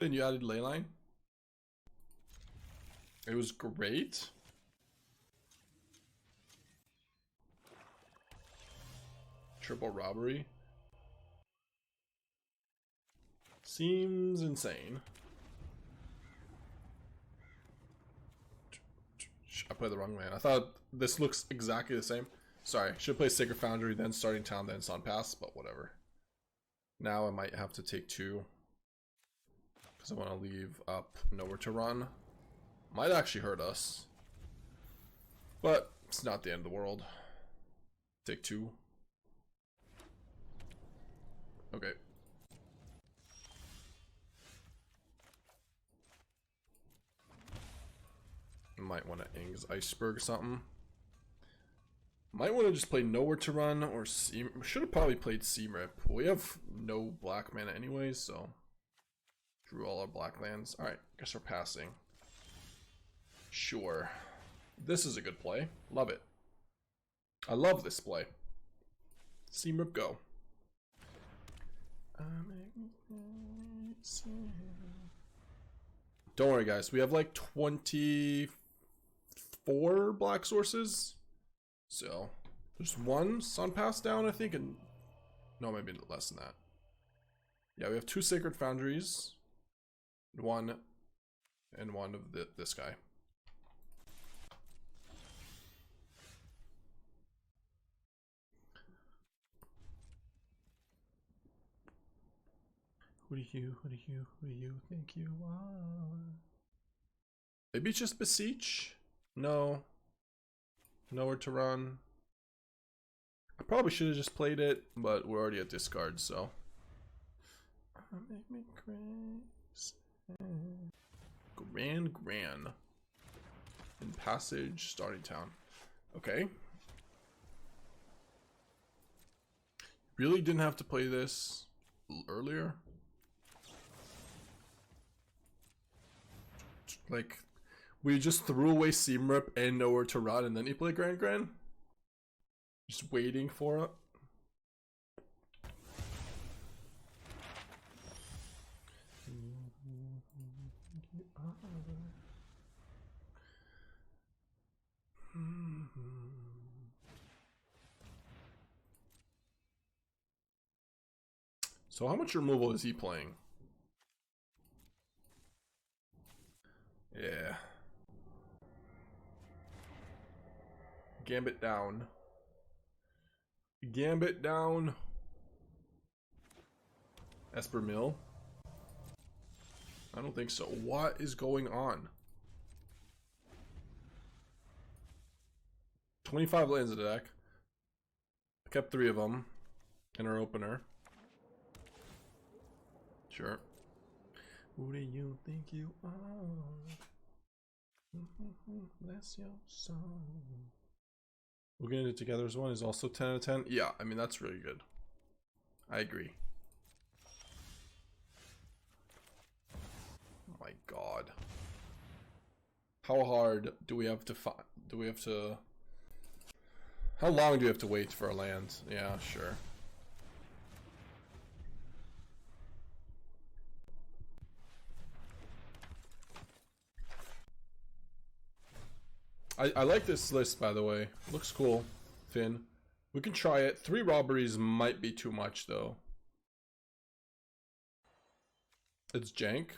Then you added Leyline. It was great. Triple robbery. Seems insane. I played the wrong man. I thought this looks exactly the same. Sorry, should play Sacred Foundry, then Starting Town, then Sundown Pass, but whatever. Now I might have to take 2. Because I want to leave up Nowhere to Run. Might actually hurt us. But it's not the end of the world. Take 2. Okay. Might want to Aang's Iceberg or something. Might want to just play Nowhere to Run or should have probably played Seamrip. We have no black mana anyways, so drew all our black lands. Alright, guess we're passing. Sure. This is a good play. Love it. I love this play. Seamrip go. Don't worry guys, we have like 24 black sources. So there's one Sun Pass down, I think, and no, maybe less than that. Yeah, we have 2 Sacred Foundries, one of this guy. Who do you think you are? Maybe just Beseech? No. Nowhere to Run. I probably should have just played it, but we're already at discard, so. Make me crazy. Grand. In Passage, Starting Town. Okay. Really didn't have to play this earlier. Like, we just threw away Seamrip and Nowhere to Run, and then you play Grand? Just waiting for it. So how much removal is he playing? Yeah. Gambit down. Gambit down. Esper Mill? I don't think so. What is going on? 25 lands in the deck. I kept 3 of them in our opener. Sure. Who do you think you are? Bless your soul. We're gonna do it together as one is also 10 out of 10. Yeah, I mean that's really good. I agree. Oh my god. How hard do we have to find? How long do we have to wait for a land? Yeah, sure. I like this list, by the way. Looks cool, Finn. We can try it. 3 robberies might be too much, though. It's jank.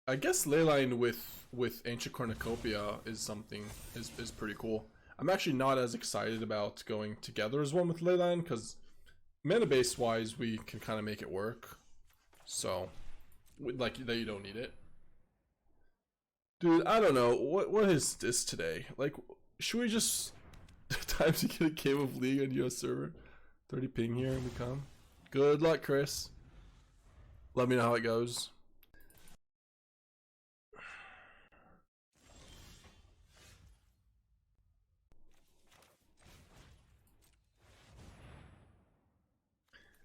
I guess Leyline with Ancient Cornucopia is pretty cool. I'm actually not as excited about going together as one with Leyline, because mana base wise we can kind of make it work. So, like, that you don't need it. Dude, I don't know. What is this today? Like, should we just time to get a game of League on US server? 30 ping here and we come. Good luck, Chris. Let me know how it goes.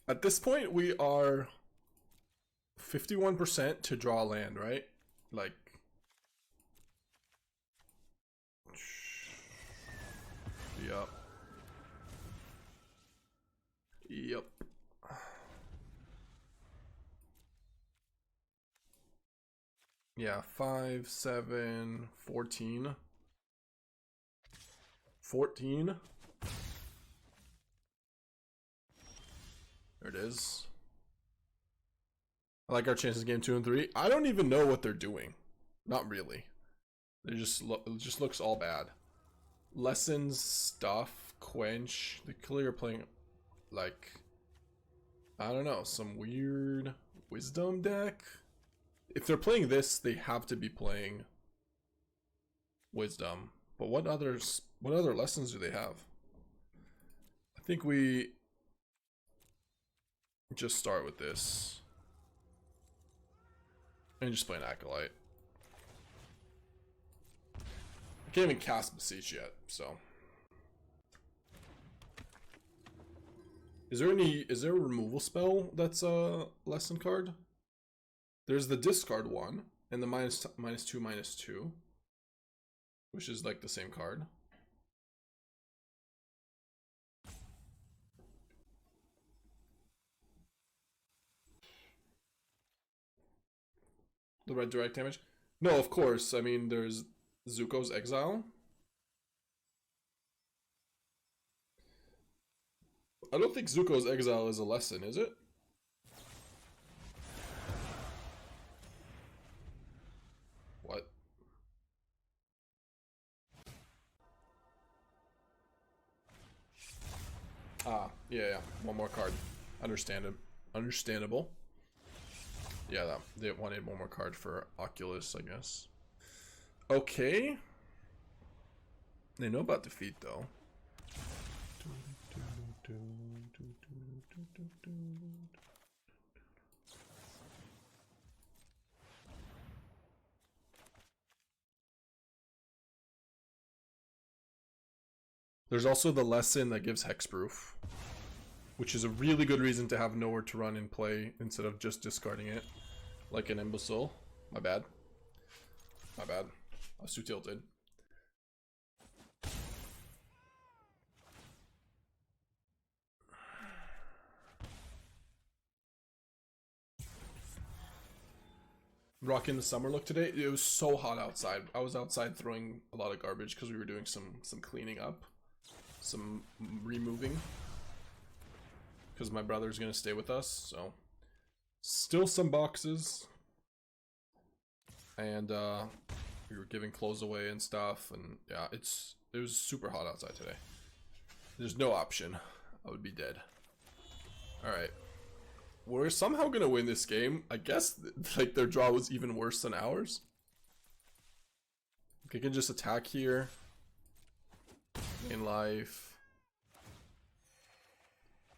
At this point, we are 51% to draw land, right? Like, yep. Yep. Yeah, 5, 7, 14. 14. There it is. I like our chances game 2 and 3. I don't even know what they're doing. Not really. They just it just looks all bad. Lessons, stuff, quench. They clearly are playing like, I don't know, some weird wisdom deck. If they're playing this, they have to be playing wisdom. But what other lessons do they have? I think we just start with this and just play an Acolyte. I can't even cast Beseech yet, so. Is there a removal spell that's a lesson card? There's the discard one and the -2/-2, which is like the same card. The red direct damage? No, of course. I mean, there's Zuko's Exile. I don't think Zuko's Exile is a lesson, is it? What? Ah, yeah. One more card. Understandable. Yeah, they wanted one more card for Oculus, I guess. Okay. They know about defeat, though. There's also the lesson that gives hexproof, which is a really good reason to have nowhere to run in play instead of just discarding it like an imbecile. My bad. My bad. I was too tilted. Rocking the summer look today. It was so hot outside. I was outside throwing a lot of garbage because we were doing some cleaning up, some removing, because my brother's gonna stay with us. So still some boxes, and we were giving clothes away and stuff. And yeah, it was super hot outside today. There's no option. I would be dead. All right. We're somehow gonna win this game. I guess like their draw was even worse than ours. Okay, can just attack here. In life.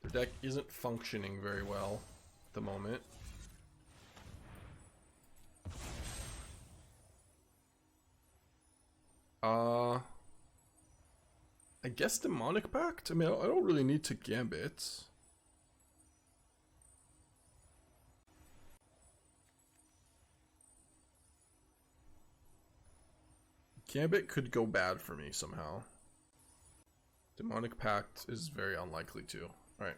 Their deck isn't functioning very well at the moment. I guess Demonic Pact? I mean, I don't really need to Gambit. Gambit could go bad for me somehow. Demonic Pact is very unlikely to. Alright.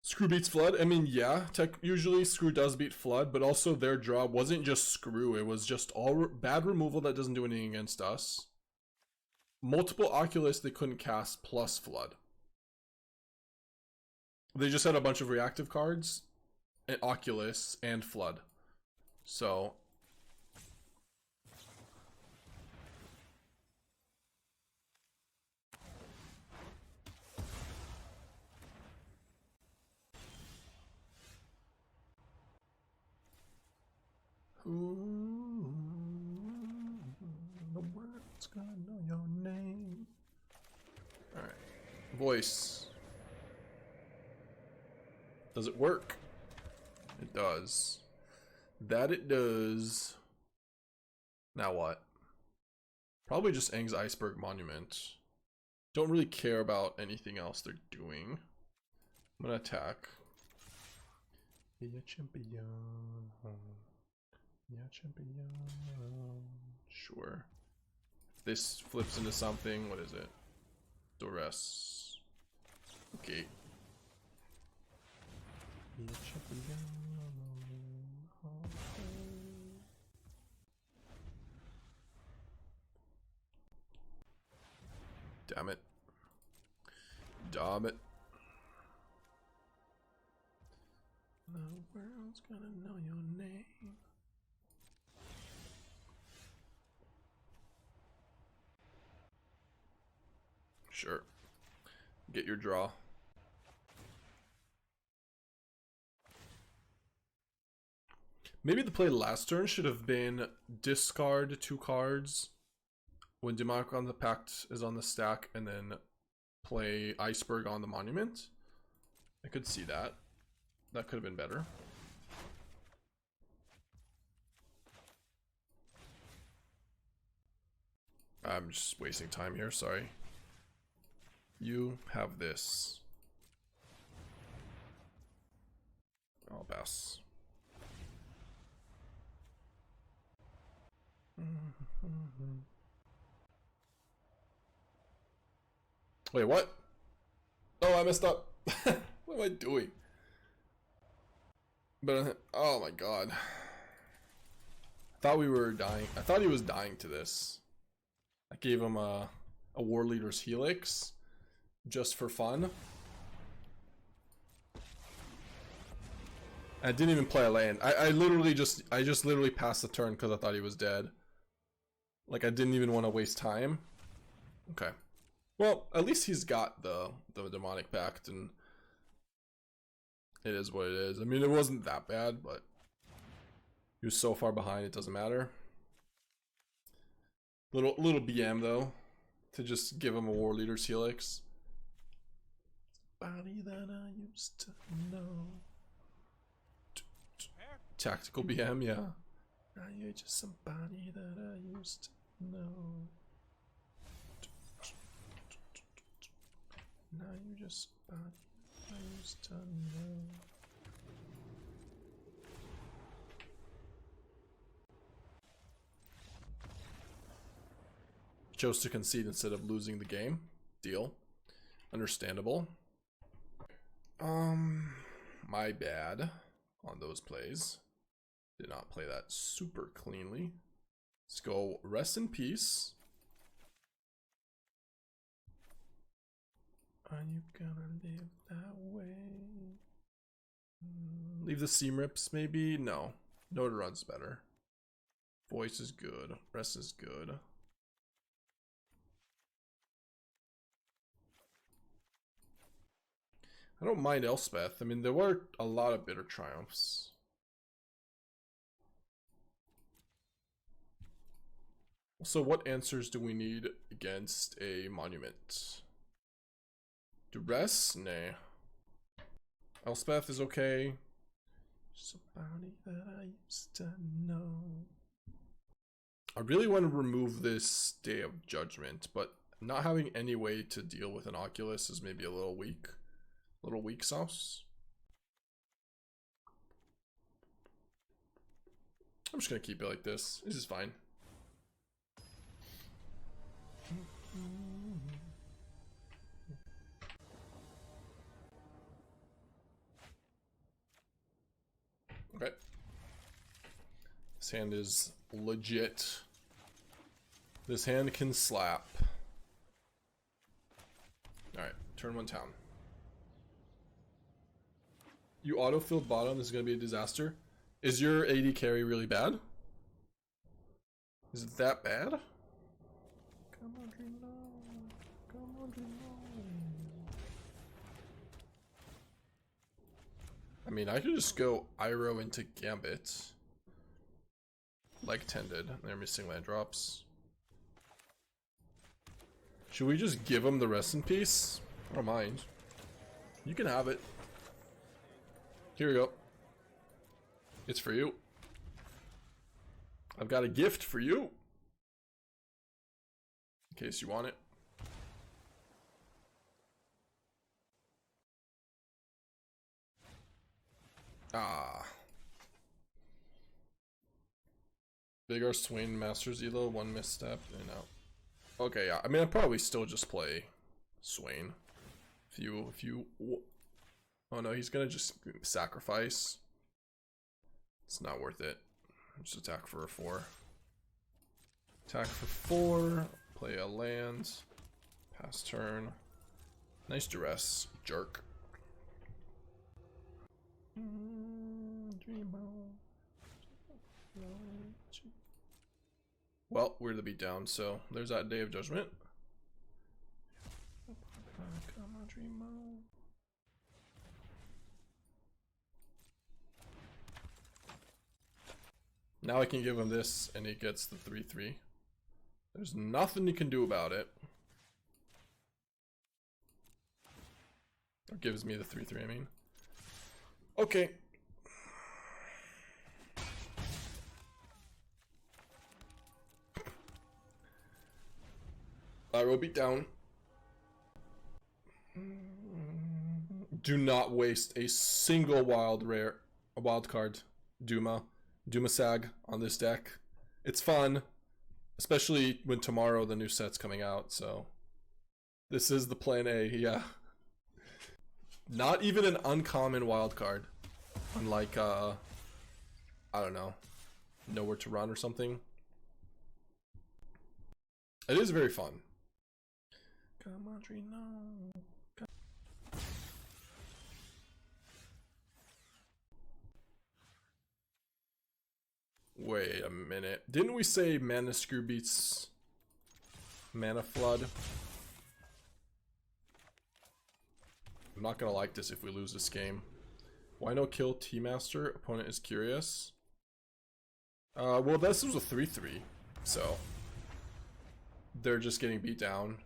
Screw beats Flood. I mean, yeah, usually Screw does beat Flood, but also their draw wasn't just Screw. It was just all bad removal that doesn't do anything against us. Multiple Oculus they couldn't cast plus Flood. They just had a bunch of reactive cards, and Oculus, and Flood. So... Ooh, the world's gonna know your name. Alright. Voice. Does it work? It does. That it does. Now what? Probably just Aang's Iceberg Monument. Don't really care about anything else they're doing. I'm gonna attack. Be a champion. Yeah, champion. Sure. If this flips into something, what is it? Duress. Okay. Damn it. Damn it. The world's gonna know your name. Sure. Get your draw. Maybe the play last turn should have been discard 2 cards when Demonic Pact is on the stack and then play Iceberg on the monument. I could see that. That could have been better. I'm just wasting time here, sorry. You have this. I'll pass. Wait, what? Oh, I messed up. What am I doing? But, oh my god. I thought we were dying. I thought he was dying to this. I gave him a War Leader's Helix just for fun. I didn't even play a land. I just literally passed the turn because I thought he was dead. Like, I didn't even want to waste time. Okay. Well, at least he's got the Demonic Pact, and it is what it is. I mean, it wasn't that bad, but he was so far behind it doesn't matter. Little BM though, to just give him a War Leader's Helix. Somebody that I used to know. Tactical BM, yeah. Now you're just somebody that I used to know. Now you're just somebody I used to know. Chose to concede instead of losing the game. Deal. Understandable. My bad on those plays. Did not play that super cleanly. Let's go rest in peace. Are you gonna live that way? Leave the seam rips maybe? No. No to run's better. Voice is good. Rest is good. I don't mind Elspeth. I mean, there were a lot of bitter triumphs. So what answers do we need against a monument? Duress? Nah. Elspeth is okay. Somebody that I used to know. I really want to remove this Day of Judgment, but not having any way to deal with an Oculus is maybe a little weak. Little weak sauce. I'm just gonna keep it like this. This is fine. Okay. This hand is legit. This hand can slap. Alright, turn 1 town. You auto-filled bottom, this is going to be a disaster. Is your AD carry really bad? Is it that bad? Come on, reload. Come on, reload. I mean, I could just go Iroh into Gambit. Like Tended. They're missing land drops. Should we just give him the rest in peace? I don't mind. You can have it. Here we go. It's for you. I've got a gift for you. In case you want it. Ah. Bigger Swain Masters Elo, 1 misstep, and out. Okay, yeah. I mean, I'd probably still just play Swain. If you... Oh no, he's gonna just sacrifice. It's not worth it. Just attack for a 4. Attack for 4. Play a land. Pass turn. Nice Duress. Jerk. Well, we're the beatdown, so there's that Day of Judgment. Come on, Dreamo. Now I can give him this and he gets the 3/3. There's nothing you can do about it. Or gives me the 3/3, I mean. Okay. Iroh beat down. Do not waste a single wild card Duma Sag on this deck. It's fun, especially when tomorrow the new set's coming out, so this is the plan A, yeah. Not even an uncommon wild card. Unlike I don't know, Nowhere to Run or something. It is very fun. Come on, Dreamo. Wait a minute. Didn't we say Mana Screw beats Mana Flood? I'm not gonna like this if we lose this game. Why no kill T-Master? Opponent is curious. Well, this was a 3/3, so they're just getting beat down.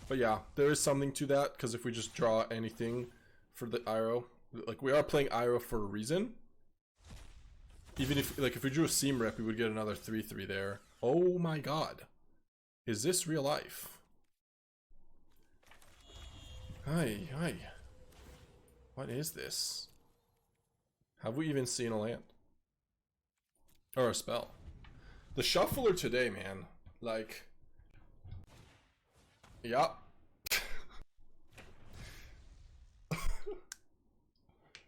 But yeah, there is something to that, because if we just draw anything for the Iroh, like we are playing Iroh for a reason. Even if, like, if we drew a Seam Rep, we would get another 3/3 there. Oh my god. Is this real life? Hi, hi. What is this? Have we even seen a land? Or a spell? The shuffler today, man. Like... Yeah.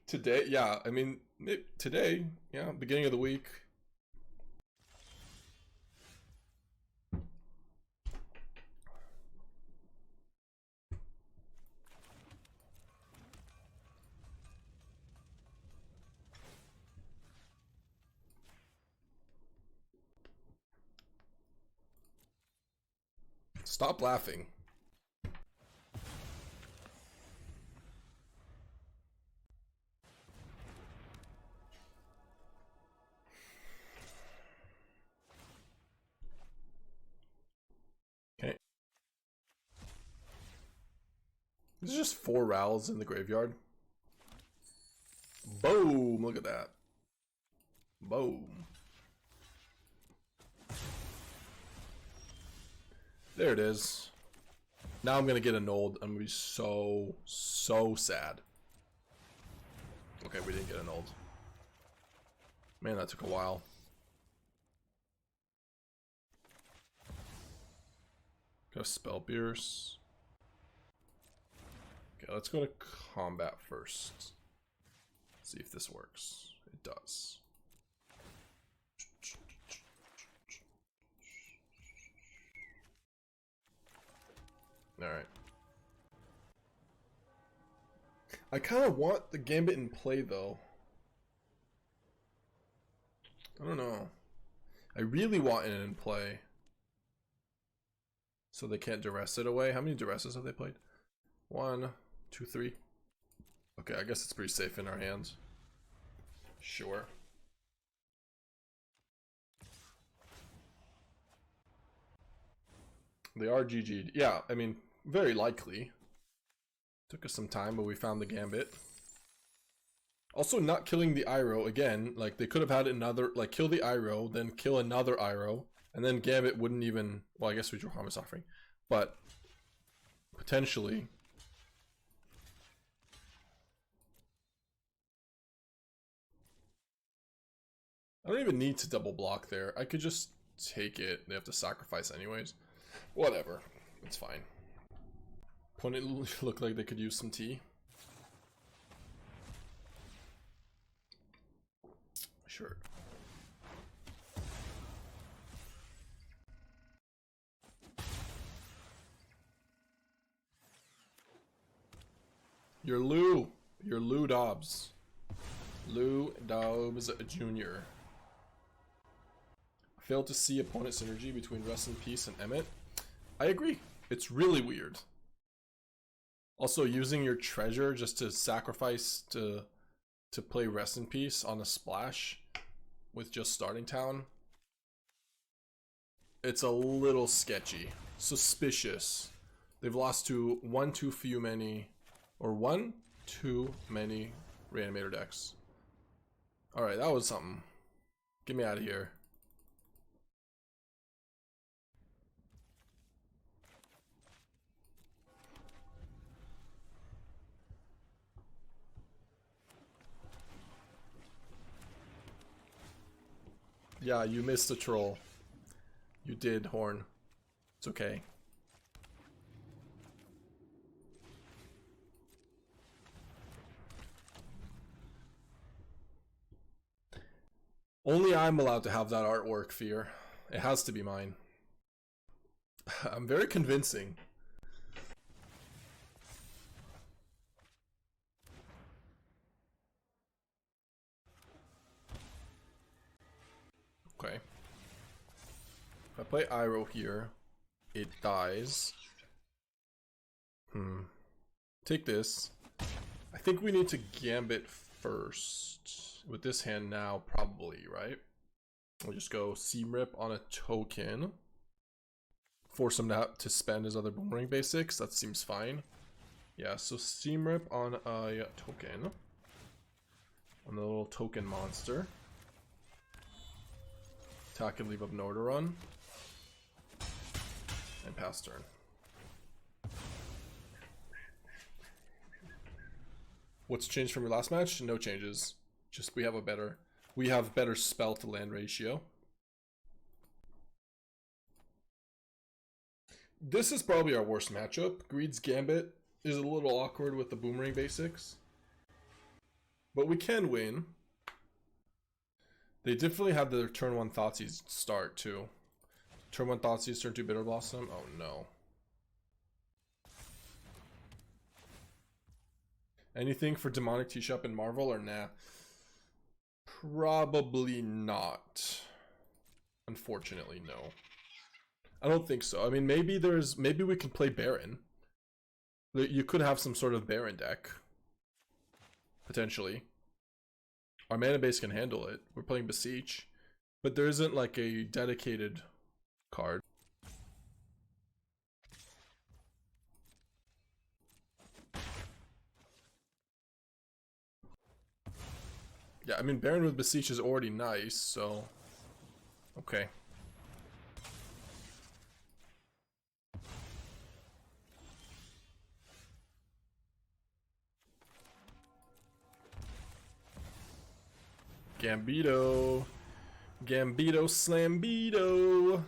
Today, yeah, I mean, today, yeah, beginning of the week. Stop laughing. Okay. This is just 4 Rowls in the graveyard. Boom! Look at that. Boom. There it is. Now I'm gonna get annulled. I'm gonna be so sad. Okay, we didn't get annulled. Man, that took a while. Got Spell Pierce. Okay, let's go to combat first. See if this works. It does. Alright. I kind of want the Gambit in play, though. I don't know. I really want it in play. So they can't Duress it away. How many Duresses have they played? 1, 2, 3. Okay, I guess it's pretty safe in our hands. Sure. They are GG'd. Yeah, I mean, very likely. Took us some time, but we found the Gambit. Also, not killing the Iroh again. Like, they could have had another, like, kill the Iroh, then kill another Iroh, and then Gambit wouldn't even, well, I guess we drew Harmless Offering, but potentially. I don't even need to double block there. I could just take it. They have to sacrifice anyways. Whatever. It's fine. Opponent looked like they could use some tea. Sure. You're Lou Dobbs. Lou Dobbs Jr. Failed to see opponent synergy between Rest in Peace and Emmett. I agree. It's really weird. Also, using your treasure just to sacrifice to play Rest in Peace on a splash with just starting town. It's a little sketchy. Suspicious. They've lost to one too many Reanimator decks. Alright, that was something. Get me out of here. Yeah, you missed the troll. You did, Horn. It's okay. Only I'm allowed to have that artwork, Fear. It has to be mine. I'm very convincing. Okay. If I play Iroh here, it dies. Take this. I think we need to Gambit first. With this hand now, probably, right? We'll just go Seam Rip on a token. Force him to spend his other Boomerang basics. That seems fine. Yeah, so Seam Rip on a token. On the little token monster. Attack and leave up no to run. And pass turn. What's changed from your last match? No changes. Just we have better spell to land ratio. This is probably our worst matchup. Greed's Gambit is a little awkward with the Boomerang basics. But we can win. They definitely had their turn 1 Thoughtseize start too. Turn 1 Thoughtseize, turn 2 Bitter Blossom. Oh no. Anything for Demonic T-Shop in Marvel or nah? Probably not. Unfortunately, no. I don't think so. I mean, maybe we can play Baron. You could have some sort of Baron deck. Potentially. Our mana base can handle it. We're playing Beseech. But there isn't like a dedicated card. Yeah, I mean, Baron with Beseech is already nice, so... Okay. Gambito. Gambito Slambedo.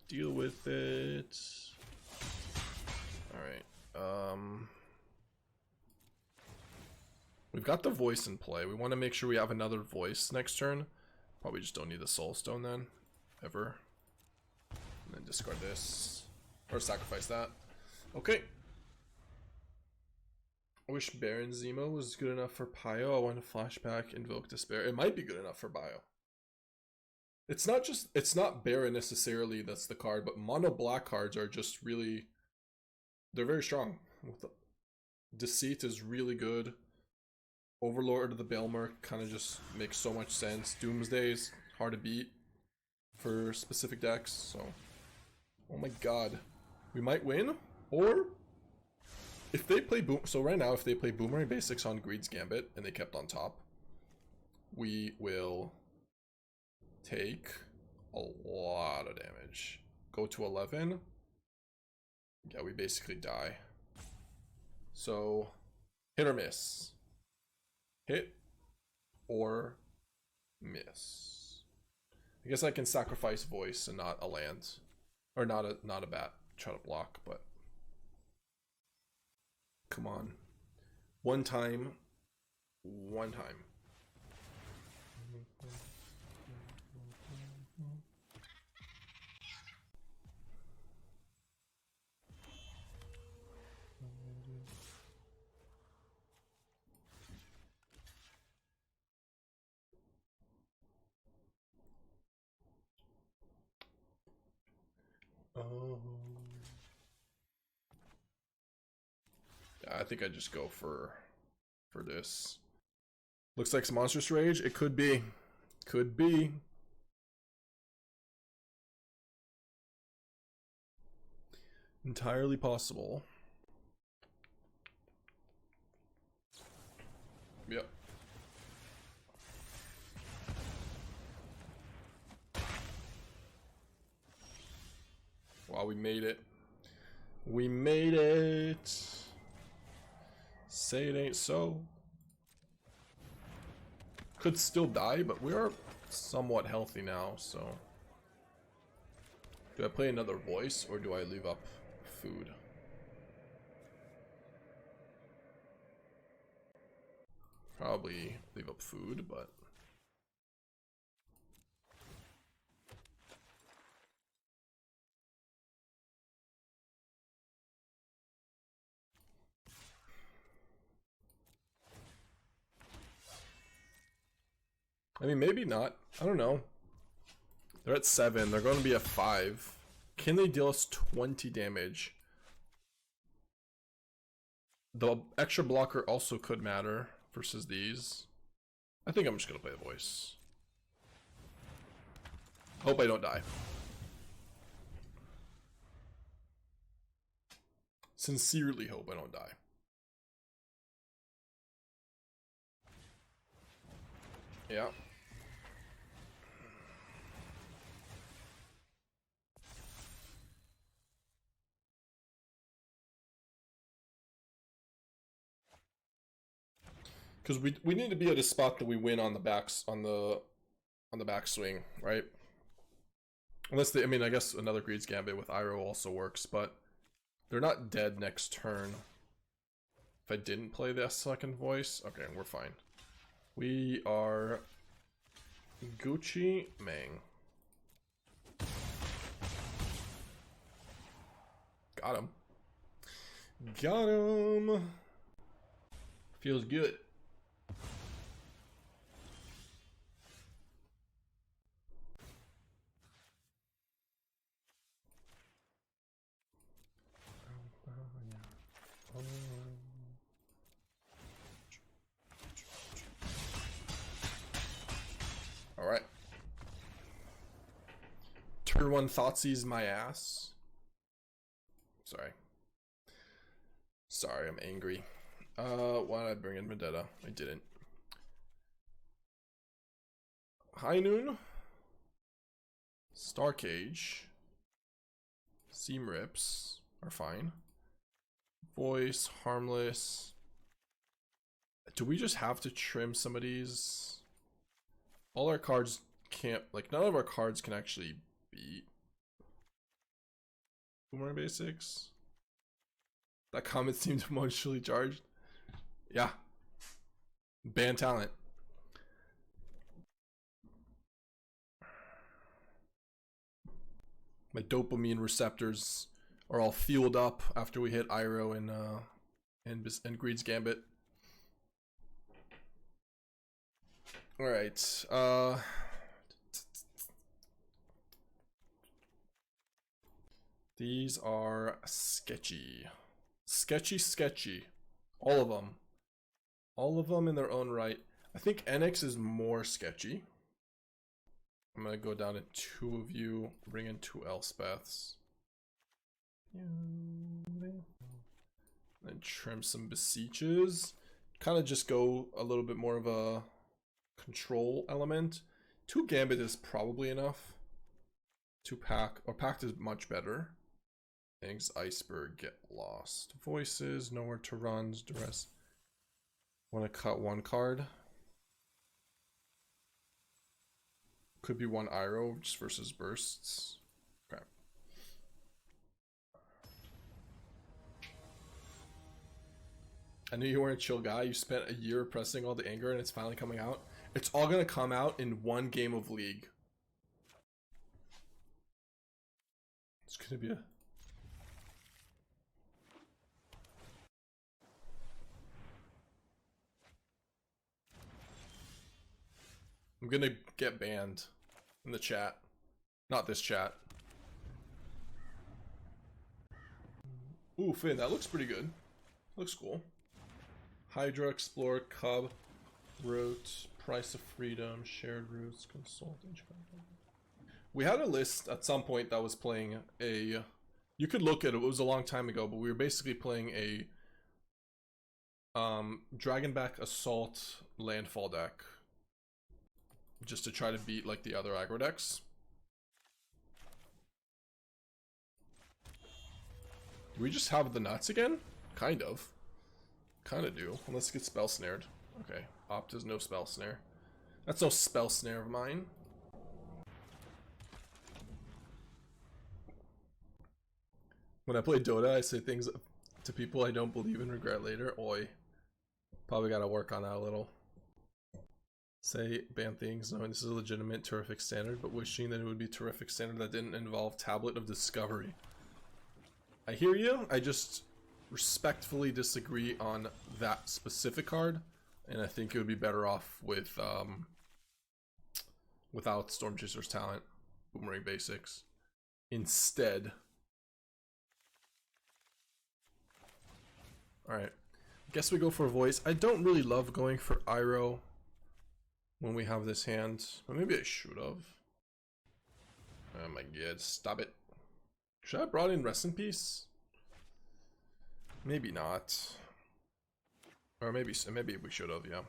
Deal with it. Alright. We've got the voice in play. We want to make sure we have another voice next turn. Probably just don't need the Soul Stone then. Ever. And then discard this. Or sacrifice that. Okay. I wish Baron Zemo was good enough for Pio. I want to flashback, Invoke Despair. It might be good enough for Bio. It's not Baron necessarily that's the card, but mono black cards are just really, they're very strong. Deceit is really good. Overlord of the Baelmerk kind of just makes so much sense. Doomsday's hard to beat for specific decks, so oh my god. We might win, or if they play so right now if they play Boomerang Basics on Greed's Gambit and they kept on top, we will take a lot of damage. Go to 11. Yeah, we basically die. So hit or miss. Hit or miss. I guess I can sacrifice voice and not a land, or not a bat. Try to block, but Come on. One time. One time. Oh. Yeah, I think I just go for this. Looks like some Monstrous Rage. It could be. Could be. Entirely possible. Yep. Wow, we made it. We made it. Say it ain't so. Could still die, but we are somewhat healthy now, so. Do I play another voice or do I leave up food? Probably leave up food, but. I mean, maybe not. I don't know. They're at 7. They're going to be at 5. Can they deal us 20 damage? The extra blocker also could matter versus these. I think I'm just going to play the voice. Hope I don't die. Sincerely hope I don't die. Yeah. Because we need to be at a spot that we win on the backs on the backswing, right? Unless they, I mean, I guess another Greed's Gambit with Iroh also works, but they're not dead next turn. If I didn't play the second voice, okay, we're fine. We are Gucci Mang. Got him. Got him. Feels good. Alright. Turn 1 Thoughtseize my ass. Sorry. Sorry, I'm angry. Why did I bring in Vendetta? I didn't. High Noon. Starcage. Seam Rips are fine. Voice, Harmless. Do we just have to trim some of these? All our cards can't, like, none of our cards can actually beat Boomerang Basics. That comment seemed emotionally charged. Yeah. Ban talent. My dopamine receptors are all fueled up after we hit Iroh and Greed's Gambit. Alright, these are sketchy. Sketchy. All of them. All of them in their own right. I think Annex is more sketchy. I'm gonna go down to 2 of you, bring in 2 Elspeths. Then trim some Beseeches. Kind of just go a little bit more of a control element. 2 Gambit is probably enough. 2 Pact, or Pact is much better. Things Iceberg get lost. Voices, nowhere to run. Duress. Want to cut 1 card. Could be 1 Iroh just versus bursts. Okay. I knew you weren't a chill guy. You spent a year repressing all the anger and it's finally coming out. It's all gonna come out in one game of League. It's gonna be a... I'm gonna get banned in the chat. Not this chat. Ooh, Finn, that looks pretty good. Looks cool. Hydra, Explorer, Cub, Root, Price of Freedom, Shared Roots, Consult. We had a list at some point that was playing a... You could look at it, it was a long time ago, but we were basically playing a Dragonback Assault Landfall deck. Just to try to beat like the other aggro decks. Do we just have the nuts again? Kind of. Kind of do. Unless it gets spell snared. Okay. Opt is no spell snare. That's no spell snare of mine. When I play Dota, I say things to people I don't believe and regret later. Oi. Probably gotta work on that a little. Say ban things knowing this is a legitimate terrific standard, but wishing that it would be terrific standard that didn't involve Tablet of Discovery. I hear you, I just respectfully disagree on that specific card, and I think it would be better off with without Stormchaser's talent, Boomerang Basics, instead. Alright, guess we go for a voice. I don't really love going for Iroh when we have this hand, but maybe I should have. Oh my god, stop it. Should I have brought in Rest in Peace? Maybe not. Or maybe we should have, yeah.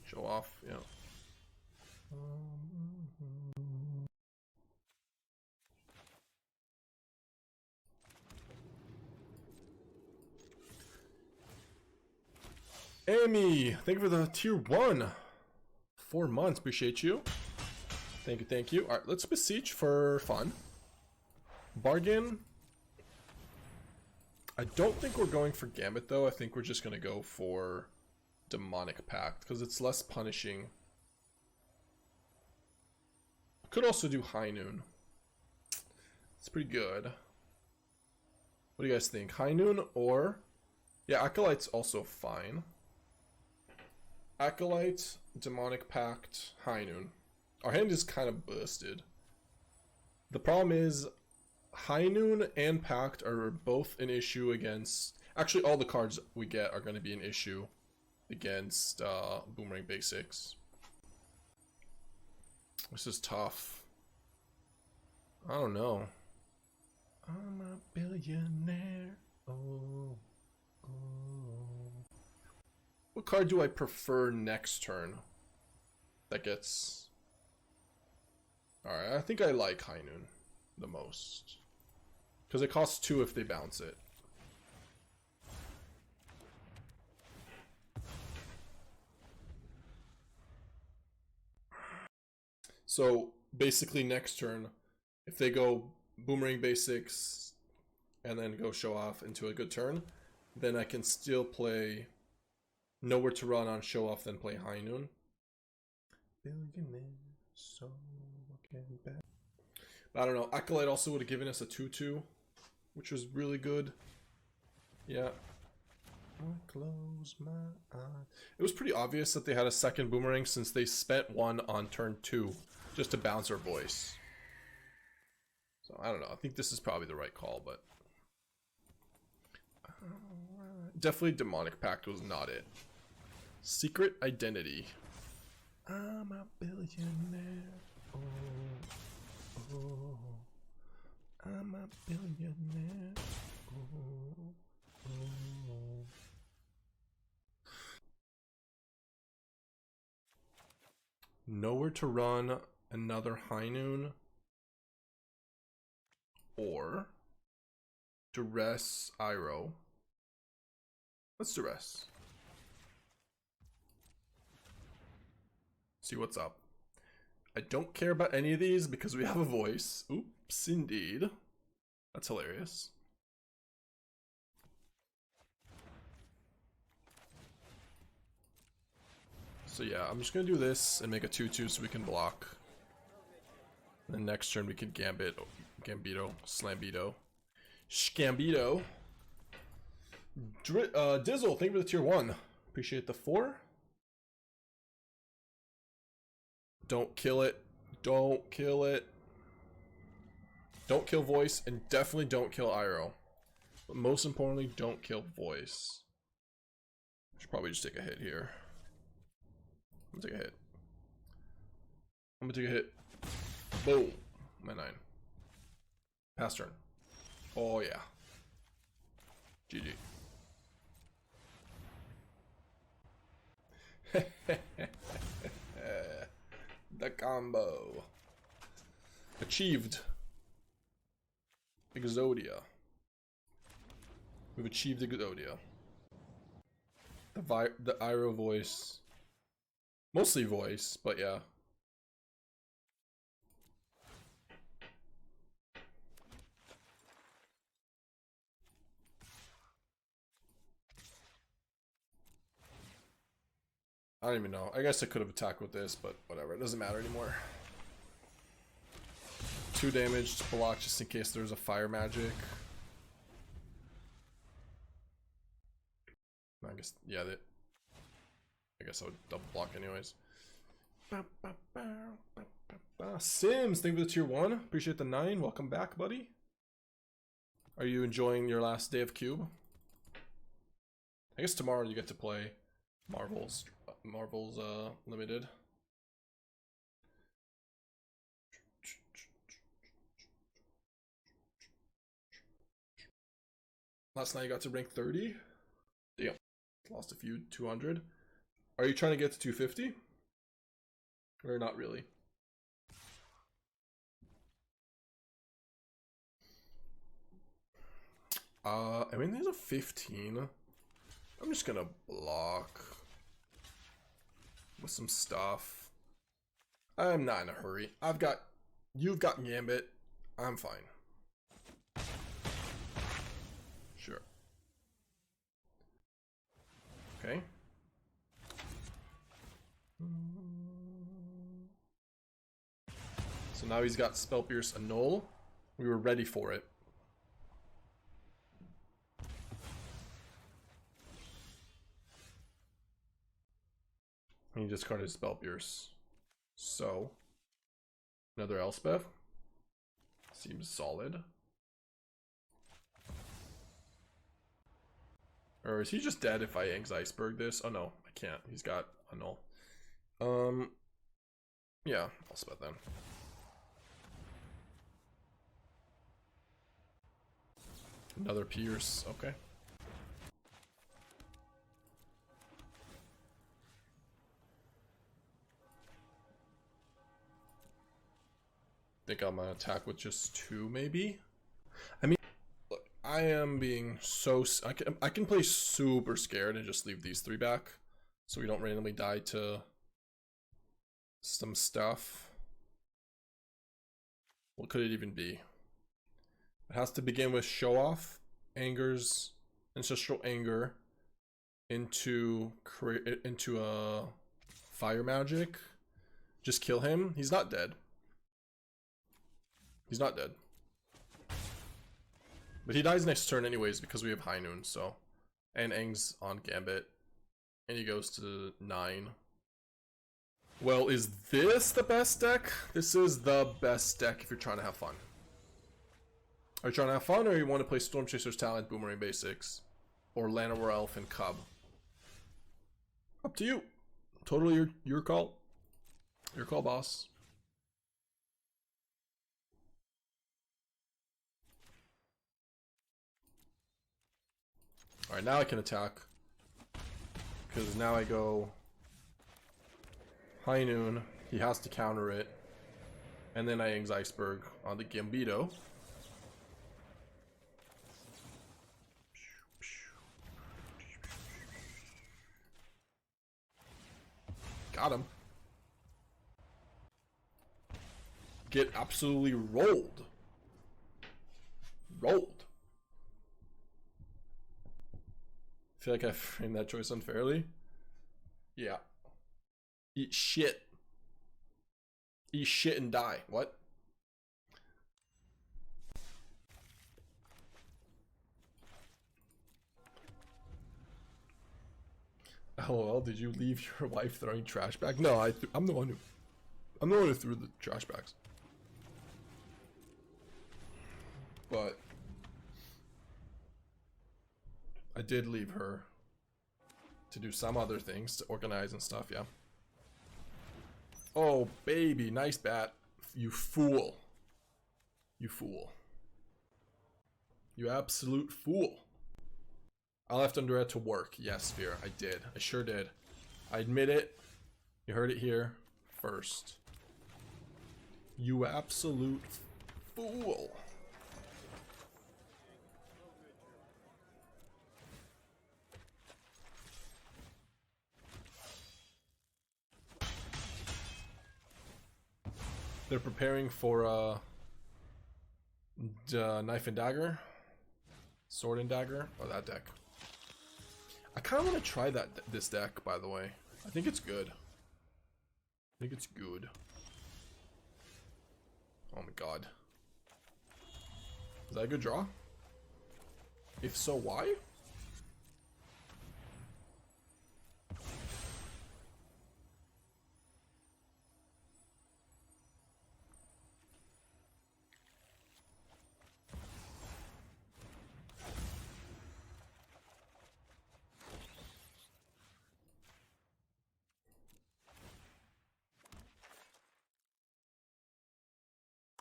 Show off, yeah. Amy, thank you for the tier 1. 4 months, appreciate you. Thank you, thank you. Alright, let's Beseech for fun. Bargain. I don't think we're going for Gambit though. I think we're just gonna go for Demonic Pact because it's less punishing. Could also do High Noon. It's pretty good. What do you guys think? High Noon or... Yeah, Acolyte's also fine. Acolyte, Demonic Pact, High Noon. Our hand is kind of busted. The problem is High Noon and Pact are both an issue against... Actually, all the cards we get are going to be an issue against Boomerang Basics. This is tough. I don't know. I'm a billionaire. Oh. What card do I prefer next turn? That gets... Alright, I think I like High Noon the most. Because it costs 2 if they bounce it. So, basically next turn, if they go Boomerang Basics and then go Show Off into a good turn, then I can still play Nowhere to Run on Show Off, then play High Noon. So bad. I don't know. Acolyte also would have given us a 2/2, which was really good. Yeah. I close my eyes. It was pretty obvious that they had a second Boomerang since they spent one on turn 2 just to bounce our voice. So I don't know. I think this is probably the right call, but definitely Demonic Pact was not it. Secret Identity. I'm a billionaire. Oh, oh. I'm a billionaire. Oh, oh. Nowhere to Run, another High Noon, or Duress Iroh. Let's Duress. See what's up. I don't care about any of these because we have a voice. Oops, indeed. That's hilarious. So yeah, I'm just gonna do this and make a 2/2 so we can block. And then next turn we can Gambito, Slambito, Scambito. Dizzle, thank you for the tier 1. Appreciate the 4. Don't kill it. Don't kill it. Don't kill voice, and definitely don't kill Iroh. But most importantly, don't kill voice. Should probably just take a hit here. I'm gonna take a hit. I'm gonna take a hit. Boom. My 9. Pass turn. Oh yeah. GG. The combo. Achieved. Exodia. We've achieved Exodia. The Iroh voice. Mostly voice, but yeah. I don't even know. I guess I could have attacked with this, but whatever. It doesn't matter anymore. 2 damage to block just in case there's a fire magic. I guess, yeah, I guess I would double block anyways. Sims, thank you for the tier 1. Appreciate the 9. Welcome back, buddy. Are you enjoying your last day of Cube? I guess tomorrow you get to play Marvel's Limited. Last night you got to rank 30. Damn. Lost a few 200. Are you trying to get to 250? Or not really? I mean, there's a 15. I'm just gonna block with some stuff. I'm not in a hurry. You've got Gambit. I'm fine. Sure. Okay. So now he's got Spell Pierce Annul. We were ready for it. And he discarded Spell Pierce. So another Elspeth. Seems solid. Or is he just dead if I Aang's Iceberg this? Oh no, I can't. He's got Annul. Yeah, Elspeth then. Another Pierce, okay. Think I'm gonna attack with just 2 maybe? I mean, look, I am being so... I can play super scared and just leave these 3 back. So we don't randomly die to some stuff. What could it even be? It has to begin with Show Off, Anger's Ancestral Anger into a Fire Magic. Just kill him. He's not dead. He's not dead. But he dies next turn anyways because we have High Noon, so. And Aang's on Gambit. And he goes to 9. Well, is this the best deck? This is the best deck if you're trying to have fun. Are you trying to have fun, or you want to play Storm Chaser's Talent, Boomerang Basics, or Llanowar Elf and Cub? Up to you. Totally your call. Your call, boss. Alright, now I can attack. Because now I go High Noon. He has to counter it. And then I Aang's Iceberg on the Gambito. Got him. Get absolutely rolled. Rolled. I feel like I framed that choice unfairly. Yeah. Eat shit. Eat shit and die. What? LOL, did you leave your wife throwing trash bags? No, I'm the one who threw the trash bags. But I did leave her to do some other things, to organize and stuff, yeah. Oh, baby, nice bat. You fool. You fool. You absolute fool. I left Duress to work. Yes, Sphere, I did. I sure did. I admit it. You heard it here first. You absolute fool. They're preparing for Knife and Dagger, Sword and Dagger, or that deck. I kind of want to try this deck, by the way. I think it's good. I think it's good. Oh my god. Is that a good draw? If so, why?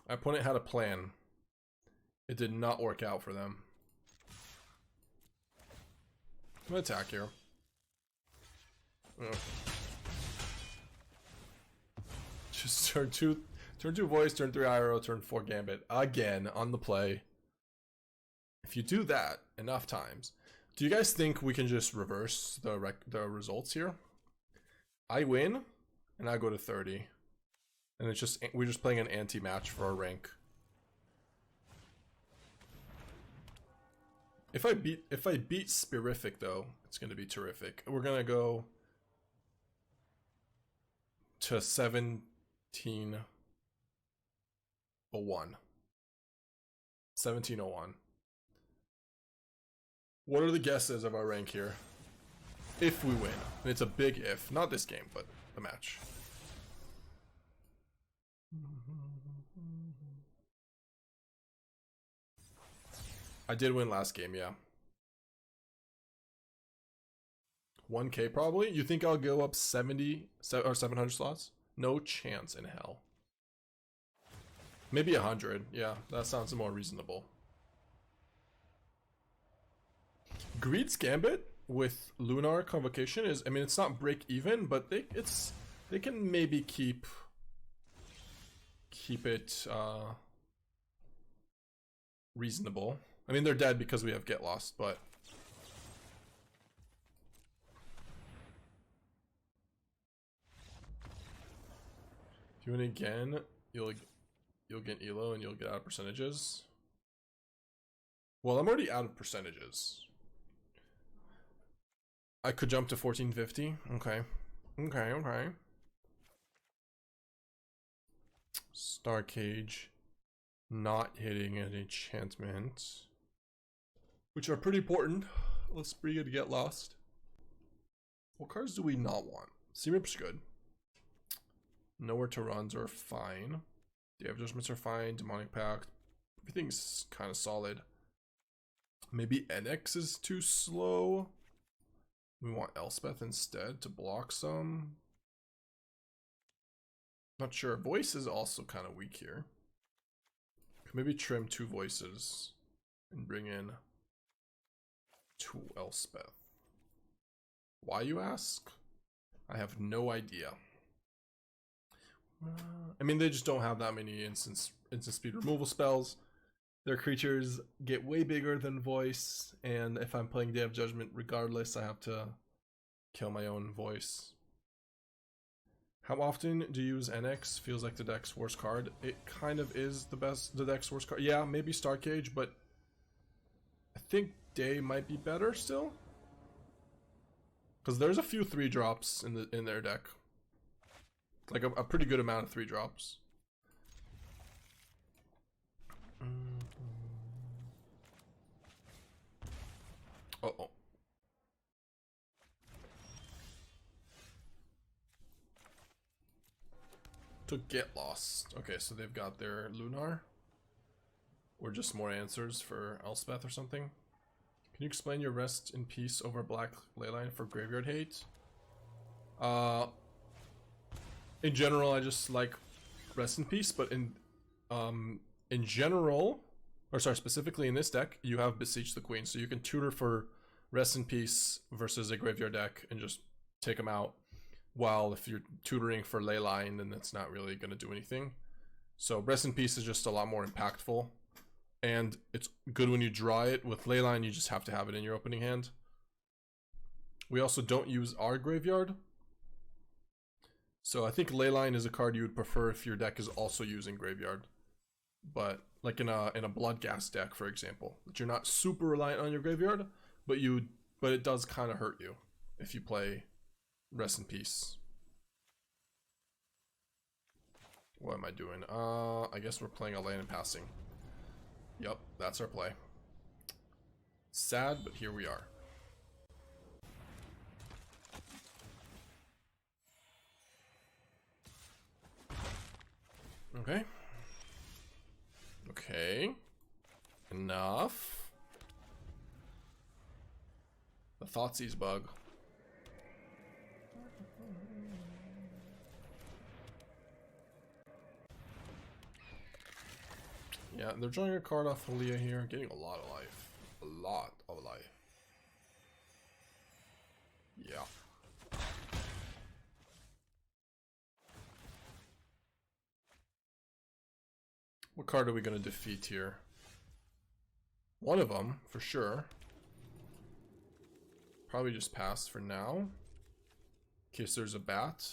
My opponent had a plan. It did not work out for them. I'm gonna attack here. Just turn 2 voice, turn 3 Iroh, turn 4 Gambit. Again, on the play. If you do that enough times, do you guys think we can just reverse the results here? I win, and I go to 30. And it's just, we're just playing an anti-match for our rank. If I beat Spirific though, it's gonna be terrific. We're gonna go to 1701. 1701. What are the guesses of our rank here? If we win. And it's a big if. Not this game, but the match. I did win last game, yeah. 1K probably? You think I'll go up 70 or 700 slots? No chance in hell. Maybe 100. Yeah, that sounds more reasonable. Greed's Gambit with Lunar Convocation is, I mean, it's not break even, but they can maybe keep it reasonable. I mean, they're dead because we have Get Lost, but if you win again, you'll get Elo and you'll get out of percentages. Well, I'm already out of percentages. I could jump to 1450. Okay. Okay. Starcage not hitting an enchantment, which are pretty important. Let's bring it to Get Lost. What cards do we not want? Seamip's good. Nowhere to Runs are fine. Day of Judgments are fine. Demonic Pact. Everything's kind of solid. Maybe Annex is too slow. We want Elspeth instead to block some. Not sure. Voice is also kind of weak here. Could maybe trim 2 voices and bring in 2 Elspeth. Why, you ask? I have no idea. I mean, they just don't have that many instant speed removal spells. Their creatures get way bigger than voice, and if I'm playing Day of Judgment regardless, I have to kill my own voice. How often do you use Annex? Feels like the deck's worst card. It kind of is the deck's worst card. Yeah, maybe Starcage, but I think Day might be better still. Because there's a few 3-drops in their deck. Like a pretty good amount of 3-drops. Uh-oh. To get lost. Okay, so they've got their Lunar. Or just more answers for Elspeth or something. Can you explain your rest in peace over black leyline for graveyard hate? In general, I just like rest in peace, but in general, or sorry, specifically in this deck, you have Beseech the Queen, so you can tutor for rest in peace versus a graveyard deck and just take them out. While if you're tutoring for leyline, then that's not really going to do anything. So rest in peace is just a lot more impactful, and it's good when you draw it. With leyline, you just have to have it in your opening hand. We also don't use our graveyard. So I think leyline is a card you would prefer if your deck is also using graveyard. But like in a Bloodghast deck, for example, that you're not super reliant on your graveyard, but it does kind of hurt you if you play rest in peace. What am I doing? I guess we're playing a land and passing. Yep, that's our play. Sad, but here we are. Okay. Okay. Enough. The Thoughtseize bug. Yeah, they're drawing a card off Halia here, getting a lot of life. A lot of life. Yeah. What card are we going to defeat here? One of them, for sure. Probably just pass for now. In case there's a bat.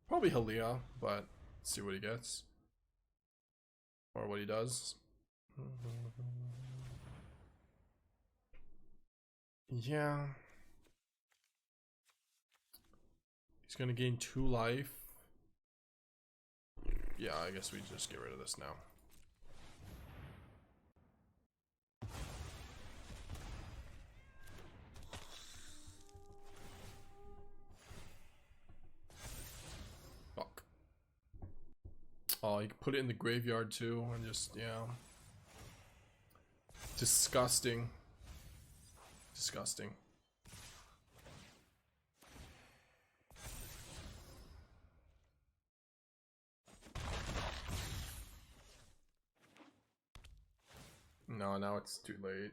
Probably Halia, but let's see what he gets. Or what he does. Yeah. He's gonna gain 2 life. Yeah, I guess we just get rid of this now. Fuck. Oh, you can put it in the graveyard too, and just, yeah. Disgusting. Disgusting. No, now it's too late.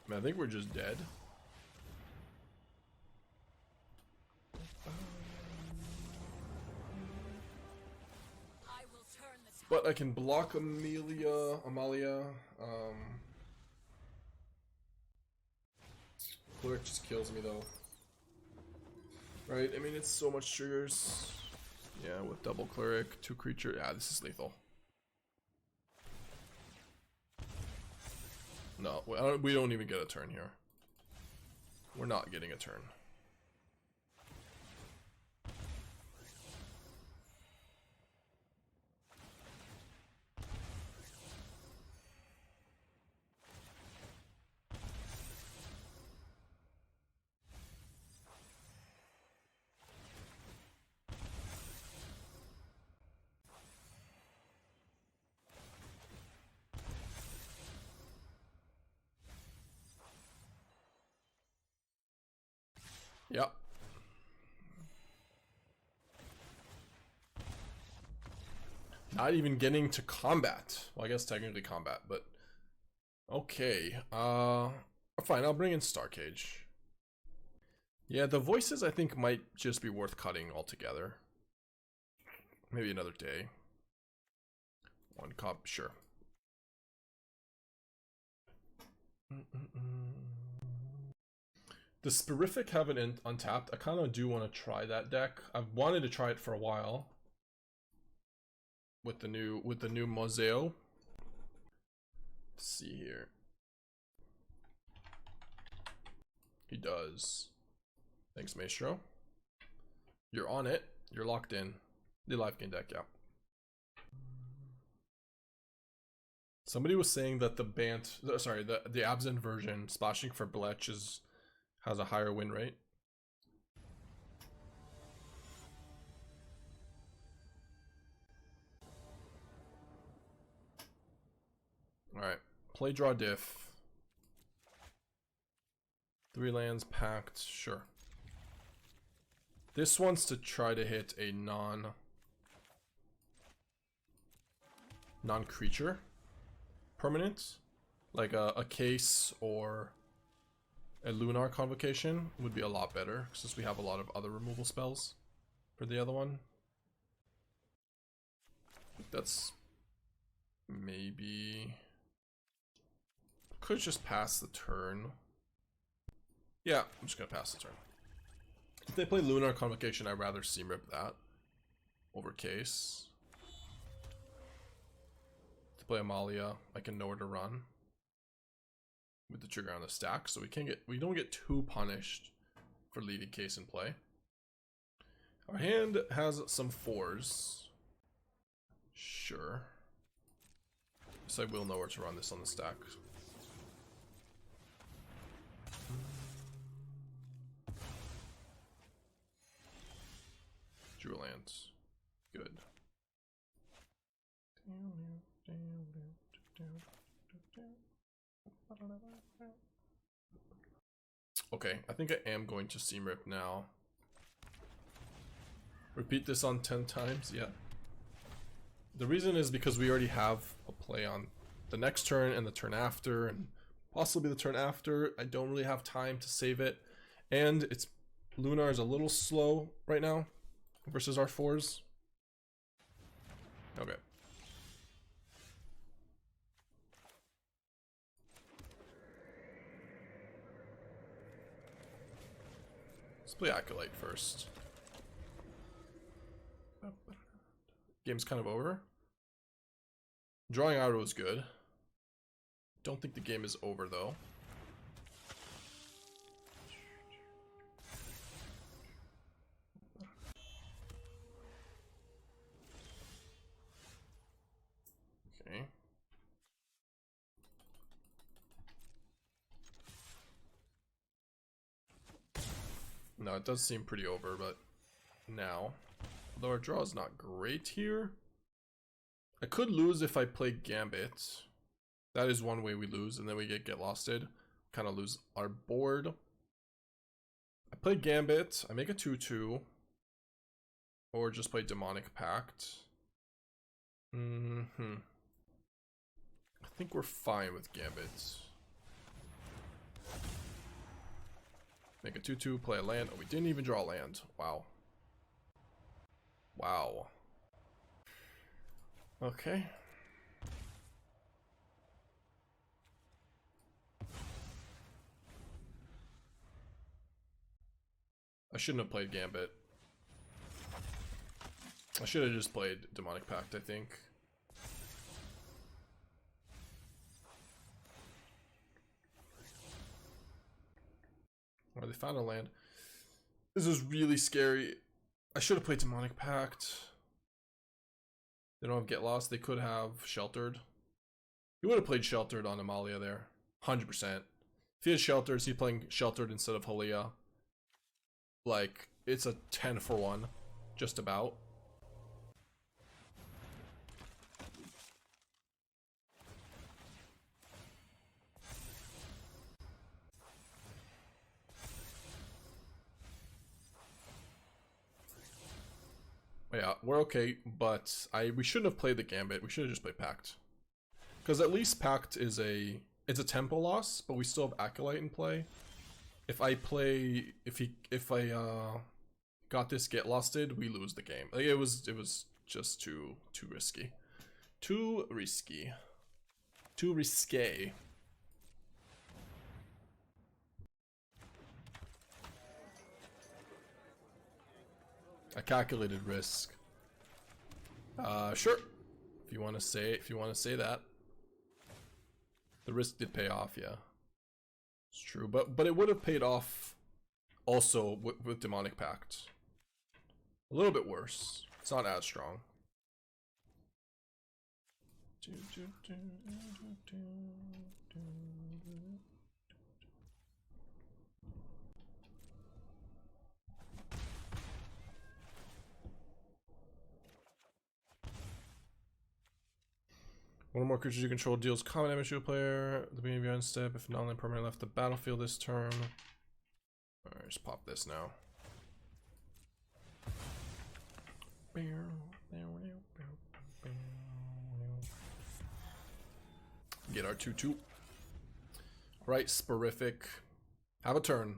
I mean, I think we're just dead. But I can block Amalia. Cleric just kills me though. Right, I mean it's so much triggers. Yeah, with double cleric, 2 creature. Yeah, this is lethal. No, we don't even get a turn here. We're not getting a turn. Yep. Not even getting to combat. Well, I guess technically combat, but okay. Fine, I'll bring in Starcage. Yeah, the voices I think might just be worth cutting altogether. Maybe another day. 1 cop, sure. Does Spirific have an untapped? I kind of do want to try that deck. I've wanted to try it for a while. With the new Moseo. Let's see here. He does. Thanks, Maestro. You're on it. You're locked in. The life gain deck, yeah. Somebody was saying that the the Absent version, splashing for Blech has a higher win rate. Alright. Play, draw, diff. 3 lands, packed, sure. This wants to try to hit a non-creature permanent, like a case or a Lunar Convocation would be a lot better since we have a lot of other removal spells for the other one. That's maybe could just pass the turn. Yeah, I'm just gonna pass the turn. If they play Lunar Convocation, I'd rather Seam Rip that over case. To play Amalia, I can know where to run with the trigger on the stack, so we don't get too punished for leaving case in play. Our hand has some 4s. Sure. So I will know where to run this on the stack. Drew lands. Good. Okay, I think I am going to Seam Rip now. Repeat this on 10 times? Yeah. The reason is because we already have a play on the next turn and the turn after, and possibly the turn after. I don't really have time to save it. And it's Lunar is a little slow right now versus our 4s. Okay. Let's play Acolyte first. Game's kind of over. Drawing Iroh is good. Don't think the game is over though. Okay. No, it does seem pretty over, but now, although our draw is not great here, I could lose if I play Gambit. That is one way we lose, and then we get losted. Kind of lose our board. I play Gambit. I make a 2/2, or just play Demonic Pact. I think we're fine with Gambit. Make a 2/2, play a land. Oh, we didn't even draw a land. Wow. Wow. Okay. I shouldn't have played Gambit. I should have just played Demonic Pact, I think. Or they found a land. This is really scary. I should have played Demonic Pact. They don't have Get Lost. They could have Sheltered. He would have played Sheltered on Amalia there. 100%. If he had Sheltered, he's playing Sheltered instead of Halia. Like, it's a 10 for 1. Just about. Yeah, we're okay, but we shouldn't have played the Gambit. We should have just played Pact. Because at least Pact is it's a tempo loss, but we still have Acolyte in play. If I got this Get Losted, we lose the game. Like, it was just too risky. Too risky. Too risque. A calculated risk. Sure. If you want to say that. The risk did pay off, yeah. It's true, but it would have paid off also with Demonic Pact. A little bit worse. It's not as strong. One or more creatures you control deals common damage to a player. The beginning of your end step, if non-land permanent left the battlefield this turn. Alright, just pop this now. Get our 2/2. Right, Sporific. Have a turn.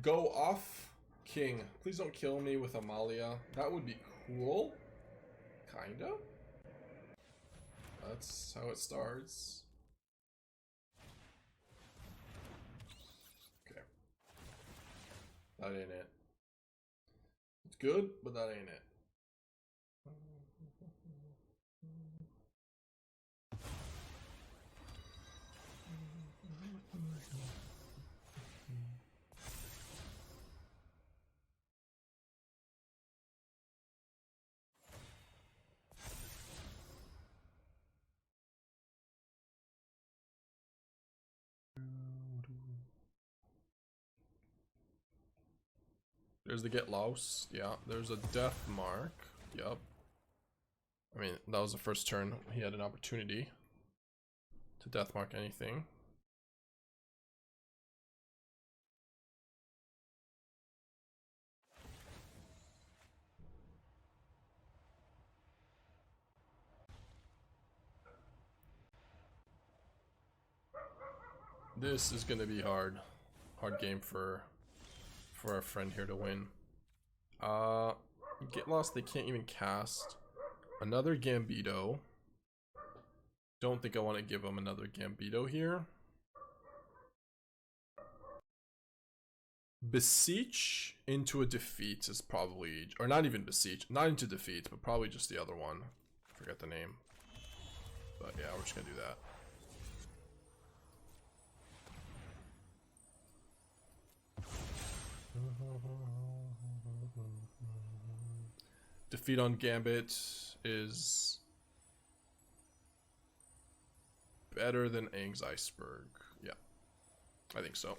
Go off King. Please don't kill me with Amalia. That would be cool. Kinda. That's how it starts. Okay. That ain't it. It's good, but that ain't it. There's the get lost. Yeah, there's a death mark. Yup. I mean, that was the first turn he had an opportunity to death mark anything. This is gonna be hard game for our friend here to win. Get lost, they can't even cast. Another Gambito. Don't think I want to give him another Gambito here. Beseech into a defeat is probably, or not even Beseech, not into defeat, but probably just the other one. I forget the name. But yeah, we're just gonna do that. Defeat on Gambit is better than Aang's Iceberg. Yeah, I think so.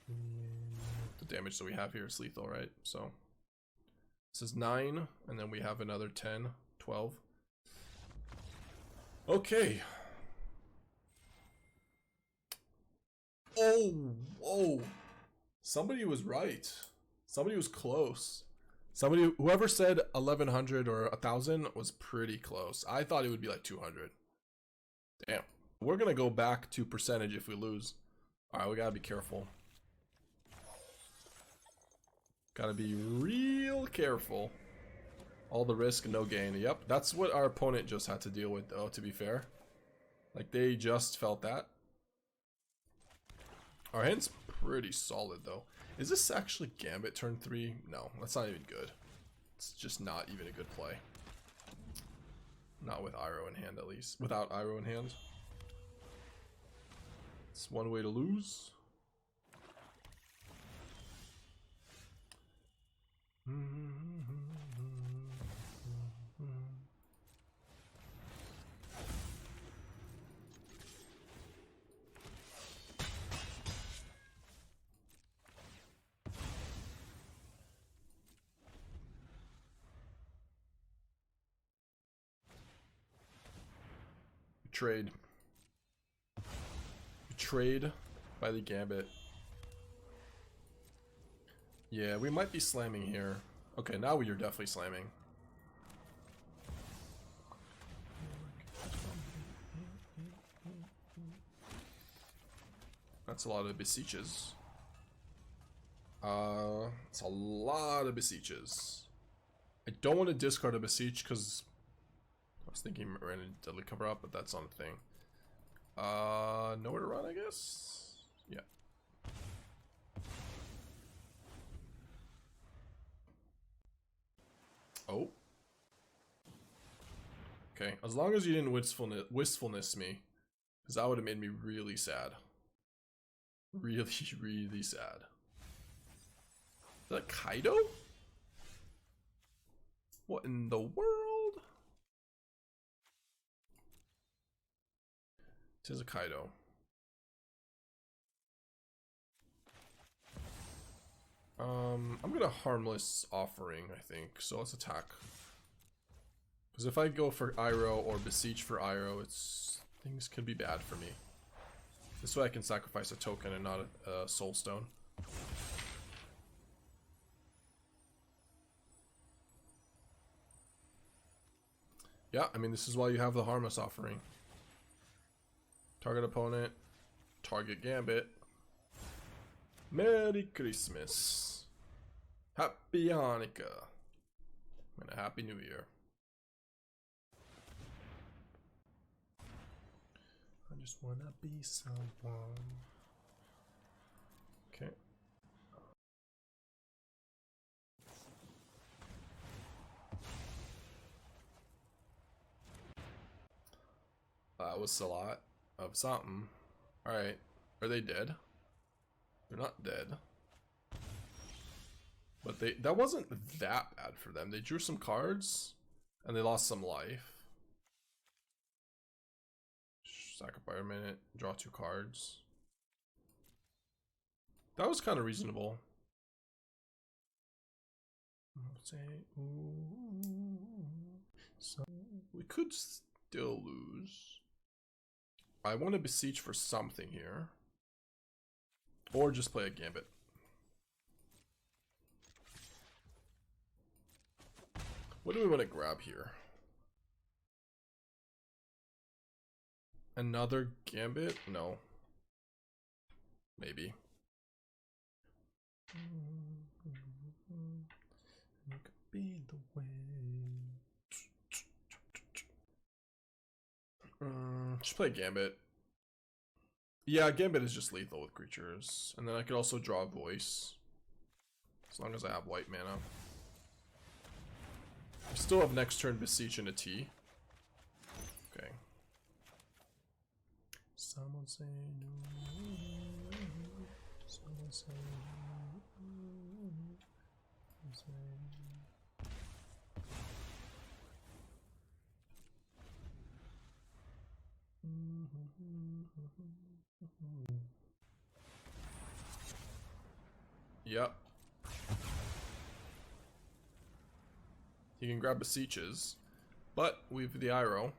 The damage that we have here is lethal, right? So this is 9, and then we have another 10, 12. Okay. Oh, whoa. Somebody was right. Somebody was close. Somebody, whoever said 1100 or 1000 was pretty close. I thought it would be like 200. Damn. We're gonna go back to percentage if we lose. Alright, we gotta be careful. Gotta be real careful. All the risk, no gain. Yep, that's what our opponent just had to deal with, though, to be fair. Like, they just felt that. Our hand's pretty solid, though. Is this actually Gambit turn 3? No, that's not even good. It's just not even a good play. Not with Iroh in hand, at least. Without Iroh in hand. It's one way to lose. Betrayed. Betrayed by the Gambit. Yeah, we might be slamming here. Okay, now we are definitely slamming. That's a lot of Beseeches. It's a lot of Beseeches. I don't want to discard a Beseech because I was thinking ran a deadly cover up, but that's not a thing. Nowhere to run, I guess. Yeah. Okay, as long as you didn't wistfulness me, because that would have made me really sad. Really, really sad. Is that Kaido? What in the world? It is a Kaido. I'm gonna Harmless Offering, I think. So let's attack. Because if I go for Iroh or Beseech for Iroh, things can be bad for me. This way I can sacrifice a token and not a soul stone. Yeah, I mean, this is why you have the Harmless Offering. Target opponent, target Gambit. Merry Christmas. Happy Hanukkah. And a Happy New Year. I just wanna be someone. Okay. That was a lot of something. Alright. Are they dead? They're not dead. But that wasn't that bad for them. They drew some cards and they lost some life. Sacrifice a minute, draw 2 cards. That was kind of reasonable. So we could still lose. I want to Beseech for something here. Or just play a Gambit. What do we want to grab here? Another Gambit? No. Maybe. It could be the way. Just play Gambit. Yeah, Gambit is just lethal with creatures. And then I could also draw a voice. As long as I have white mana. I still have next turn Beseech and a T. Okay. Someone say no. Someone say no. Yep. You can grab Beseeches, but we've the Iroh.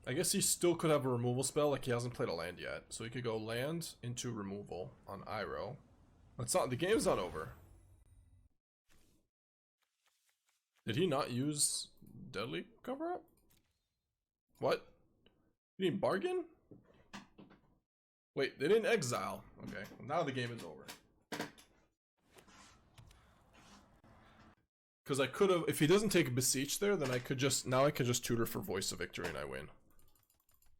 I guess he still could have a removal spell, like he hasn't played a land yet. So he could go land into removal on Iroh. It's not, the game's not over. Did he not use Deadly Cover Up? What? You didn't bargain? Wait, they didn't exile. Okay, well, now the game is over. Because I could have, if he doesn't take Beseech there, then I could just, now I can just tutor for Voice of Victory and I win.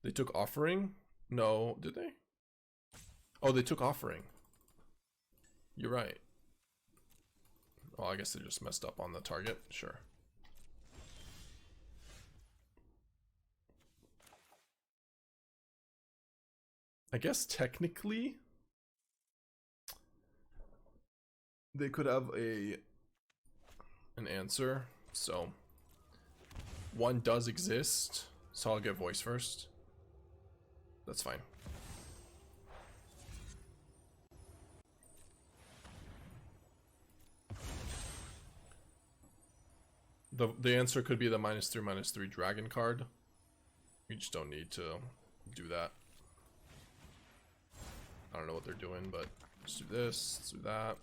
They took Offering? No, did they? Oh, they took Offering. You're right. Oh, I guess they just messed up on the target. Sure. I guess technically they could have an answer. So one does exist. So I'll get voice first. That's fine. The answer could be the -3/-3 dragon card. We just don't need to do that. I don't know what they're doing, but let's do this, let's do that.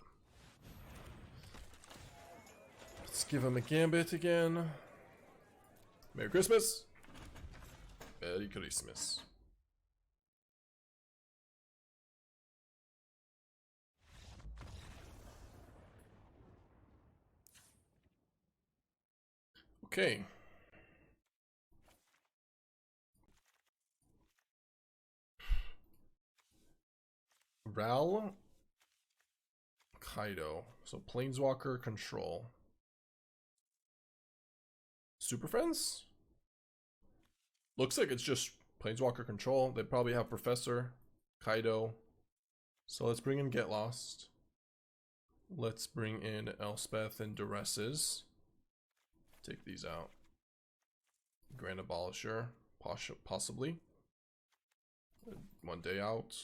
Let's give him a Gambit again. Merry Christmas! Merry Christmas. Okay. Ral Kaido. So Planeswalker control. Super Friends? Looks like it's just Planeswalker control. They probably have Professor, Kaido. So let's bring in Get Lost. Let's bring in Elspeth and Duresses. Take these out. Grand Abolisher, possibly. 1 day out.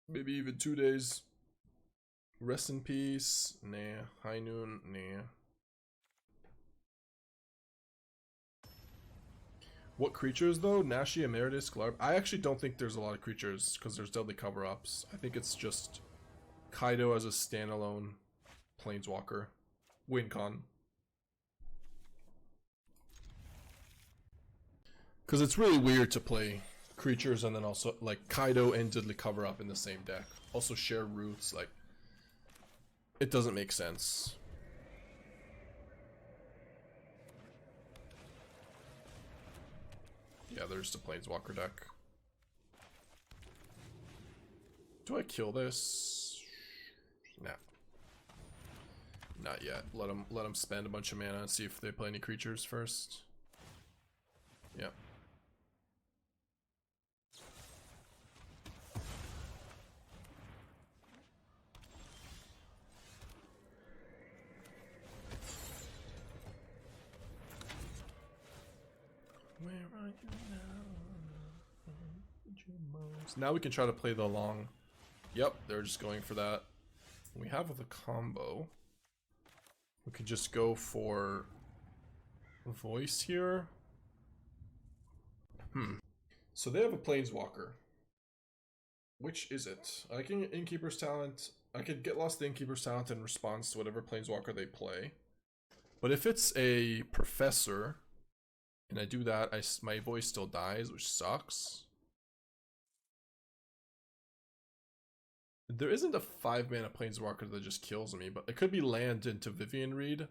Maybe even 2 days. Rest in peace. Nah. High noon. Nah. What creatures though? Nashi, Emeritus, Glarb. I actually don't think there's a lot of creatures because there's deadly cover-ups. I think it's just Kaido as a standalone Planeswalker. WinCon. Because it's really weird to play creatures and then also like Kaido and deadly cover-up in the same deck. Also share roots, like it doesn't make sense. Yeah, there's the Planeswalker deck. Do I kill this? Nah. Not yet. Let them spend a bunch of mana and see if they play any creatures first. Yep. Where are you now? Now we can try to play the long. Yep, they're just going for that. We have the combo. We could just go for voice here. So they have a Planeswalker. Which is it? I can Innkeeper's Talent. I could get lost the Innkeeper's Talent in response to whatever Planeswalker they play. But if it's a Professor, and I do that, my voice still dies, which sucks. There isn't a 5-mana Planeswalker that just kills me, but it could be land into Vivian Reed.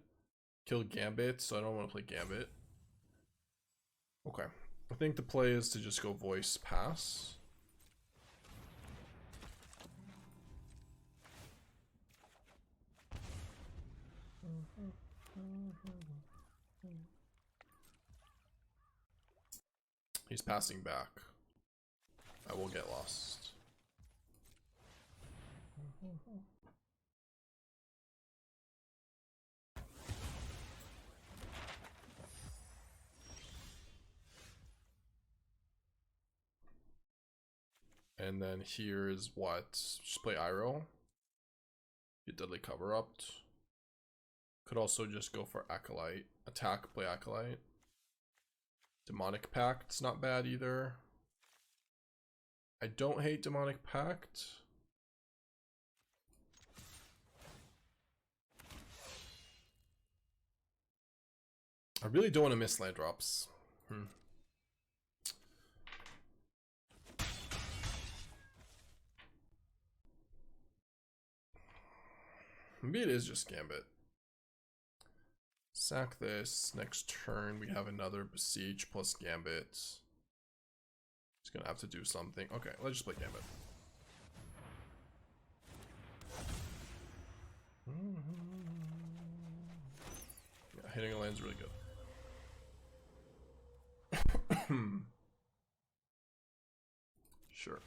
Kill Gambit, so I don't want to play Gambit. Okay. I think the play is to just go voice pass. He's passing back. I will get lost. And then here is what? Just play Iroh. Get deadly cover up. Could also just go for Acolyte. Attack, play Acolyte. Demonic Pact, it's not bad either. I don't hate Demonic Pact. I really don't want to miss land drops. Maybe it is just Gambit. Sack this. Next turn we have another Beseech plus Gambit. He's gonna have to do something. Okay, let's just play Gambit. Yeah, hitting a land's really good. Sure.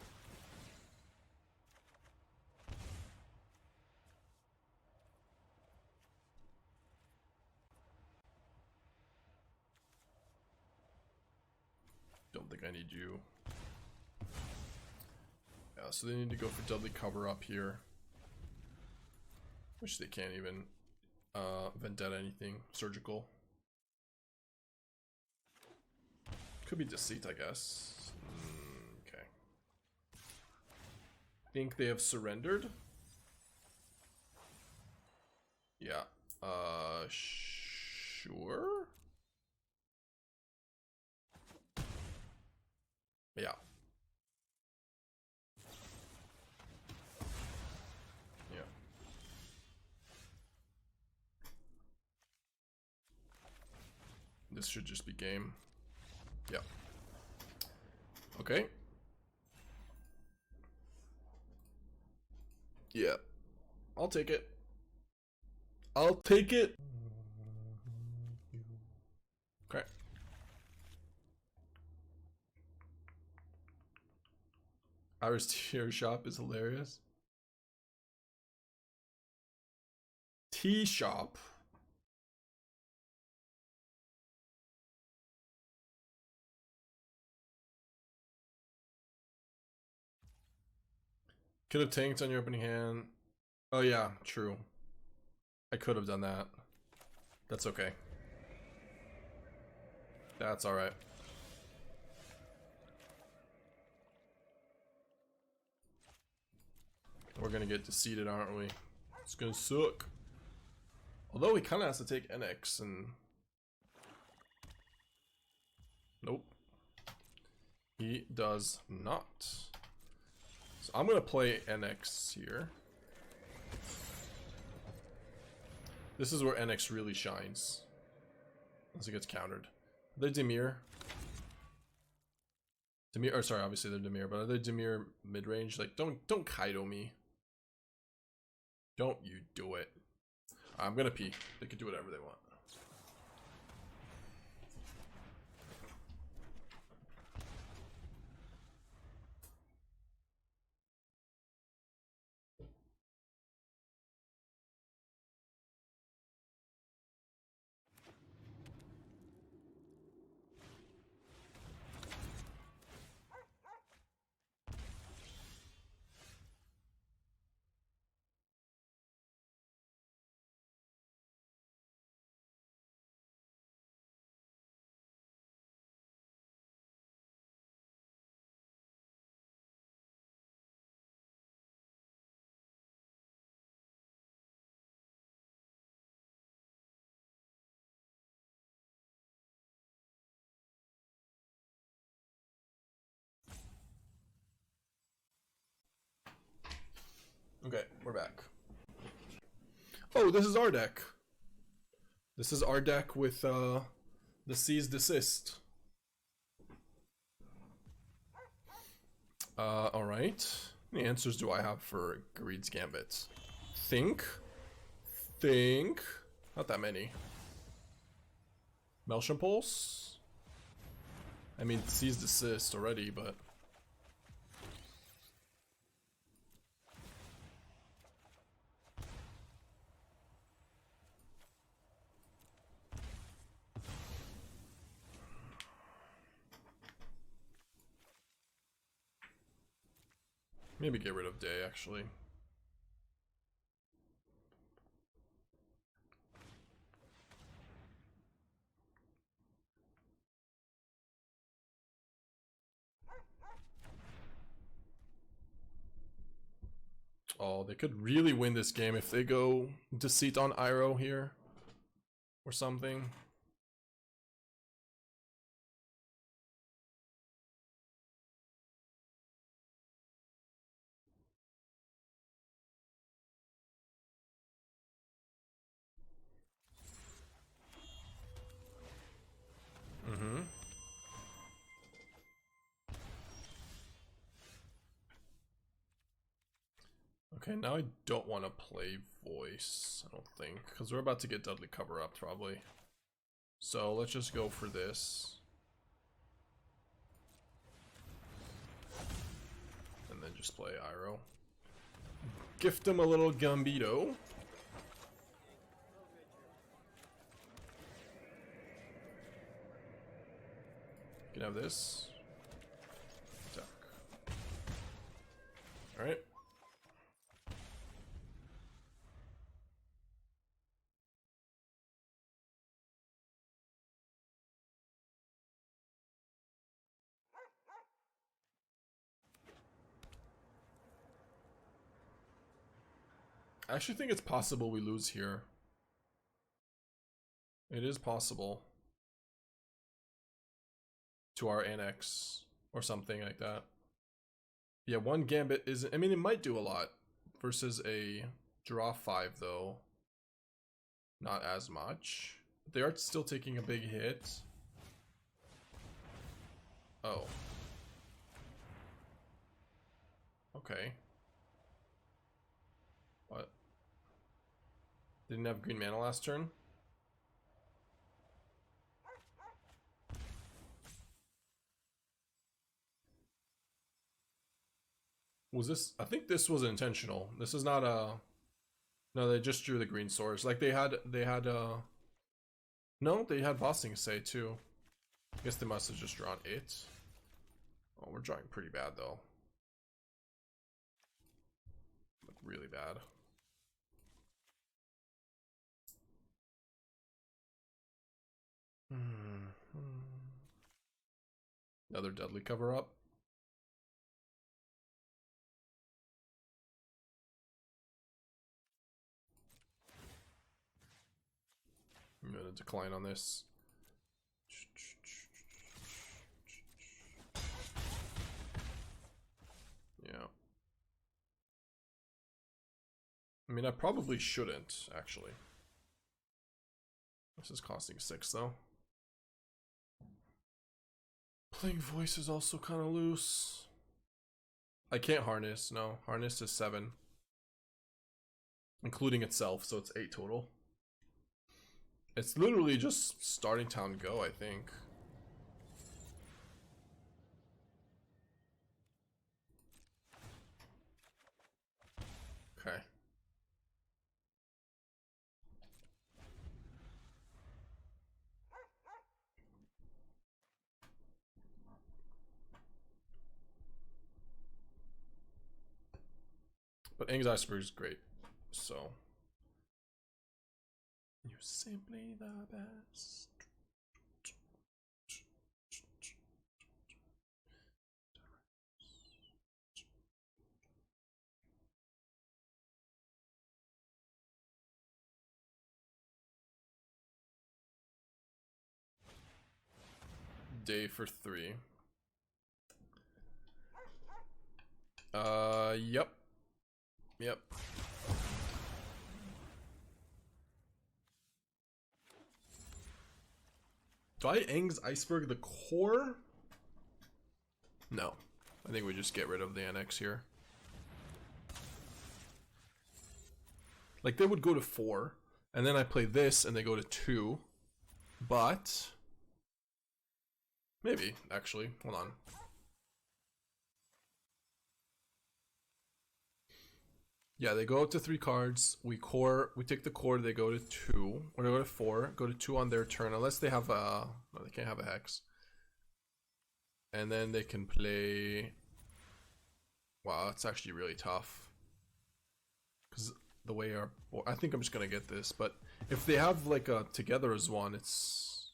Don't think I need you. Yeah, so they need to go for deadly cover up here. Which they can't even vendetta anything surgical. Could be deceit, I guess. Okay. Think they have surrendered. Yeah. Sure. Yeah. Yeah. This should just be game. Yeah. Okay. Yeah. I'll take it. I'll take it. Okay. Iris Tier Shop is hilarious. Tea Shop. Could have tanked on your opening hand. Oh yeah, true. I could have done that. That's okay. That's alright. We're gonna get defeated, aren't we? It's gonna suck. Although he kinda has to take Annex and... Nope. He does not. So I'm gonna play Annex here. This is where Annex really shines. Unless it gets countered. Are they Dimir? Dimir, or sorry, obviously they're Dimir, but are they Dimir mid-range? Like, don't Kaido me. Don't you do it. I'm gonna pee. They can do whatever they want. Okay, we're back. Oh, this is our deck. This is our deck with the Cease Desist. Alright. How many answers do I have for Greed's Gambit? Think. Not that many. Melsham Pulse? I mean, Cease Desist already, but... Maybe get rid of Day, actually. Oh, they could really win this game if they go Deceit on Iroh here. Or something. Okay, now I don't want to play Voice, I don't think, because we're about to get Deadly Cover Up, probably. So let's just go for this. And then just play Iroh. Gift him a little Gambito. You can have this. Attack. Alright. I actually think it's possible we lose here. It is possible. To our Annex or something like that. Yeah, one Gambit is, I mean, it might do a lot versus a draw 5 though. Not as much. They are still taking a big hit. Oh. Okay. What? Didn't have green mana last turn. Was this? I think this was intentional. This is not a. No, they just drew the green source. Like they had. No, they had Bossing Say too. I guess they must have just drawn it. Oh, we're drawing pretty bad though. Like really bad. Another deadly cover up. I'm gonna decline on this. Yeah. I mean, I probably shouldn't, actually. This is costing 6, though. Playing voice is also kind of loose. I can't harness, no. Harness is 7. Including itself, so it's 8 total. It's literally just starting town go, I think. Okay. But Aang's Iceberg is great, so. You're simply the best. Day for 3. Yep. Yep. Do I Aang's Iceberg the core? No. I think we just get rid of the Annex here. Like, they would go to 4, and then I play this, and they go to 2. But... maybe, actually. Hold on. Yeah, they go up to 3 cards. We take the core, they go to 2. Or they go to 4. Go to 2 on their turn, unless they have a... no, they can't have a Hex. And then they can play... wow, it's actually really tough. Because the way our... I think I'm just going to get this, but if they have like a Together as one, it's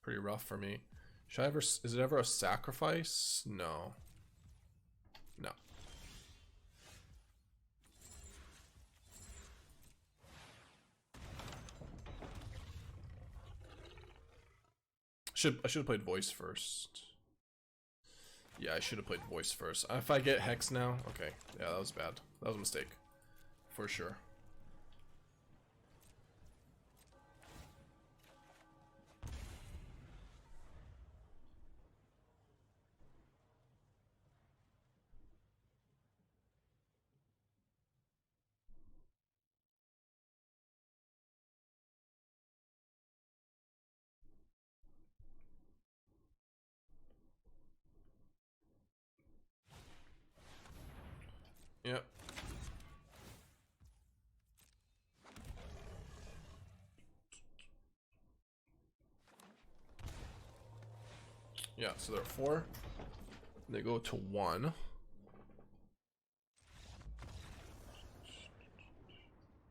pretty rough for me. Should I ever... is it ever a sacrifice? No. No. I should have played voice first. Yeah, I should have played voice first. If I get Hex now, okay. Yeah, that was bad. That was a mistake. For sure. Yep. Yeah, so there are 4. They go to 1.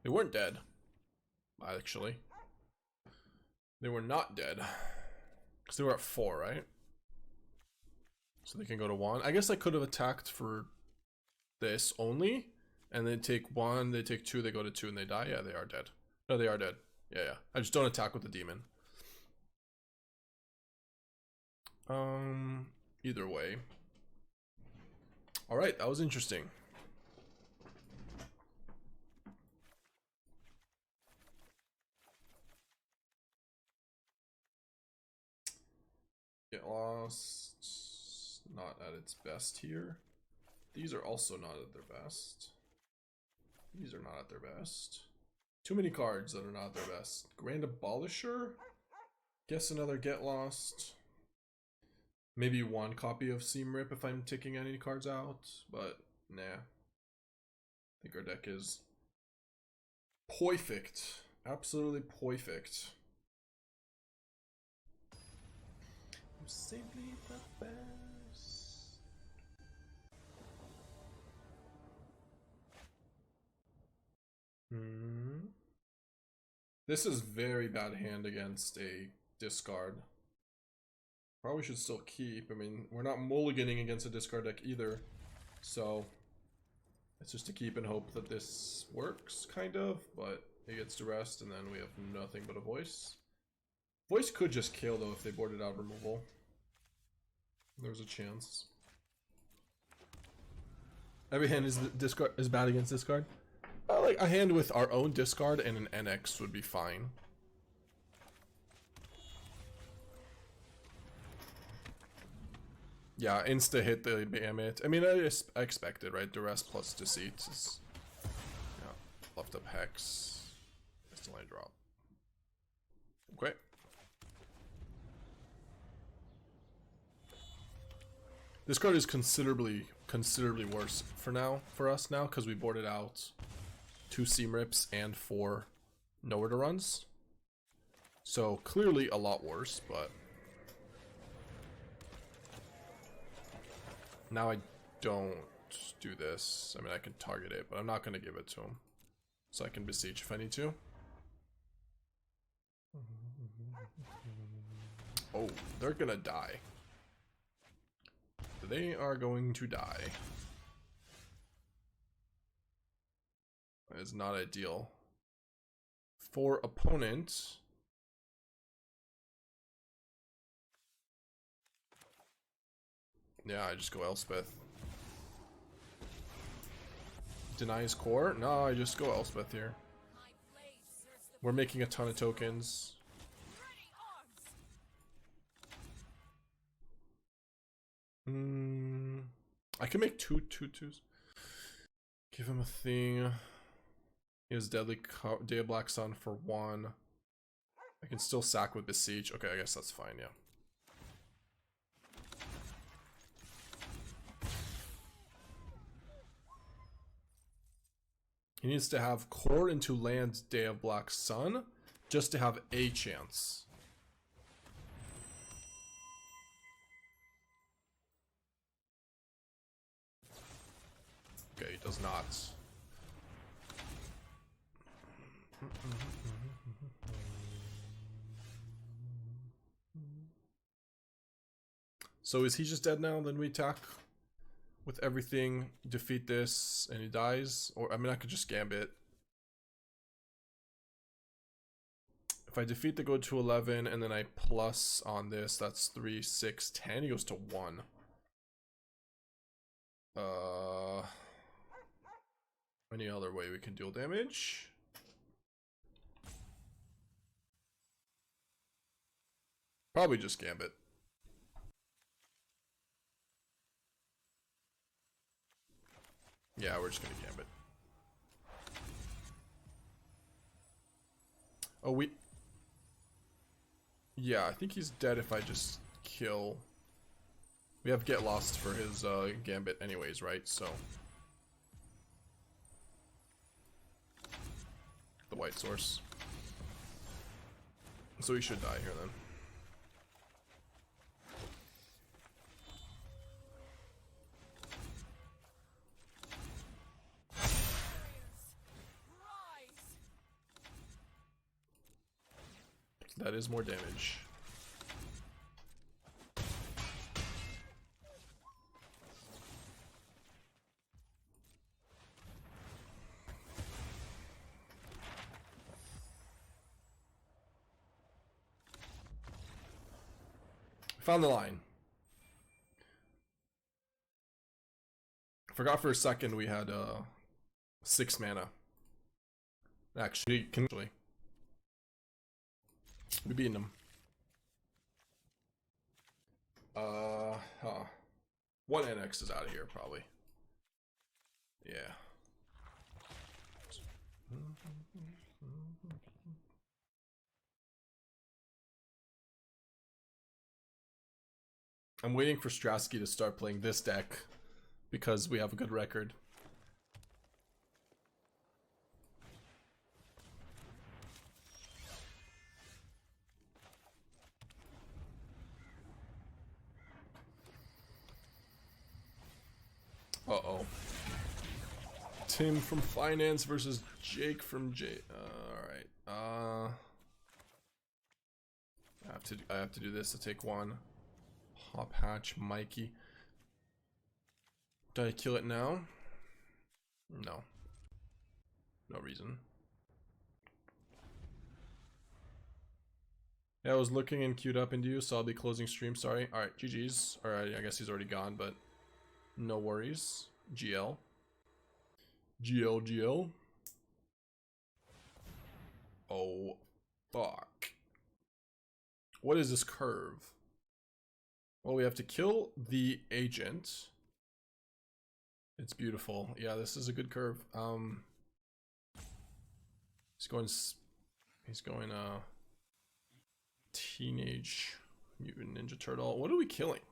They weren't dead. Actually. They were not dead. Because they were at 4, right? So they can go to 1. I guess I could have attacked for this only. And then take 1, they take 2, they go to 2 and they die. Yeah, they are dead. No, they are dead. Yeah. I just don't attack with the demon. Either way. Alright, that was interesting. Get lost. Not at its best here. These are also not at their best. These are not at their best. Too many cards that are not their best. Grand Abolisher? Guess another Get Lost. Maybe one copy of Seam Rip if I'm taking any cards out, but nah. I think our deck is perfect. Absolutely perfect. Simply the best. This is very bad hand against a discard. Probably should still keep. I mean, we're not mulliganing against a discard deck either. So, it's just to keep and hope that this works, kind of. But it gets Duress, and then we have nothing but a Voice. Voice could just kill, though, if they boarded out removal. There's a chance. Every hand is bad against discard. Like a hand with our own discard and an Annex would be fine. Yeah, insta hit the Gambit. I mean, I expected, right? Duress plus Deceit is, yeah, left up Hex. Still only drop. Okay. This card is considerably worse for us now because we boarded out 2 Seam Rips and 4 Nowhere to Runs. So clearly a lot worse, but now I don't do this. I mean, I can target it, but I'm not going to give it to him. So I can Beseech if I need to. Oh, they're going to die. They are going to die. That is not ideal. For opponent, yeah, I just go Elspeth. Deny his core? No, I just go Elspeth here. We're making a ton of tokens. I can make 2/2/2s. Give him a thing. He has Deadly Day of Black Sun for 1. I can still sack with Beseech. Okay, I guess that's fine, yeah. He needs to have core into land Day of Black Sun just to have a chance. Okay, he does not. So is he just dead now? Then we attack with everything, defeat this, and he dies? Or, I mean, I could just Gambit. If I defeat the go to 11 and then I plus on this, that's 3, 6, 10. He goes to 1. Any other way we can deal damage? Probably just Gambit. Yeah, we're just gonna Gambit. Oh, we... Yeah, I think he's dead if I just kill... We have Get Lost for his Gambit anyways, right? So... The white source. So he should die here then. That is more damage. Found the line. Forgot for a second we had 6 mana. Actually, we beating them. One Annex is out of here probably. Yeah. I'm waiting for Strasky to start playing this deck because we have a good record. Uh-oh. Tim from Finance versus Jake from J. Alright. I have to do this to take one. Hop Hatch, Mikey. Do I kill it now? No. No reason. Yeah, I was looking and queued up into you, so I'll be closing stream, sorry. Alright, GG's. Alright, I guess he's already gone, but no worries. GL. GL. Oh, fuck. What is this curve? Well, we have to kill the agent. It's beautiful. Yeah, this is a good curve. He's going Teenage Mutant Ninja Turtle. What are we killing?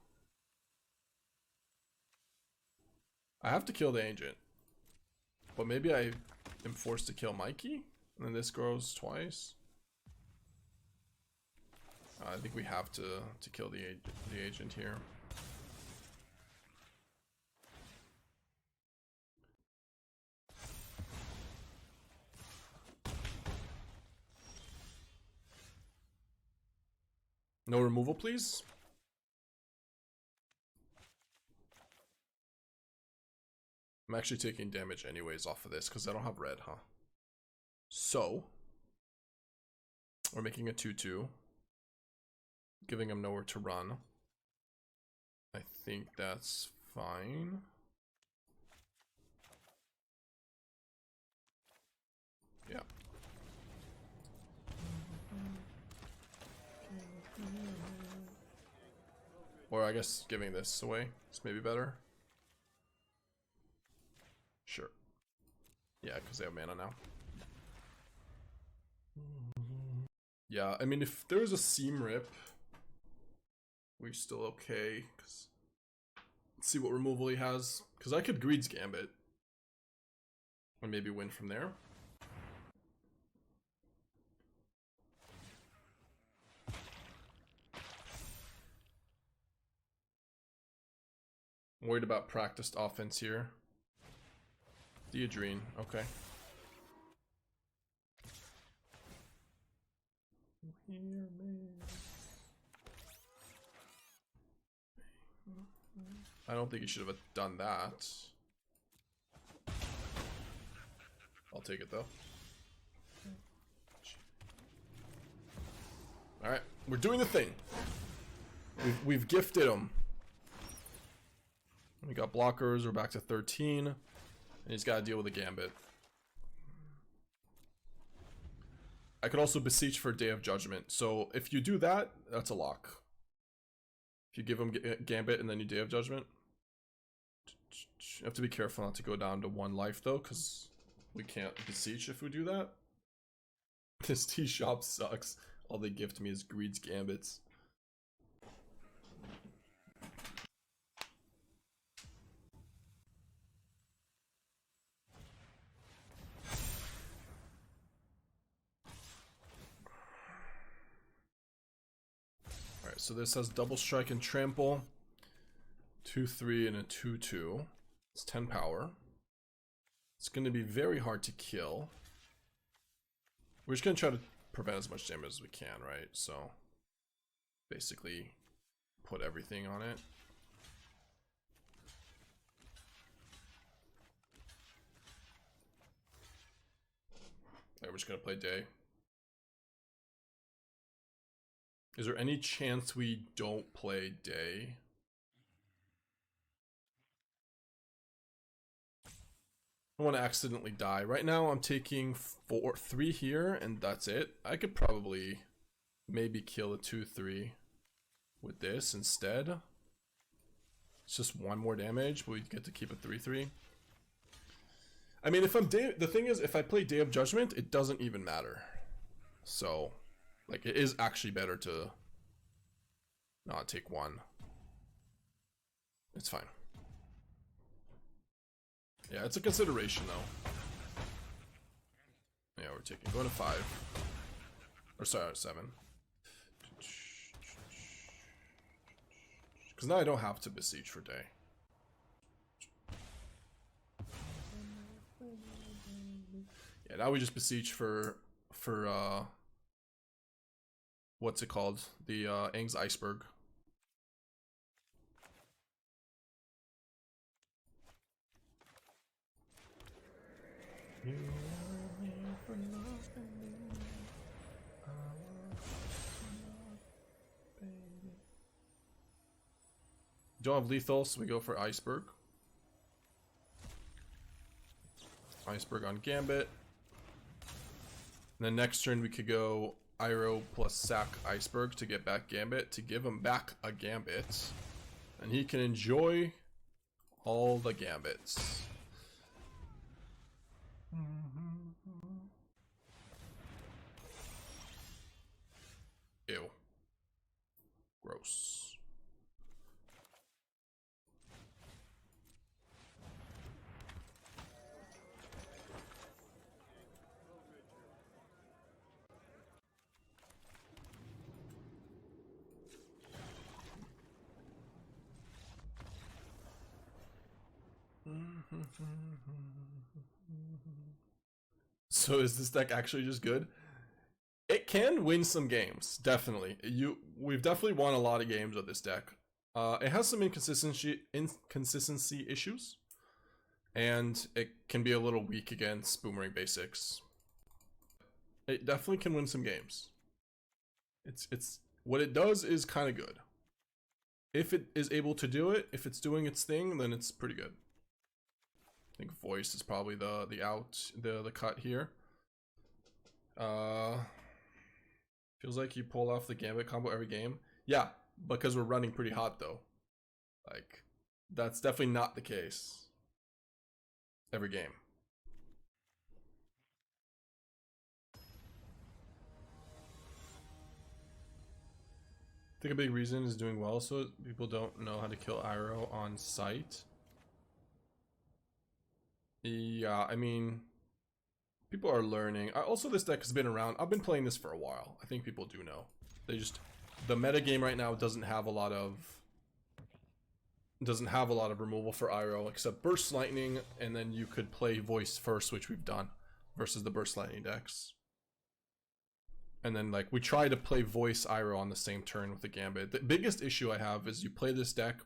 I have to kill the agent. But maybe I am forced to kill Mikey? And then this grows twice? I think we have to kill the agent here. No removal, please. I'm actually taking damage anyways off of this because I don't have red, huh? So, we're making a 2/2. Giving him nowhere to run. I think that's fine. Yeah. Or I guess giving this away is maybe better. Sure. Yeah, because they have mana now. Yeah, I mean, if there's a seam rip, we're still okay. Let's see what removal he has. Because I could Greed's Gambit. And maybe win from there. I'm worried about practiced offense here. Deodrine, okay. I don't think you should have done that. I'll take it though. Alright, we're doing the thing. We've gifted him. We got blockers, we're back to 13. And he's got to deal with a Gambit. I could also beseech for Day of Judgment. So if you do that, that's a lock. If you give him Gambit and then you Day of Judgment. You have to be careful not to go down to 1 life though, because we can't beseech if we do that. This tea shop sucks. All they gift me is Greed's Gambits. Alright, so this has double strike and trample. 2/3 and a 2/2. It's 10 power. It's going to be very hard to kill. We're just going to try to prevent as much damage as we can, right? So, basically, put everything on it. Alright, we're just going to play Day. Is there any chance we don't play Day? I don't want to accidentally die. Right now I'm taking 3 here and that's it. I could probably maybe kill a 2/3 with this instead. It's just 1 more damage, but we get to keep a 3/3. I mean, if I'm the thing is, if I play Day of Judgment, it doesn't even matter. So, like, it is actually better to not take 1. It's fine. Yeah, it's a consideration though. Yeah, we're taking going to 5. Or sorry, 7. Because now I don't have to beseech for day. Yeah, now we just beseech for what's it called? The Aang's Iceberg. Don't have lethal, so we go for Iceberg. Iceberg on Gambit. And then next turn we could go Iroh plus sack Iceberg to get back Gambit, to give him back a Gambit. And he can enjoy all the Gambits. Ew. Gross. So is this deck actually just good? It can win some games, definitely. We've definitely won a lot of games with this deck. It has some inconsistency issues, and it can be a little weak against Boomerang Basics. It definitely can win some games. It's what it does is kind of good. If it is able to do it, if it's doing its thing, then it's pretty good. I think voice is probably the cut here. Feels like you pull off the Gambit combo every game. Yeah, because we're running pretty hot though. Like, that's definitely not the case every game. I think a big reason is doing well, so people don't know how to kill Iroh on sight. Yeah, I mean, people are learning. Also, this deck has been around. I've been playing this for a while. I think people do know. The meta game right now doesn't have a lot of removal for Iroh, except Burst Lightning, and then you could play Voice first, which we've done, versus the Burst Lightning decks. And then, like, we try to play Voice Iroh on the same turn with the Gambit. The biggest issue I have is you play this deck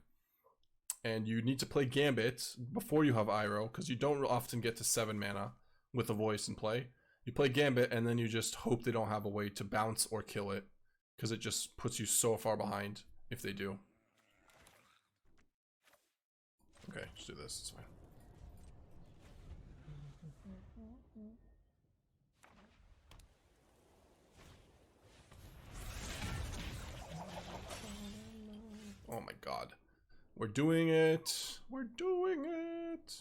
and you need to play Gambit before you have Iroh, because you don't often get to 7 mana with a Voice in play. You play Gambit and then you just hope they don't have a way to bounce or kill it, because it just puts you so far behind if they do. Okay, just do this, it's fine. Oh my god. We're doing it. We're doing it.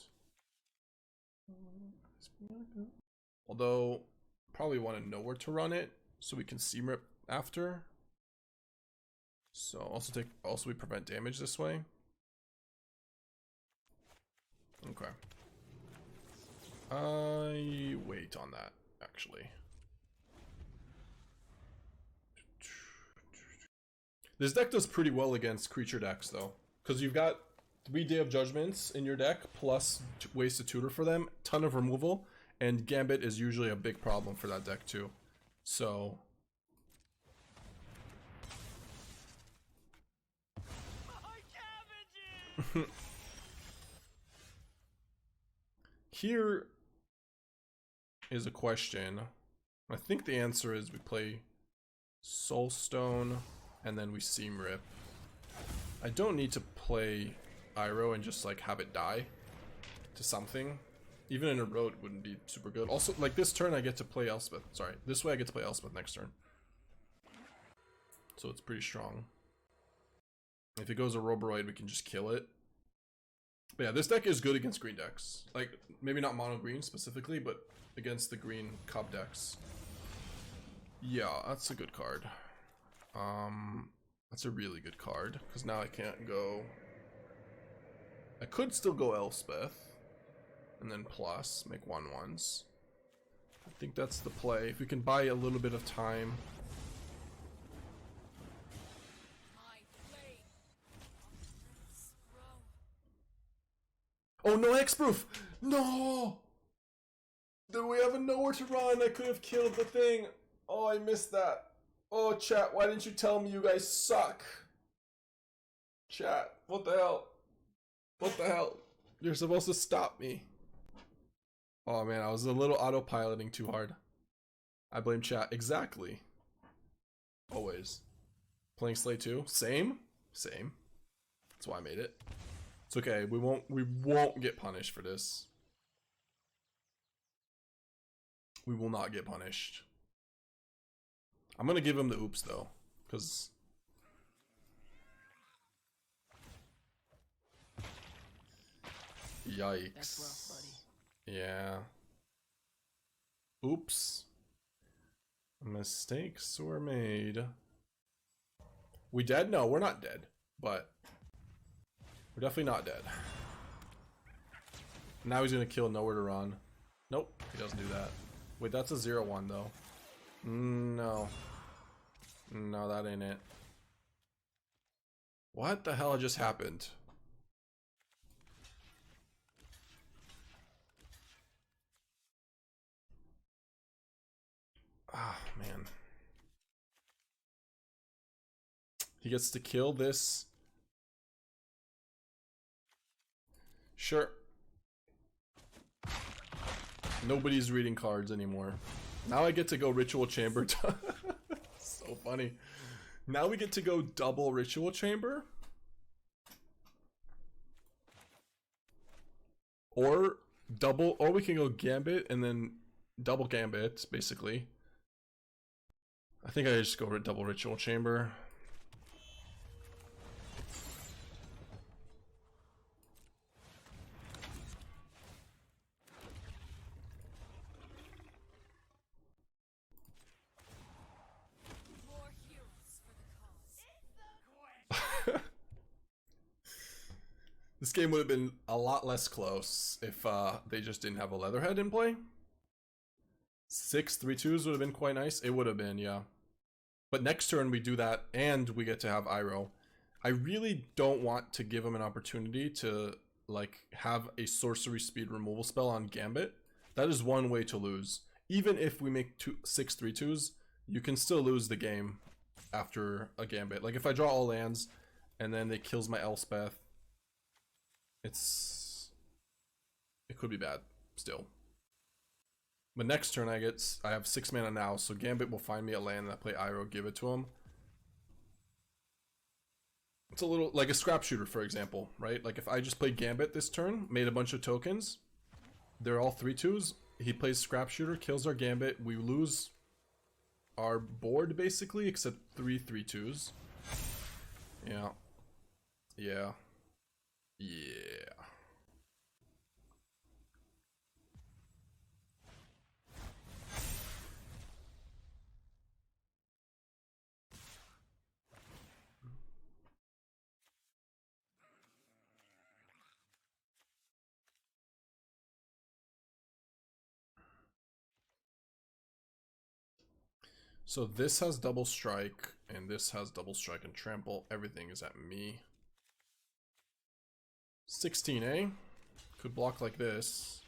Although, probably want to know where to run it so we can seam rip after. So also we prevent damage this way. Okay. I wait on that actually. This deck does pretty well against creature decks though, because you've got 3 Day of Judgments in your deck plus ways to tutor for them, ton of removal, and Gambit is usually a big problem for that deck too. So here is a question. I think the answer is we play Soulstone and then we seam rip. I don't need to play Iroh and just like have it die to something. Even in a road wouldn't be super good. Also, like this turn I get to play Elspeth. Sorry, this way I get to play Elspeth next turn. So it's pretty strong. If it goes a Roboroid, we can just kill it. But yeah, this deck is good against green decks. Like, maybe not mono green specifically, but against the green Cub decks. Yeah, that's a good card. That's a really good card, because now I can't go I could still go Elspeth. And then plus, make 1/1s. I think that's the play. If we can buy a little bit of time. Oh, no Hexproof! No! Do we have nowhere to run? I could have killed the thing. Oh, I missed that. Oh, chat, why didn't you tell me you guys suck? Chat, what the hell? What the hell? You're supposed to stop me. Oh man, I was a little autopiloting too hard. I blame chat. Exactly. Always. Playing Slay 2? Same? Same. That's why I made it. It's okay, we won't get punished for this. We will not get punished. I'm gonna give him the oops though, because yikes. That's rough, buddy. Yeah. Oops. Mistakes were made. We dead? No, we're not dead, but we're definitely not dead. Now he's gonna kill nowhere to run. Nope, he doesn't do that. Wait, that's a 0/1 though. No. No, that ain't it. What the hell just happened? Ah, man. He gets to kill this. Sure. Nobody's reading cards anymore. Now I get to go Ritual Chamber. So funny. Now we get to go double Ritual Chamber. Or double, or we can go Gambit and then double Gambit, basically. I think I just go double Ritual Chamber. This game would have been a lot less close if they just didn't have a Leatherhead in play. 6 3/2s would have been quite nice. It would have been, yeah. But next turn we do that and we get to have Iroh. I really don't want to give him an opportunity to like have a sorcery speed removal spell on Gambit. That is one way to lose. Even if we make 6 3/2s, you can still lose the game after a Gambit. Like if I draw all lands and then it kills my Elspeth, it could be bad still. But next turn I have 6 mana now, so Gambit will find me a land and I play Iroh, give it to him. It's a little like a scrap shooter, for example, right? Like if I just played Gambit this turn, made a bunch of tokens, they're all 3/2s, he plays scrap shooter, kills our Gambit, we lose our board basically, except 3 3/2s. Yeah. Yeah. Yeah. So this has double strike, and this has double strike and trample. Everything is at me. 16, eh? Could block like this.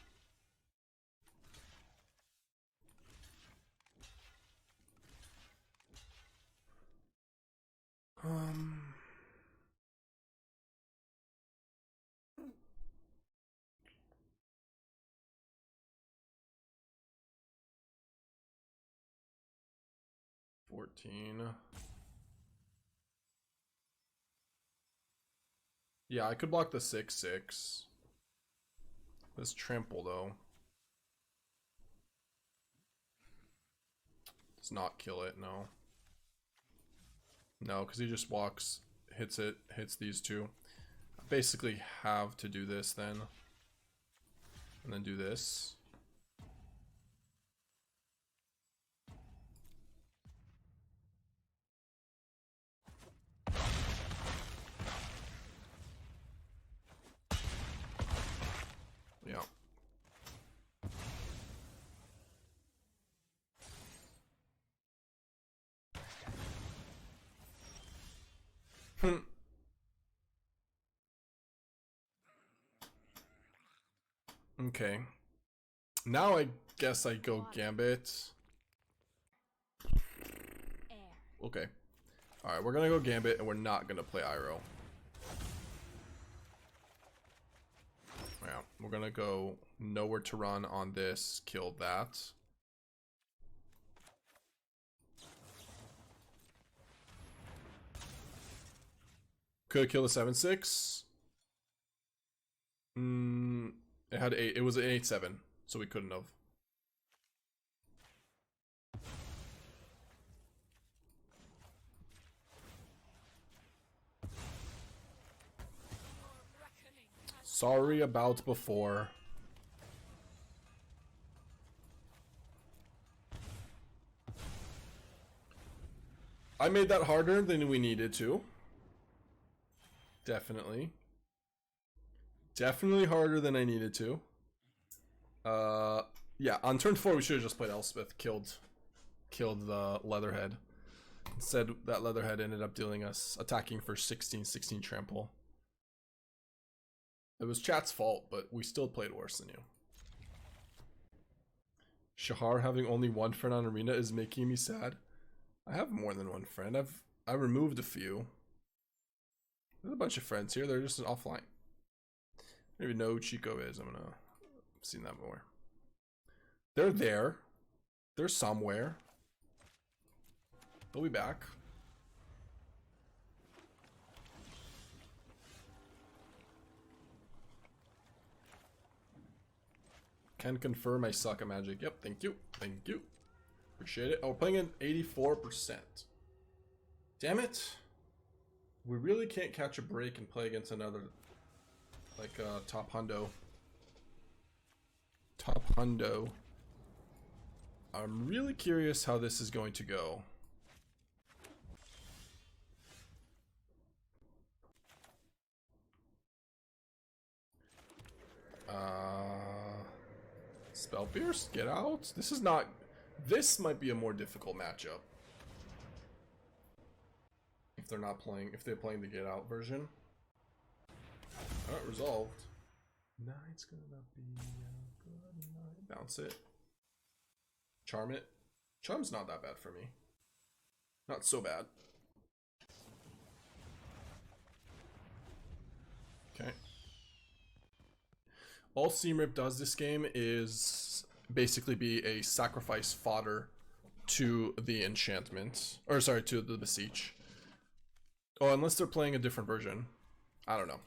Yeah, I could block the 6/6. This trample though does not kill it, no. No, because he just walks, hits it, hits these two. I basically have to do this then. And then do this. Okay. Now I guess I go Gambit. Okay. Alright, we're gonna go Gambit and we're not gonna play Iroh. Yeah, we're gonna go nowhere to run on this, kill that. Could kill the 7/6. It had 8. It was an 8/7, so we couldn't have. Sorry about before. I made that harder than we needed to. Definitely. Definitely harder than I needed to. Yeah, on turn 4 we should have just played Elspeth, killed the Leatherhead. Instead, that Leatherhead ended up dealing us attacking for 16 trample. It was chat's fault, but we still played worse than you. Shahar having only one friend on Arena is making me sad. I have more than one friend. I removed a few. There's a bunch of friends here. They're just offline. Maybe know who Chico is. I'm gonna see that more. They're there. They're somewhere. They'll be back. Can confirm I suck at Magic. Yep, thank you. Thank you. Appreciate it. Oh, we're playing at 84%. Damn it. We really can't catch a break and play against another, like, top hundo. Top hundo. I'm really curious how this is going to go. Spell Pierce, get out. This is not. This might be a more difficult matchup. If they're not playing, if they're playing the get out version. Alright, resolved. Night's gonna be a good night. Bounce it. Charm it. Charm's not that bad for me. Not so bad. Okay. All Seamrip does this game is basically be a sacrifice fodder to the enchantment. Or sorry, to the Beseech. Oh, unless they're playing a different version. I don't know.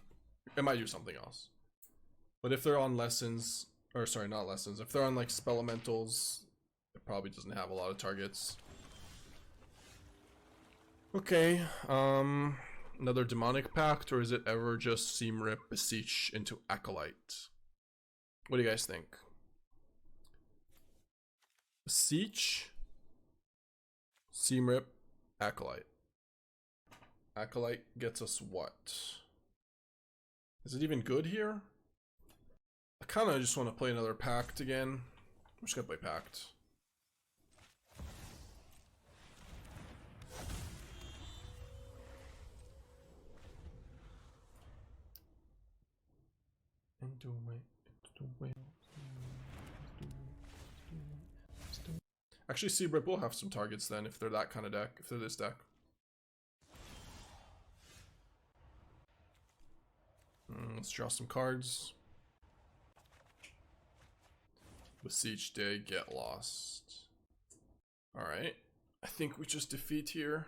It might do something else. But if they're on lessons, or sorry, not lessons. If they're on like spell elementals, it probably doesn't have a lot of targets. Okay, another Demonic Pact, or is it ever just Seamrip Beseech into Acolyte? What do you guys think? Beseech, Seamrip, Acolyte. Acolyte gets us what? Is it even good here? I kind of just want to play another Pact again. I'm just gonna play Pact. Actually, Seabrip will have some targets then if they're that kind of deck, if they're this deck. Let's draw some cards. Beseech Day, get lost. Alright. I think we just defeat here.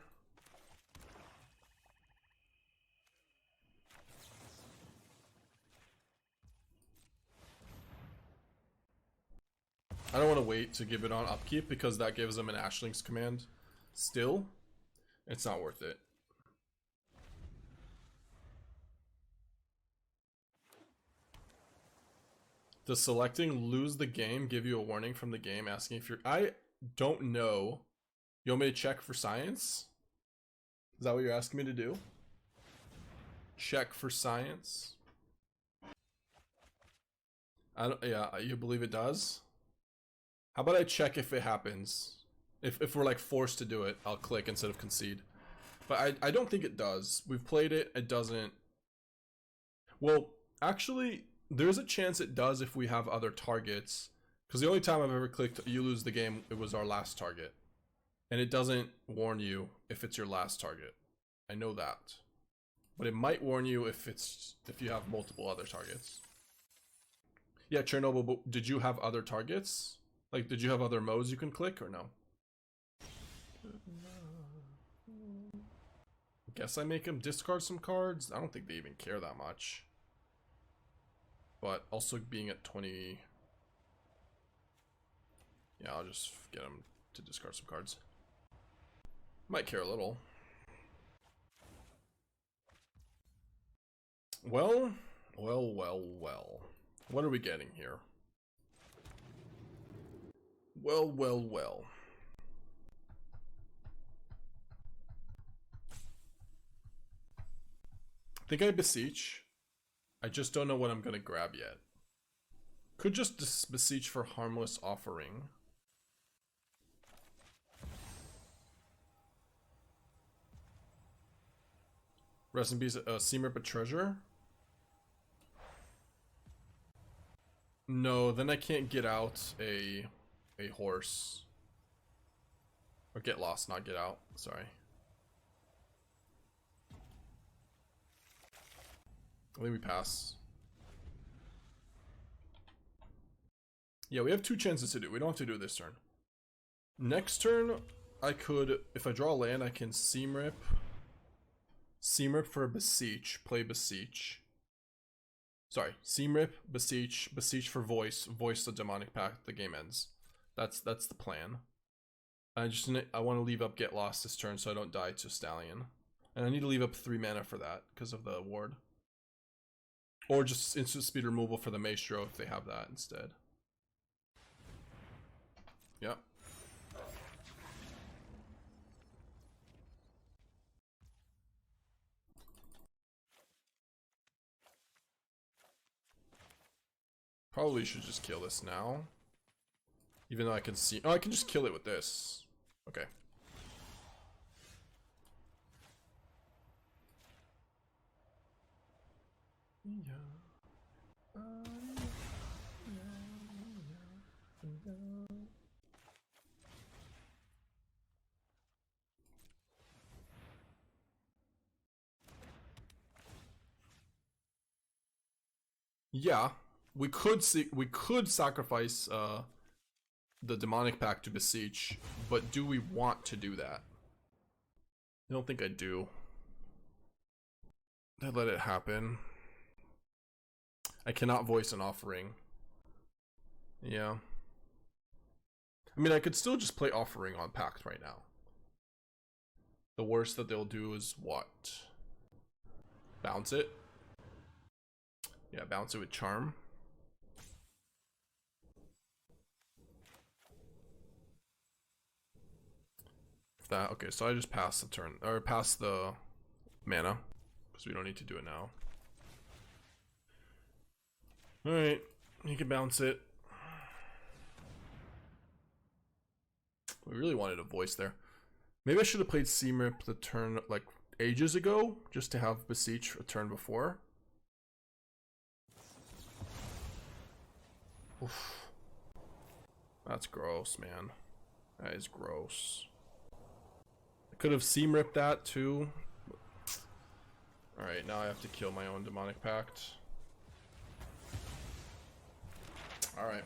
I don't want to wait to give it on upkeep because that gives them an Ashling's command. Still, it's not worth it. Does selecting lose the game give you a warning from the game asking if you're... I don't know. You want me to check for science? Is that what you're asking me to do? Check for science? I don't... Yeah, you believe it does? How about I check if it happens? If we're like forced to do it, I'll click instead of concede. But I don't think it does. We've played it, it doesn't. Well, actually, there's a chance it does if we have other targets. Because the only time I've ever clicked you lose the game, it was our last target. And it doesn't warn you if it's your last target. I know that. But it might warn you if you have multiple other targets. Yeah, Chernobyl, but did you have other targets? Like, did you have other modes you can click or no? Guess I make him discard some cards. I don't think they even care that much. But also being at 20... Yeah, I'll just get him to discard some cards. Might care a little. Well. What are we getting here? Well. I think I Beseech. I just don't know what I'm gonna grab yet. Could just Beseech for Harmless Offering. Rest in peace, Seamrip a treasure? No, then I can't get out a horse. Or get lost, not get out. Sorry. I think we pass. Yeah, we have 2 chances to do. We don't have to do it this turn. Next turn, I could, if I draw a land, I can Seamrip for Beseech, play Beseech. Sorry, Seamrip, Beseech for voice the Demonic Pact, the game ends. That's the plan. I want to leave up Get Lost this turn so I don't die to Stallion. And I need to leave up 3 mana for that because of the ward. Or just instant speed removal for the Maestro if they have that instead. Yep. Probably should just kill this now. Even though I can see... Oh, I can just kill it with this. Okay. Yeah, we could sacrifice the Demonic Pact to Beseech, but do we want to do that? I don't think I do. I'd let it happen. I cannot voice an offering. Yeah. I mean, I could still just play Offering on Pact right now. The worst that they'll do is what? Bounce it? Yeah, bounce it with Charm. That, okay, so I just pass the turn, or pass the mana, because we don't need to do it now. Alright, you can bounce it. We really wanted a voice there. Maybe I should have played Seamrip the turn, like, ages ago, just to have Beseech a turn before. Oof. That's gross, man. That is gross. I could have Seamripped that, too. Alright, now I have to kill my own Demonic Pact. Alright.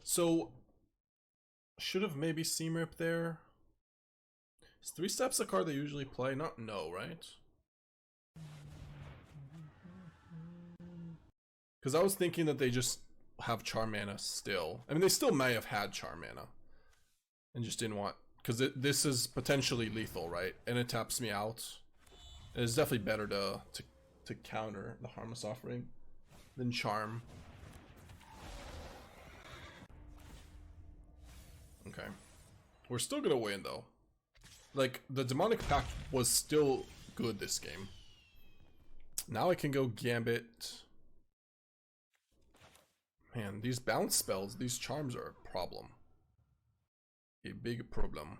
So, should have maybe Seamrip there. Is 3 steps a card they usually play? Not no, right? Because I was thinking that they just have Charm mana still. I mean, they still may have had Charm mana. And just didn't want... Because this is potentially lethal, right? And it taps me out. It's definitely better to counter the Harmless Offering than Charm. Okay. We're still gonna win, though. Like, the Demonic Pact was still good this game. Now I can go Gambit... Man, these bounce spells, these charms are a problem. a big problem.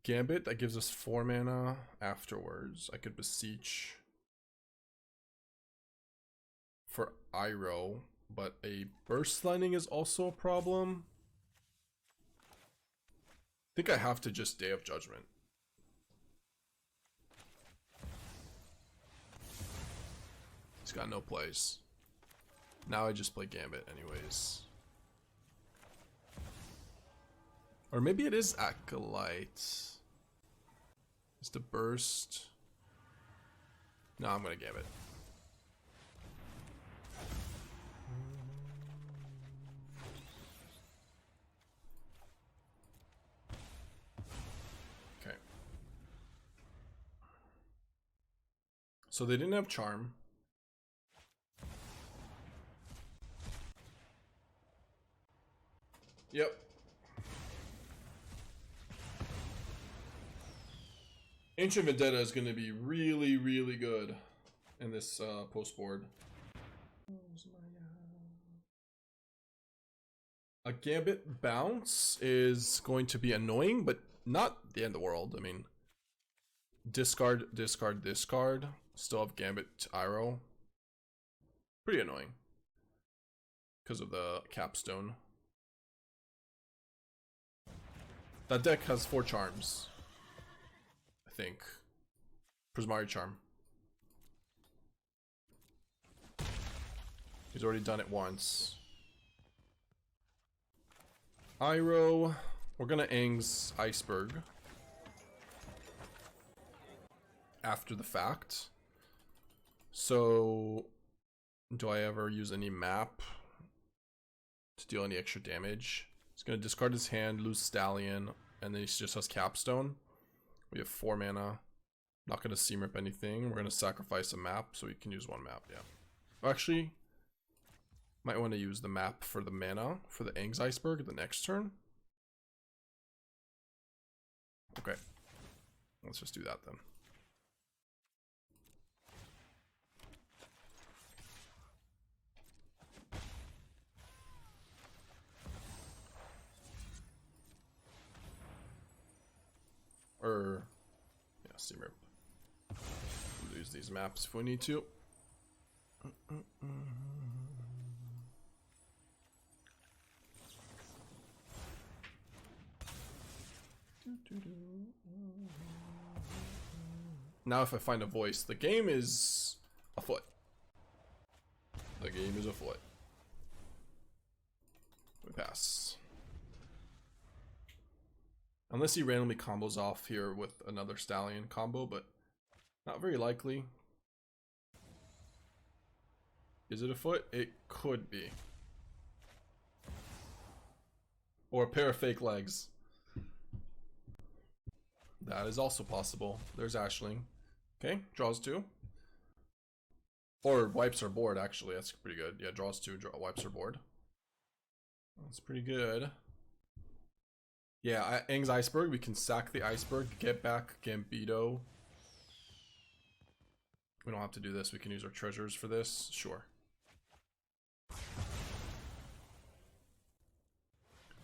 Gambit, that gives us 4 mana afterwards. I could Beseech for Iroh, but a Burst Lightning is also a problem. I think I have to just Day of Judgment. He's got no plays. Now I just play Gambit anyways. Or maybe it is Acolyte. Is the burst? No, I'm gonna Gambit. Okay. So they didn't have Charm. Yep. Ancient Vendetta is going to be really, really good in this post board. A Gambit bounce is going to be annoying, but not the end of the world. I mean, discard, discard, discard. Still have Gambit to Iroh. Pretty annoying because of the capstone. That deck has 4 charms, I think. Prismari Charm. He's already done it once. Iroh. We're gonna Aang's Iceberg after the fact. So, do I ever use any map to deal any extra damage? He's gonna discard his hand, lose Stallion, and then he just has Capstone. We have 4 mana. Not gonna Seam Rip anything. We're gonna sacrifice a map so we can use 1 map, yeah. Actually, might want to use the map for the mana for the Aang's Iceberg the next turn. Okay. Let's just do that then. Or, yeah, Seam Rip. We'll use these maps if we need to. Now if I find a voice, the game is afoot. The game is afoot. We pass. Unless he randomly combos off here with another Stallion combo, but not very likely. Is it afoot? It could be. Or a pair of fake legs. That is also possible. There's Ashling. Okay, draws 2. Or wipes her board, actually. That's pretty good. Yeah, draws 2, wipes her board. That's pretty good. Yeah, Aang's Iceberg. We can sack the Iceberg, get back Gambito. We don't have to do this. We can use our treasures for this. Sure.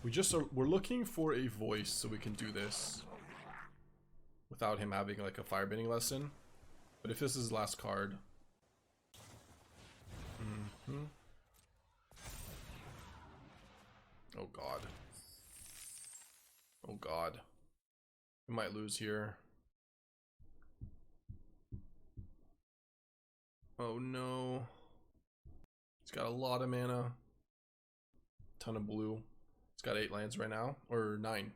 We're looking for a voice so we can do this without him having like a firebending lesson. But if this is his last card. Oh god. Oh god. We might lose here. Oh no. He's got a lot of mana. Ton of blue. He's got 8 lands right now. Or 9.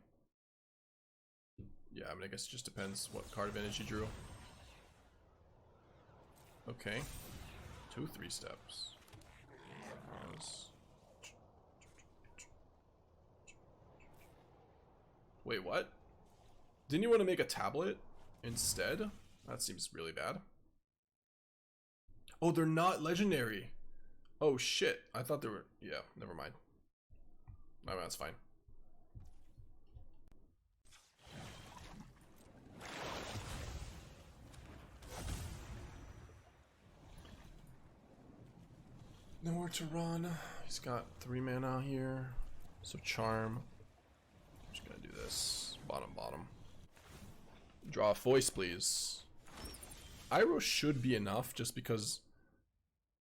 Yeah, I mean, I guess it just depends what card advantage he drew. Okay. 2 3-steps. Wait, what? Didn't you want to make a tablet instead? That seems really bad. Oh, they're not legendary. Oh shit. I thought they were. Yeah, never mind. I mean, that's fine. Nowhere to run. He's got 3 mana here. So Charm. Bottom. Draw a voice, please. Iroh should be enough just because...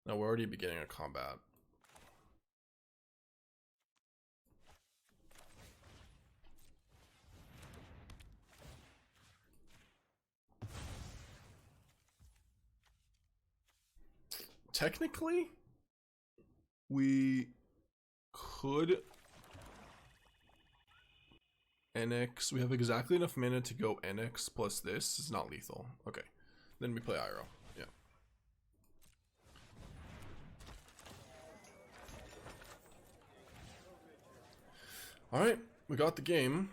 No, we're already beginning a combat. Technically, we could Annex. We have exactly enough mana to go Annex plus this. It's not lethal. Okay. Then we play Iroh. Yeah. Alright. We got the game.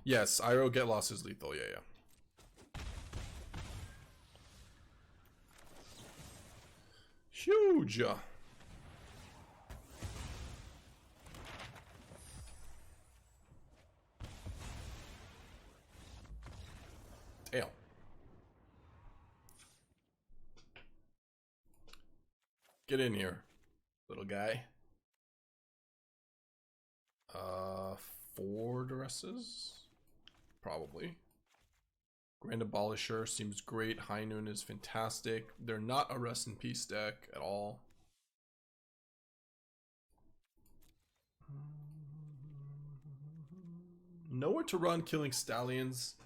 Yes, Iroh get lost is lethal. Yeah. Huge. Damn. Get in here, little guy. 4 Duresses? Probably. Grand Abolisher seems great. High Noon is fantastic. They're not a Rest in Peace deck at all. Nowhere to run, killing Stallions.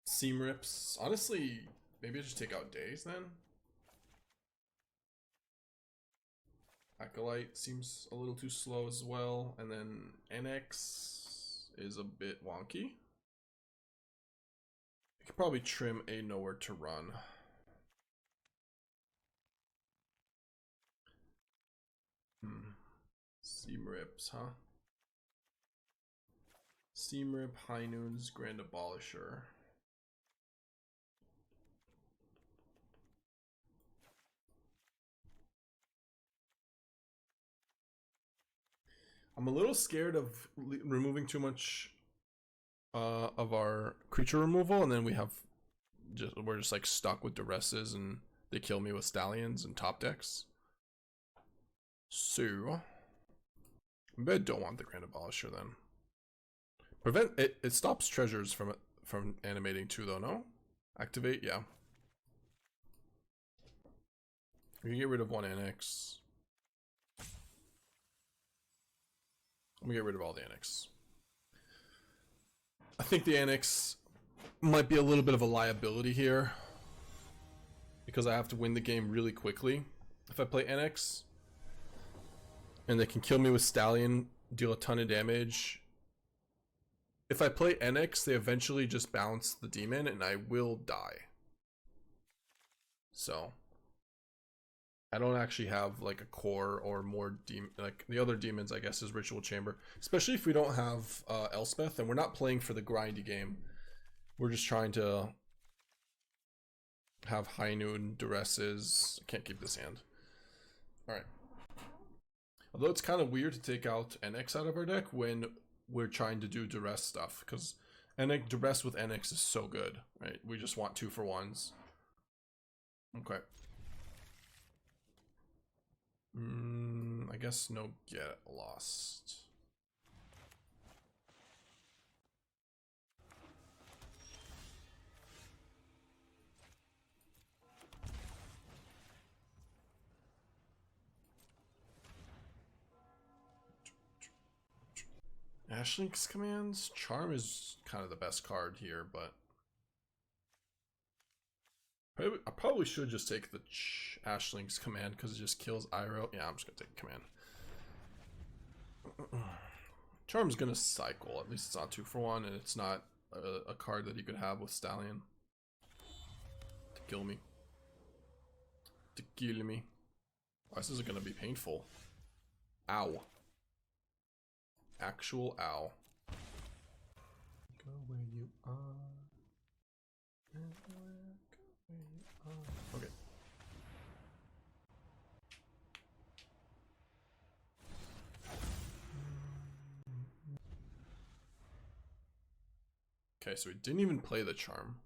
Seam Rips. Honestly, maybe I just take out Days then. Acolyte seems a little too slow as well. And then Annex is a bit wonky. I could probably trim a Nowhere to Run. Seam Rips, huh? Seam Rip, High Noons, Grand Abolisher. I'm a little scared of removing too much of our creature removal, and then we're just like stuck with Duresses, and they kill me with Stallions and top decks. So maybe I don't want the Grand Abolisher then. Prevent it. It stops treasures from animating too, though. No, activate. Yeah. We can get rid of 1 Annex. Let me get rid of all the Annex. I think the Annex might be a little bit of a liability here, because I have to win the game really quickly if I play Annex. And they can kill me with Stallion, deal a ton of damage. If I play Annex, they eventually just bounce the demon and I will die. So I don't actually have like a core or more demon. Like the other demons, I guess, is Ritual Chamber. Especially if we don't have Elspeth, and we're not playing for the grindy game. We're just trying to have High Noon, Duresses. I can't keep this hand. All right. Although it's kind of weird to take out NX out of our deck when we're trying to do Duress stuff, because Duress with NX is so good, right? We just want 2-for-1s. Okay. I guess no get lost. Ashlink's commands? Charm is kind of the best card here, but I probably should just take the Ashlink's command because it just kills Iroh. Yeah, I'm just gonna take command. Charm's gonna cycle. At least it's not 2-for-1, and it's not a card that you could have with Stallion to kill me. Oh, this is gonna be painful. Ow. Actual ow. Go where you are. Okay. Okay, so we didn't even play the charm,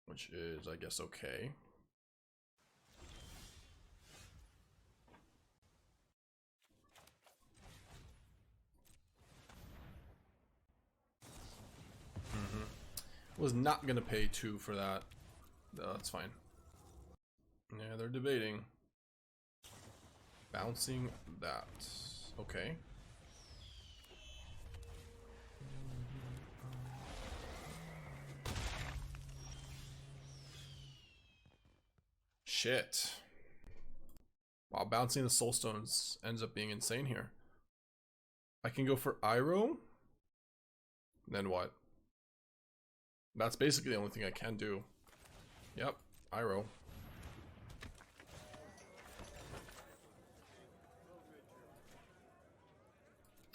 which is, I guess, okay. Was not gonna pay 2 for that. No, that's fine. Yeah, they're debating. Bouncing that. Okay. Shit. Wow, bouncing the soul stones ends up being insane here. I can go for Iroh. Then what? That's basically the only thing I can do. Yep, Iroh.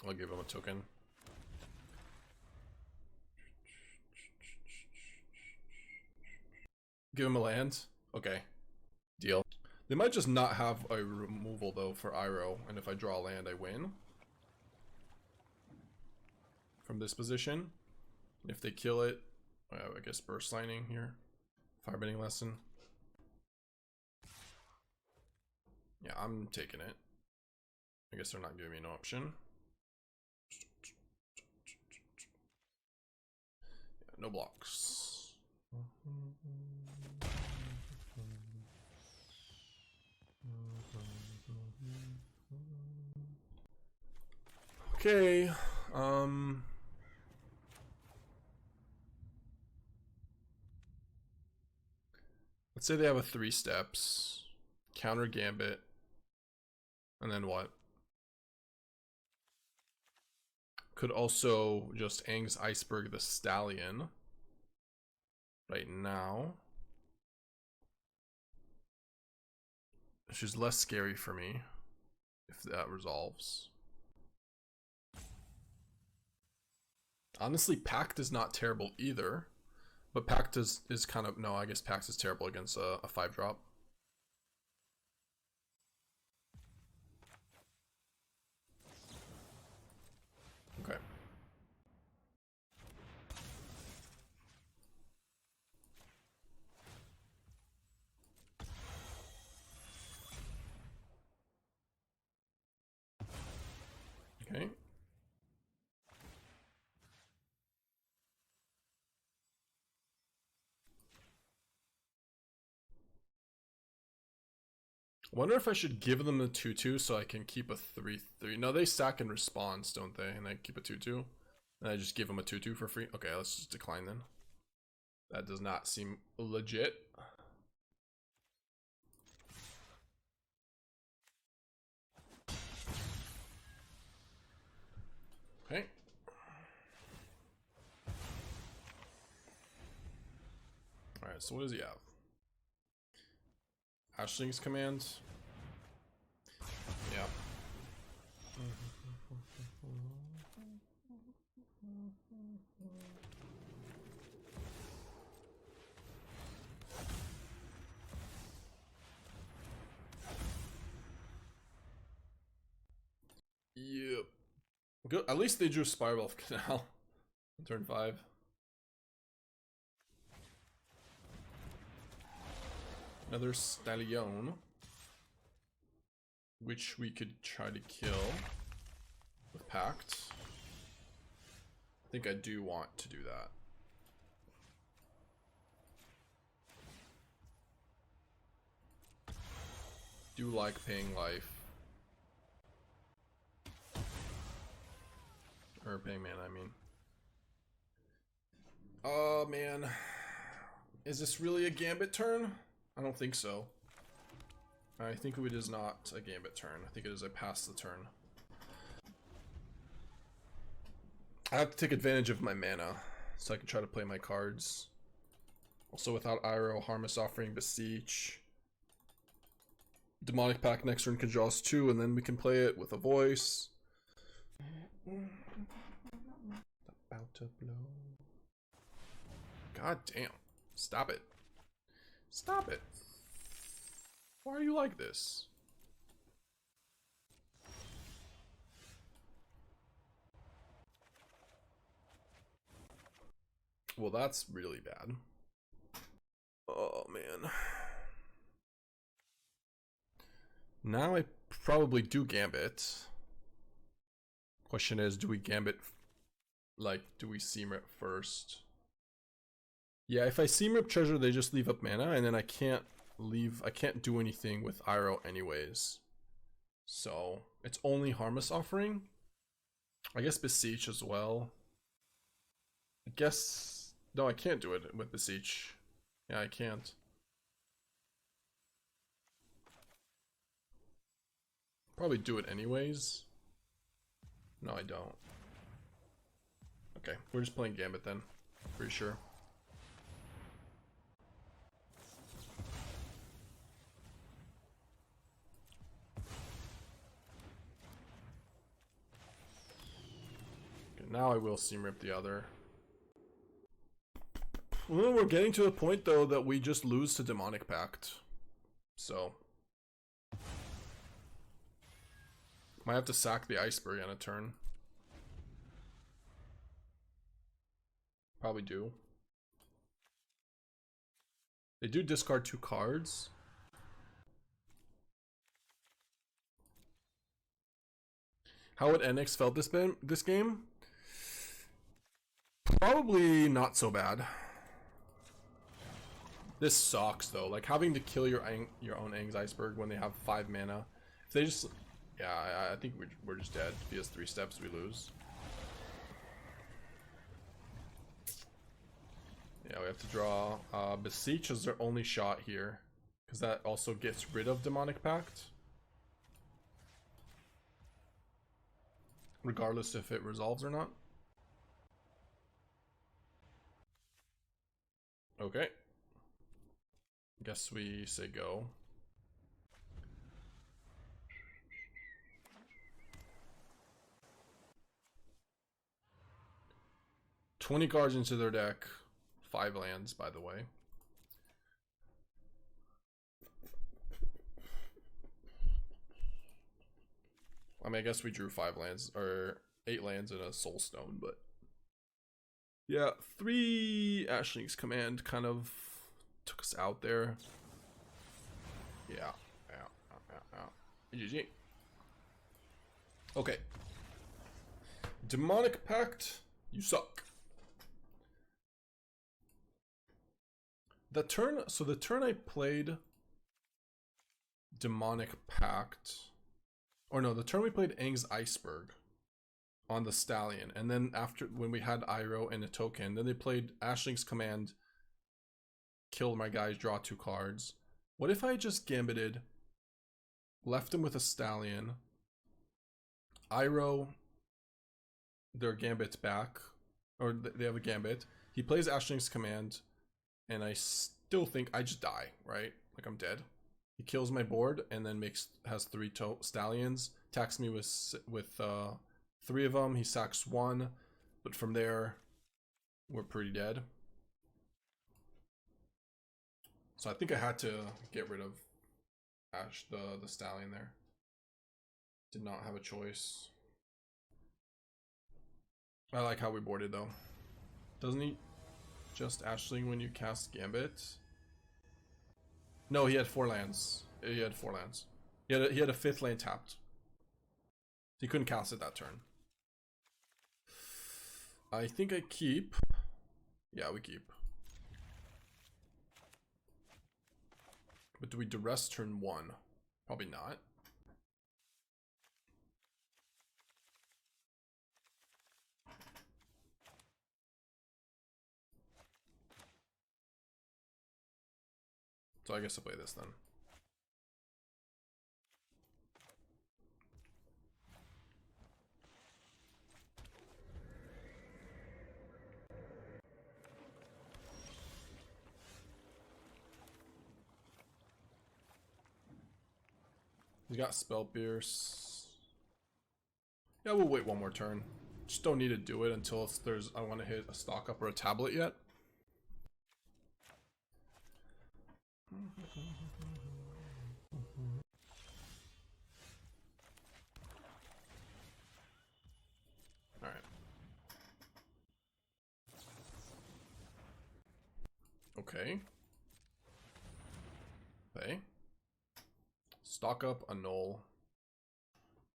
I'll give him a token. Give him a land? Okay. Deal. They might just not have a removal though for Iroh, and if I draw a land I win. From this position. If they kill it, I guess burst lining here. Firebending lesson. Yeah, I'm taking it. I guess they're not giving me an option. Yeah, no blocks. Okay, let's say they have a 3 steps, counter Gambit, and then what? Could also just Aang's Iceberg the Stallion right now, which is less scary for me if that resolves. Honestly, Pact is not terrible either, but Pact is kind of, no, I guess Pact is terrible against a 5-drop. Okay. Okay. I wonder if I should give them the 2/2 so I can keep a 3/3. No, they sack in response, don't they? And I keep a 2/2. And I just give them a 2/2 for free. Okay, let's just decline then. That does not seem legit. Okay. Alright, so what does he have? Ashling's command. Yeah. Yep. Good. At least they drew Spiral of Canal. Turn 5. Another Stallion, which we could try to kill with Pact. I think I do want to do that. Do like paying life. Or paying mana, I mean. Oh man. Is this really a Gambit turn? I don't think so. I think it is not a Gambit turn. I think it is a pass the turn. I have to take advantage of my mana so I can try to play my cards. Also without Iroh, Harmless Offering, Beseech. Demonic Pact next turn can draw us 2 and then we can play it with a voice. About to blow. God damn. Stop it. Stop it. Why are you like this? Well, that's really bad. Oh, man. Now I probably do Gambit. Question is, do we Gambit, like, do we Seam it first? Yeah, if I Seam Rip Treasure, they just leave up mana, and then I can't do anything with Iroh anyways. So, it's only Harmless Offering. I guess Beseech as well. I guess... No, I can't do it with Beseech. Yeah, I can't. Probably do it anyways. No, I don't. Okay, we're just playing Gambit then. Pretty sure. Okay, now I will Seam Rip the other. Well, we're getting to a point though that we just lose to Demonic Pact. So might have to sack the Iceberg on a turn. Probably do. They do discard 2 cards. How would Annex felt this game? Probably not so bad. This sucks though. Like having to kill your own Aang's Iceberg when they have 5 mana. If they just, yeah, I think we're just dead. If he has 3 steps, we lose. Yeah, we have to draw. Beseech is their only shot here, because that also gets rid of Demonic Pact, regardless if it resolves or not. Okay. Guess we say go. $20 cards into their deck. 5 lands, by the way. I mean, I guess we drew 5 lands, or 8 lands and a Soul Stone, but yeah, 3 Ashling's Command kind of took us out there. Yeah. GG. Okay. Demonic Pact, you suck. The turn I played Demonic Pact, or no, the turn we played Aang's Iceberg on the Stallion, and then after, when we had Iroh and a token, then they played Ashling's Command, killed my guys, draw 2 cards. What if I just Gambited, left him with a Stallion, Iroh, their Gambit's back, or they have a Gambit, he plays Ashling's Command, and I still think I just die, right? Like I'm dead. He kills my board and then has 3 Stallions, attacks me with 3 of them. He sacks 1, but from there we're pretty dead. So I think I had to get rid of the Stallion there. Did not have a choice. I like how we boarded though. Doesn't he just Ashling when you cast Gambit? No, he had 4 lands. He had 4 lands. He had a 5th land tapped. He couldn't cast it that turn. I think I keep. Yeah, we keep. But do we Duress turn 1? Probably not. So I guess I'll play this then. He's got Spell Pierce. Yeah, we'll wait 1 more turn. Just don't need to do it until I want to hit a stock up or a tablet yet. Alright. Okay. Okay. Stock up, annul.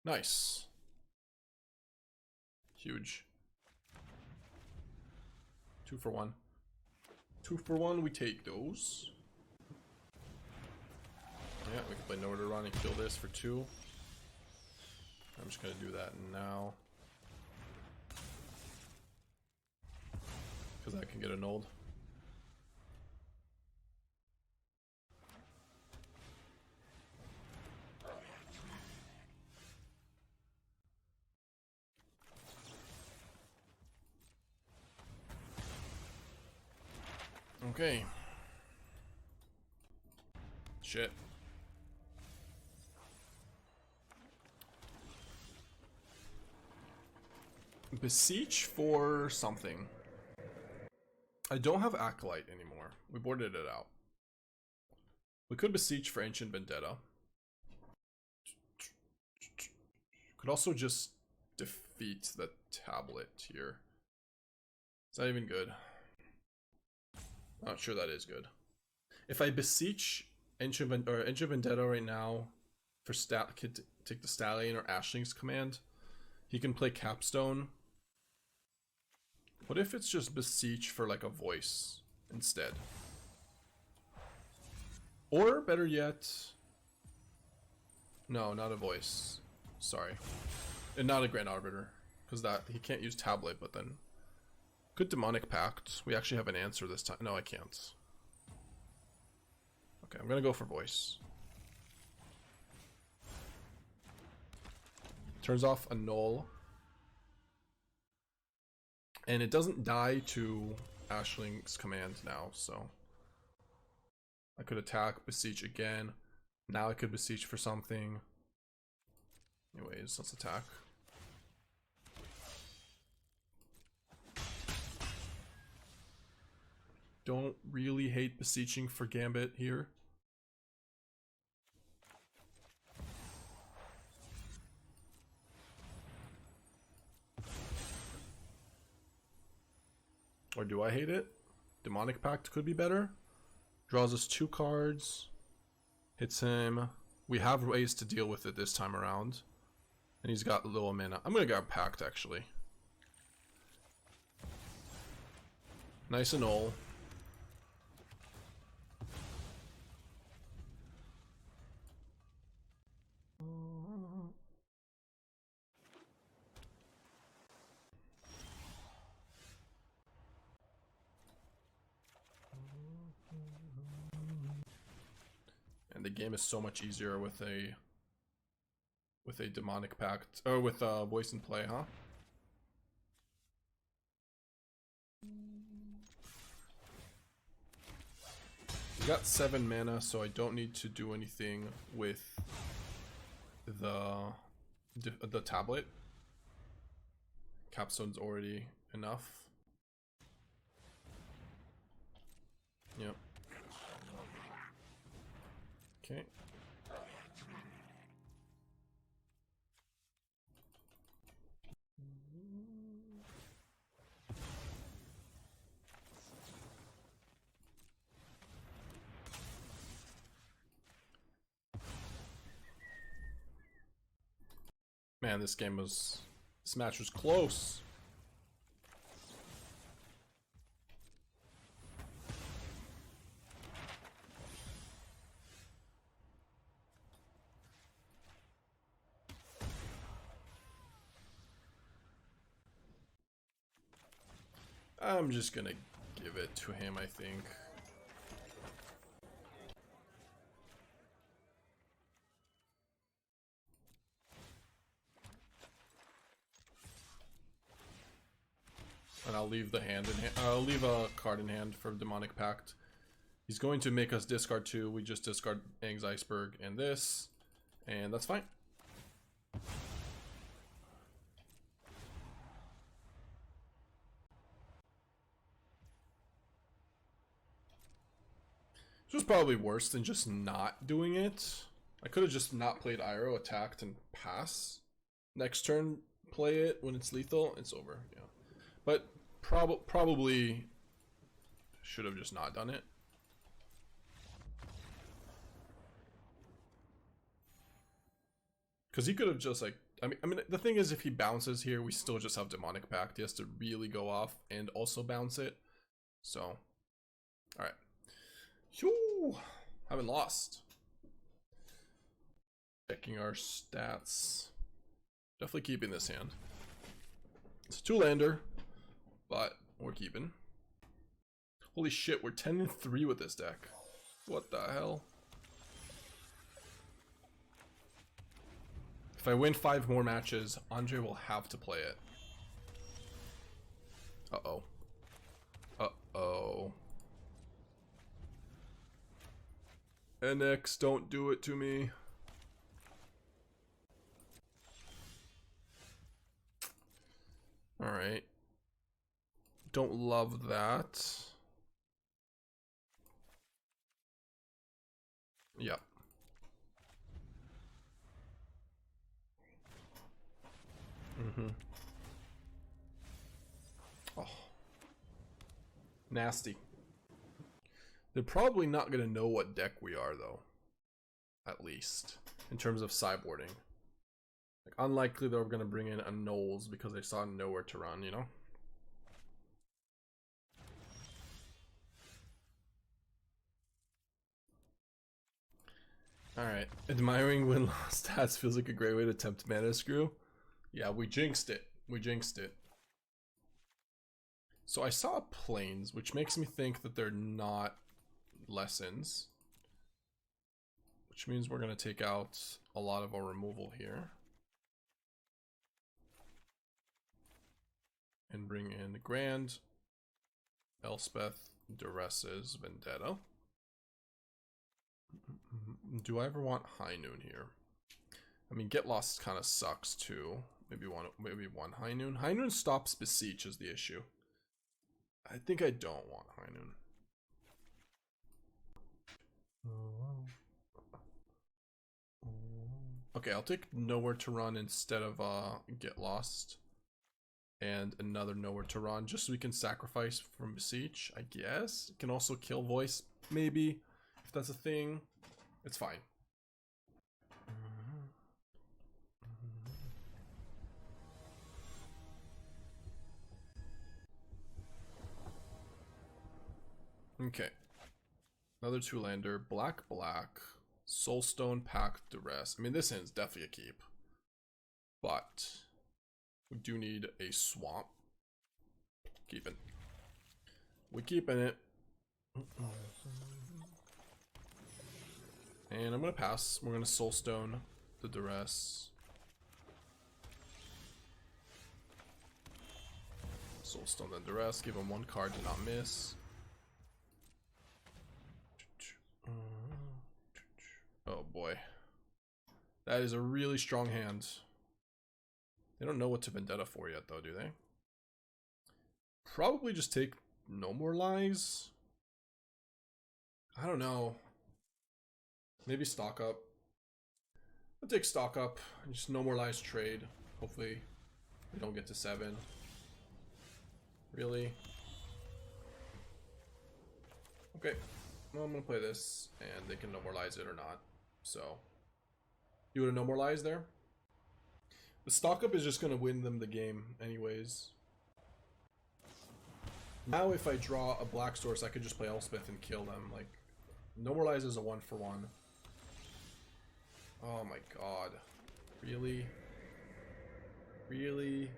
Nice. Huge. 2 for 1. 2 for 1, we take those. Yeah, we can play nowhere to run and kill this for 2. I'm just gonna do that now. Because I can get annulled. Okay. Shit. Beseech for something. I don't have Acolyte anymore. We boarded it out. We could Beseech for Ancient Vendetta. Could also just defeat the tablet here. Is that even good? Not sure that is good. If I Beseech Ancient Vendetta right now for take the Stallion or Ashling's command, he can play Capstone. What if it's just Beseech for like a voice instead? Or better yet, no, not a voice. Sorry, and not a Grand Arbiter, because that he can't use tablet. But then, good Demonic Pact. We actually have an answer this time. No, I can't. Okay, I'm gonna go for voice. Turns off a null. And it doesn't die to Ashling's command now, so I could attack, Beseech again. Now I could Beseech for something. Anyways, let's attack. Don't really hate Beseeching for Gambit here. Or do I hate it? Demonic Pact could be better. Draws us 2 cards. Hits him. We have ways to deal with it this time around. And he's got little mana. I'm gonna grab Pact actually. Nice and all. The game is so much easier with a Demonic Pact, or with voice in play, huh? We got 7 mana, so I don't need to do anything with the tablet. Capstone's already enough. Yep. Okay. Man, this match was close. I'm just gonna give it to him, I think. And I'll leave the hand in hand. I'll leave a card in hand for Demonic Pact. He's going to make us discard 2. We just discard Aang's Iceberg and this, and that's fine. This was probably worse than just not doing it. I could have just not played Iroh, attacked, and pass. Next turn, play it when it's lethal. It's over. Yeah, but probably should have just not done it. Because he could have just like, I mean, the thing is, if he bounces here, we still just have Demonic Pact. He has to really go off and also bounce it. So Alright. Phew! Haven't lost. Checking our stats. Definitely keeping this hand. It's a 2-lander, but we're keeping. Holy shit, we're 10-3 with this deck. What the hell? If I win 5 more matches, Andre will have to play it. Uh-oh. Uh-oh. Annex, don't do it to me. Alright. Don't love that. Yep. Oh. Nasty. They're probably not going to know what deck we are, though. At least. In terms of sideboarding. Like, unlikely they're going to bring in a Knowles because they saw nowhere to run, you know? Alright. Admiring win-loss stats feels like a great way to tempt mana screw. Yeah, we jinxed it. We jinxed it. So I saw planes, which makes me think that they're not lessons. Which means we're going to take out a lot of our removal here. And bring in Grand, Elspeth, Duress's Vendetta. Do I ever want High Noon here? I mean, Get Lost kind of sucks too. Maybe one High Noon. High Noon stops Beseech is the issue. I think I don't want High Noon. Okay, I'll take Nowhere to Run instead of Get Lost. And another Nowhere to Run, just so we can sacrifice from Beseech, I guess. It can also kill Voice, maybe, if that's a thing. It's fine. Okay. Another 2-lander, black, Soulstone Pact, Duress. I mean, this hand's definitely a keep. But we do need a swamp. Keeping. We're keeping it. And I'm gonna pass. We're gonna Soulstone the Duress. Soulstone the Duress. Give him 1 card to not miss. Oh boy. That is a really strong hand. They don't know what to Vendetta for yet though, do they? Probably just take No More Lies. I don't know. Maybe stock up. I'll take stock up. Just No More Lies trade. Hopefully we don't get to 7. Really? Okay. Well, I'm gonna play this and they can No More Lies it or not. So you would have No More Lies there? The stock up is just gonna win them the game anyways. Now if I draw a black source, I could just play Elspeth and kill them. Like, No More Lies is a 1-for-1. Oh my god. Really? Really?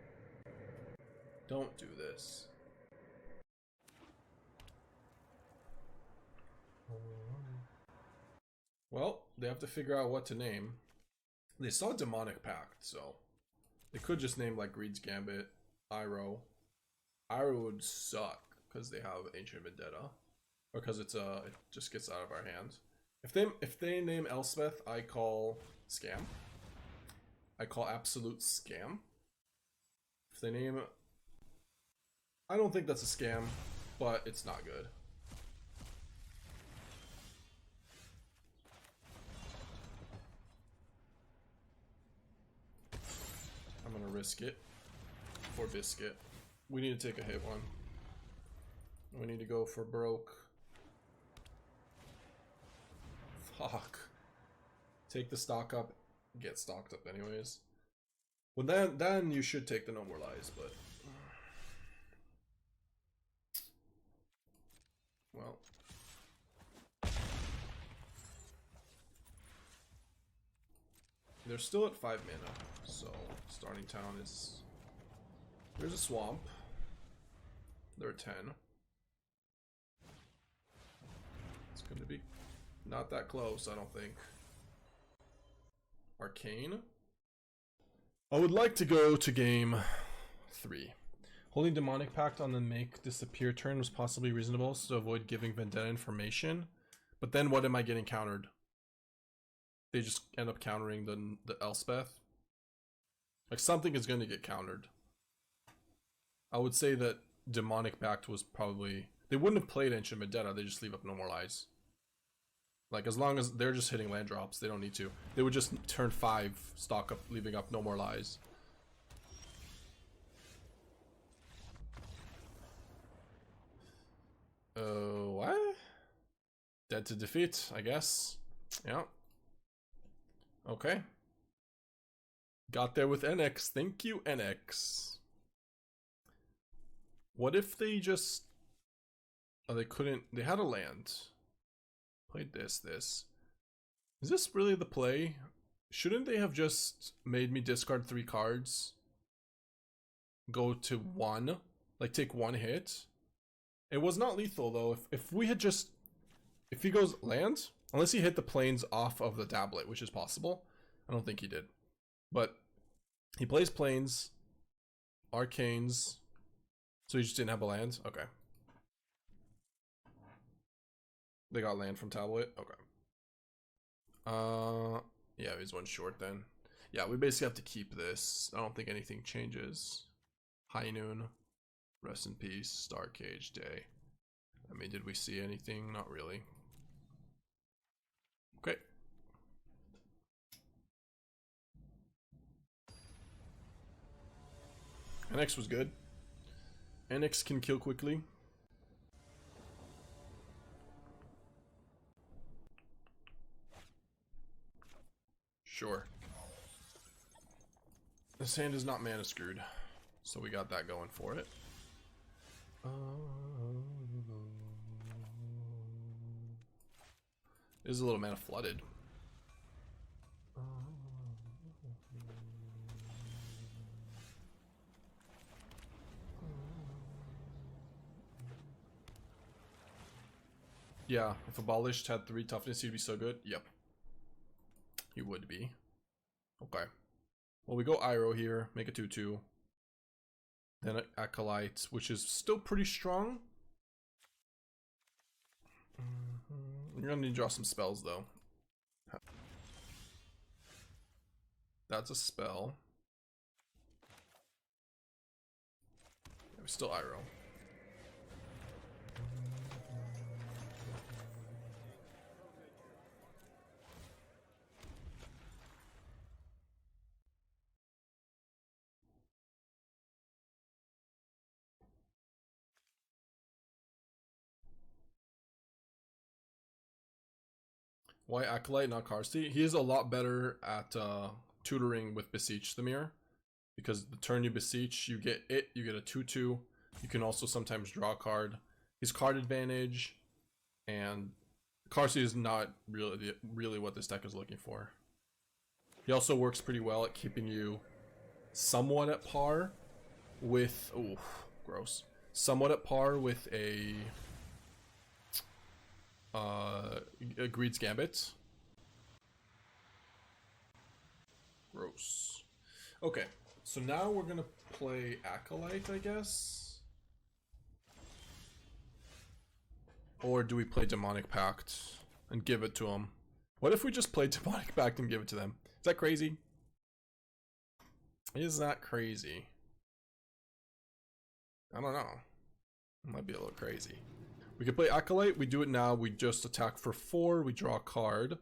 Don't do this. Well, they have to figure out what to name. They saw Demonic Pact, so they could just name like Greed's Gambit, Iroh. Iroh would suck because they have Ancient Vendetta, or because it just gets out of our hands. If they name Elspeth, I call scam. I call absolute scam. If they name, I don't think that's a scam, but it's not good. I'm gonna risk it for Biscuit. We need to take a hit one. We need to go for broke. Fuck. Take the stock up. Get stocked up anyways. Well, then you should take the No More Lies, but well, They're still at 5 mana, so starting town is... There's a swamp. They're at 10. It's going to be not that close, I don't think. Arcane. I would like to go to game 3. Holding Demonic Pact on the make disappear turn was possibly reasonable to avoid giving Vendetta information. But then what am I getting countered? They just end up countering the Elspeth. Like, something is going to get countered. I would say that Demonic Pact was probably... They wouldn't have played Ancient Vendetta, they just leave up No More Lies. Like, as long as they're just hitting land drops, they don't need to. They would just turn 5, stock up, leaving up No More Lies. What? Dead to defeat, I guess. Yeah. Okay. Got there with Annex. Thank you, Annex. What if they just... Oh, they couldn't... They had a land. Played this. Is this really the play? Shouldn't they have just made me discard 3 cards? Go to 1? Like, take 1 hit? It was not lethal, though. If we had just... If he goes land... Unless he hit the planes off of the tablet, which is possible. I don't think he did. But he plays planes, arcanes, so he just didn't have a land? Okay. They got land from tablet? Okay. Yeah, he's 1 short then. Yeah, we basically have to keep this. I don't think anything changes. High noon. Rest in peace. Starcage day. I mean, did we see anything? Not really. Okay. Annex was good. Annex can kill quickly. Sure. This hand is not mana screwed, so we got that going for it. It is a little mana flooded. Yeah, if Abolished had 3 toughness, he'd be so good. Yep. He would be. Okay. Well, we go Iroh here, make a 2/2. Then Acolyte, which is still pretty strong. You're gonna need to draw some spells, though. That's a spell. Yeah, we're still Iroh. Why Acolyte, not Karsti? He is a lot better at tutoring with Beseech the Mirror. Because the turn you Beseech, you get it, you get a 2/2. You can also sometimes draw a card. His card advantage, and Karsti is not really what this deck is looking for. He also works pretty well at keeping you somewhat at par with... Oh, gross. Somewhat at par with a Greed's Gambit. Gross. Okay, so now we're gonna play Acolyte, I guess. Or do we play Demonic Pact and give it to him? What if we just play Demonic Pact and give it to them? Is that crazy? Is that crazy? I don't know. It might be a little crazy. We could play Acolyte, we do it now, we just attack for 4, we draw a card.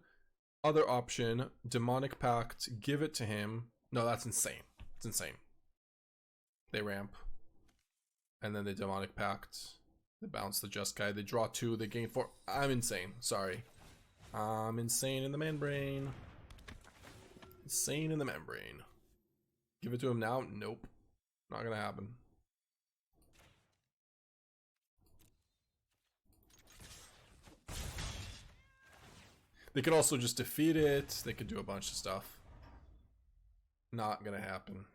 Other option, Demonic Pact, give it to him. No, that's insane. It's insane. They ramp. And then they Demonic Pact. They bounce the Just Guy, they draw 2, they gain 4. I'm insane, sorry. I'm insane in the membrane. Insane in the membrane. Give it to him now? Nope. Not gonna happen. They could also just defeat it. They could do a bunch of stuff. Not gonna happen.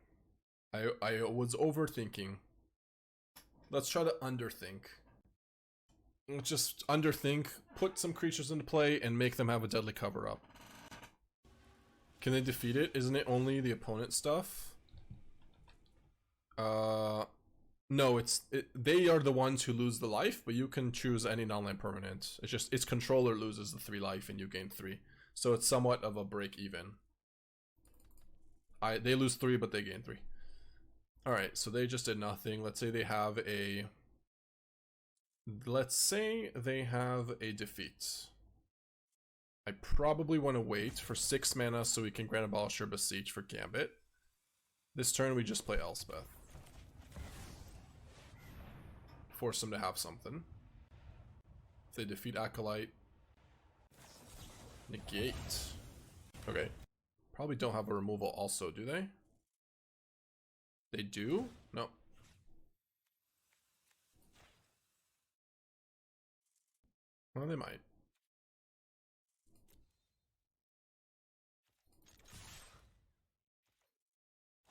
I was overthinking. Let's try to underthink. Let's just underthink, put some creatures into play, and make them have a deadly cover-up. Can they defeat it? Isn't it only the opponent stuff? No, they are the ones who lose the life, but you can choose any non-land permanent. It's just its controller loses the 3 life and you gain 3. So it's somewhat of a break even. They lose 3, but they gain 3. Alright, so they just did nothing. Let's say they have a defeat. I probably want to wait for 6 mana so we can Grand Abolisher Beseech for Gambit. This turn we just play Elspeth. Force them to have something. If they defeat Acolyte, negate. Okay. Probably don't have a removal also, do they? They do? No. Well, they might.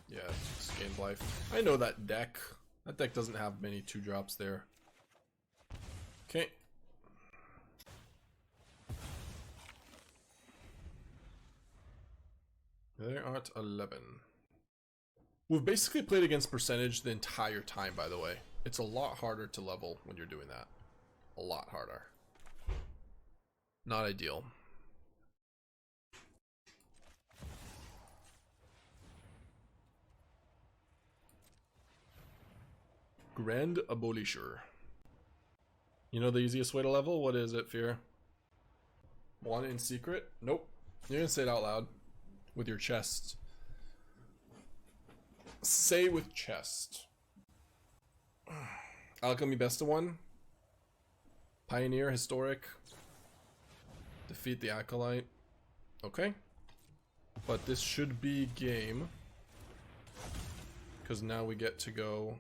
Yeah, just gain life. I know that deck. That deck doesn't have many 2-drops there. Okay. They're at 11. We've basically played against percentage the entire time, by the way. It's a lot harder to level when you're doing that. A lot harder. Not ideal. Grand Abolisher. You know the easiest way to level? What is it, Fear? 1 in secret? Nope. You're gonna say it out loud. With your chest. Say with chest. Alchemy Best of 1. Pioneer, Historic. Defeat the Acolyte. Okay. But this should be game. Because now we get to go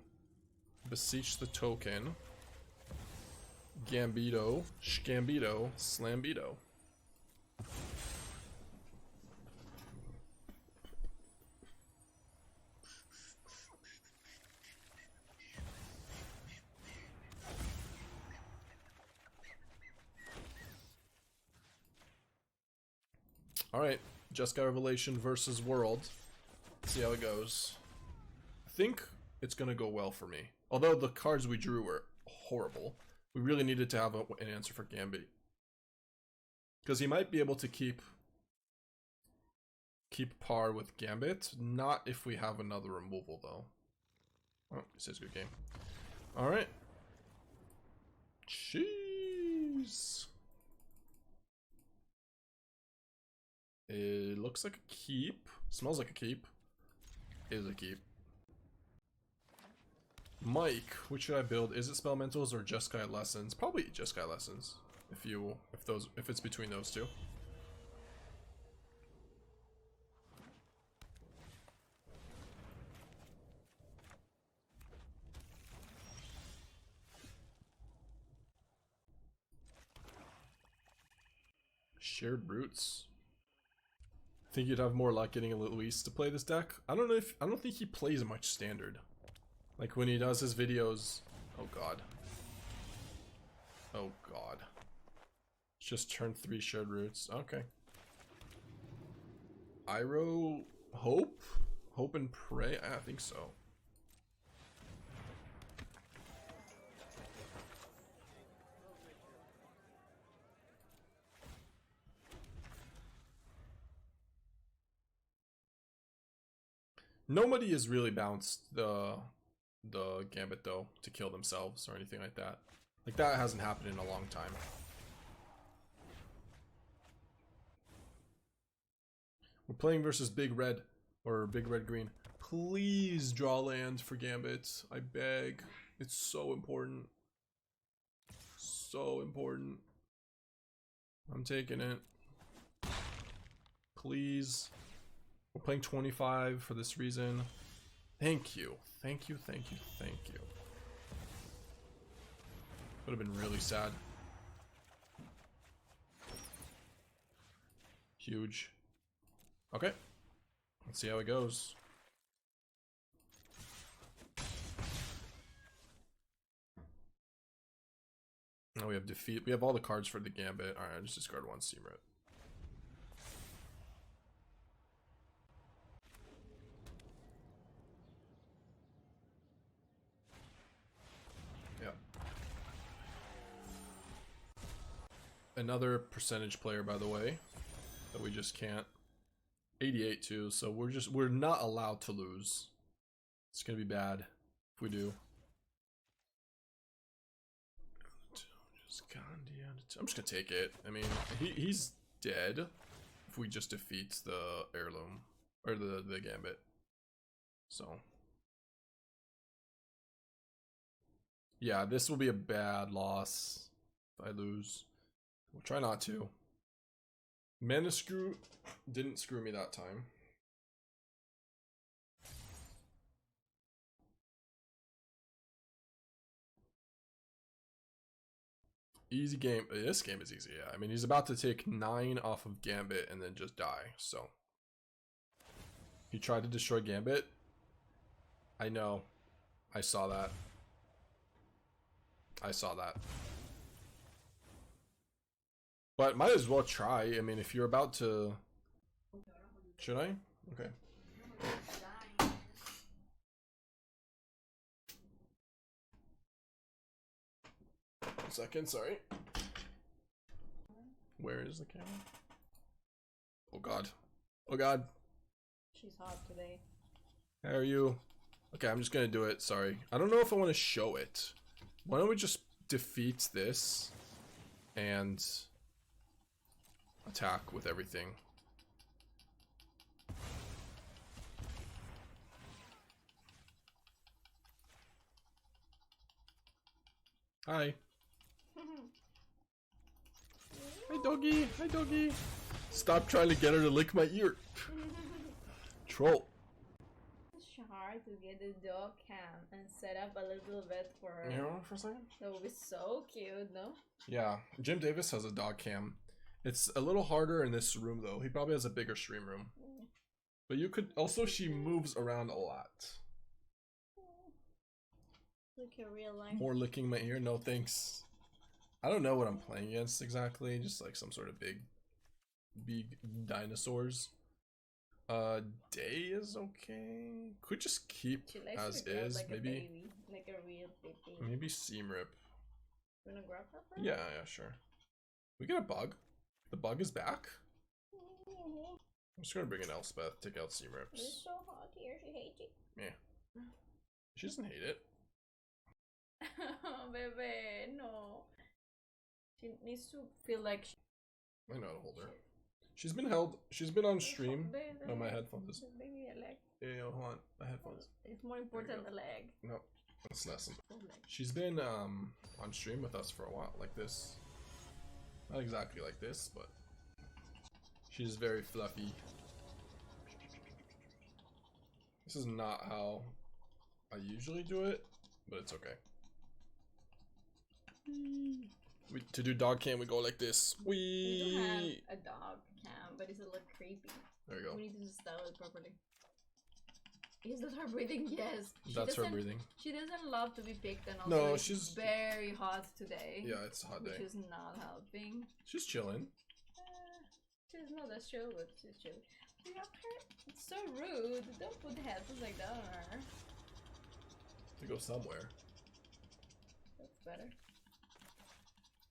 Beseech the token. Gambito, Scambito, Slambito. Alright, Jeskai Revelation versus World. Let's see how it goes. I think it's gonna go well for me. Although the cards we drew were horrible. We really needed to have an answer for Gambit. Because he might be able to keep par with Gambit. Not if we have another removal though. Oh, this is a good game. Alright. Jeez. It looks like a keep. Smells like a keep. Is a keep. Mike, which should I build? Is it Spellmentals or Jeskai Lessons? Probably Jeskai Lessons. If it's between those two. Shared Roots. I think you'd have more luck getting a Luis to play this deck. I don't think he plays much standard. Like when he does his videos. Oh god. Oh god. Just turn 3 Shared Roots. Okay. Iroh, Hope? Hope and Pray? I think so. Nobody has really bounced the Gambit though to kill themselves or anything like that. Like that hasn't happened in a long time. We're playing versus Big Red or Big Red Green. Please draw land for Gambit. I beg. It's so important. So important. I'm taking it. Please. We're playing 25 for this reason. Thank you. Thank you, thank you, thank you. Would have been really sad. Huge. Okay. Let's see how it goes. Now we have defeat. We have all the cards for the Gambit. Alright, I just discard one Secret. Yep. Another percentage player, by the way, that we just can't. 88 too, so we're not allowed to lose. It's gonna be bad if we do. I'm just gonna take it. I mean, he's dead if we just defeat the heirloom or the Gambit. So yeah, this will be a bad loss if I lose. We'll try not to. Mana Screw didn't screw me that time. Easy game. This game is easy, yeah. I mean, he's about to take 9 off of Gambit and then just die, so. He tried to destroy Gambit. I know. I saw that. I saw that. But might as well try. I mean, if you're about to... Should I? Okay. Second, sorry. Where is the camera? Oh god. Oh god. She's hot today. How are you? Okay, I'm just gonna do it. Sorry. I don't know if I want to show it. Why don't we just defeat this and attack with everything? Hi. Hi doggy, hi doggy. Stop trying to get her to lick my ear. Troll. It's hard to get the dog cam and set up a little bit for her. You want for a second? That would be so cute, no? Yeah, Jim Davis has a dog cam. It's a little harder in this room though. He probably has a bigger stream room. But you could also, she moves around a lot. Look at real life. More licking my ear? No thanks. I don't know what I'm playing against exactly. Just like some sort of big dinosaurs. Day is okay. Could just keep as is. Like maybe. A baby, like a real baby. Maybe Seam Rip. You wanna grab her first? Yeah, sure. We get a bug. The bug is back. I'm just gonna bring in Elspeth, take out Seam Rips. It's so hot here. She hates it. Yeah. She doesn't hate it. Oh, baby, no. She needs to feel like I know how to hold her. She's been held. She's been on stream. No, my headphones. Baby, a leg. Yeah, hold on. My headphones. It's more important the leg. No, that's less. She's been on stream with us for a while, like this. Not exactly like this, but she's very fluffy. This is not how I usually do it, but it's okay. To do dog cam, we go like this. We don't have a dog cam, but it's a little creepy. There you go. We need to just style it properly. Is that her breathing? Yes. That's her breathing. She doesn't love to be picked, and also no, it's she's very hot today. Yeah, it's a hot day. Which is not helping. She's chilling. She's not as chill, but she's chill. It's so rude. Don't put headphones like that on her. To go somewhere. That's better.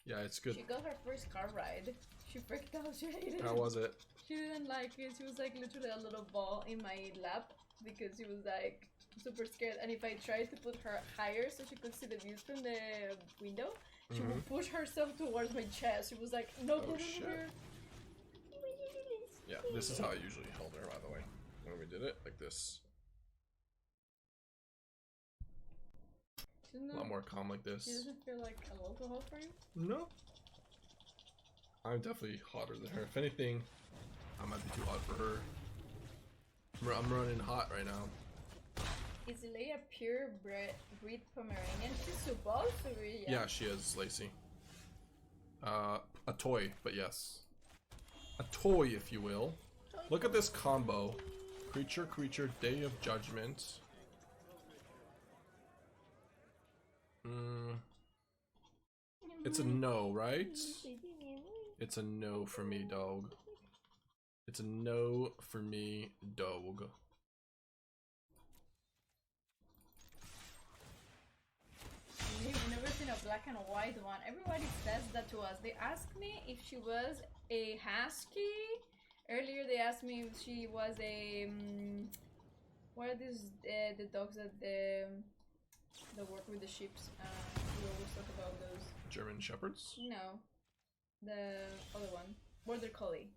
Yeah, it's good. She got her first car ride. She freaked out. She hated it. How was it? She didn't like it. She was like literally a little ball in my lap because she was like super scared. And if I tried to put her higher so she could see the views from the window, she would push herself towards my chest. She was like, no, oh, shit. Yeah, this is how I usually held her, by the way, when we did it, like this. A lot more calm like this. She doesn't feel like a local hot for you? No. I'm definitely hotter than her. If anything, I might be too hot for her. I'm running hot right now. Is Leia pure breed Pomeranian? She's supposed to be, yeah. Yeah, she is, Lacey. A toy, but yes. A toy, if you will. Look at this combo. Creature, Day of Judgment. It's a no, right? It's a no for me, dog. It's a no for me, dog. We've never seen a black and white one. Everybody says that to us. They asked me if she was a husky. Earlier they asked me if she was a what are these the dogs that work with the ships? We always talk about those. German Shepherds? No, the other one, Border Collie.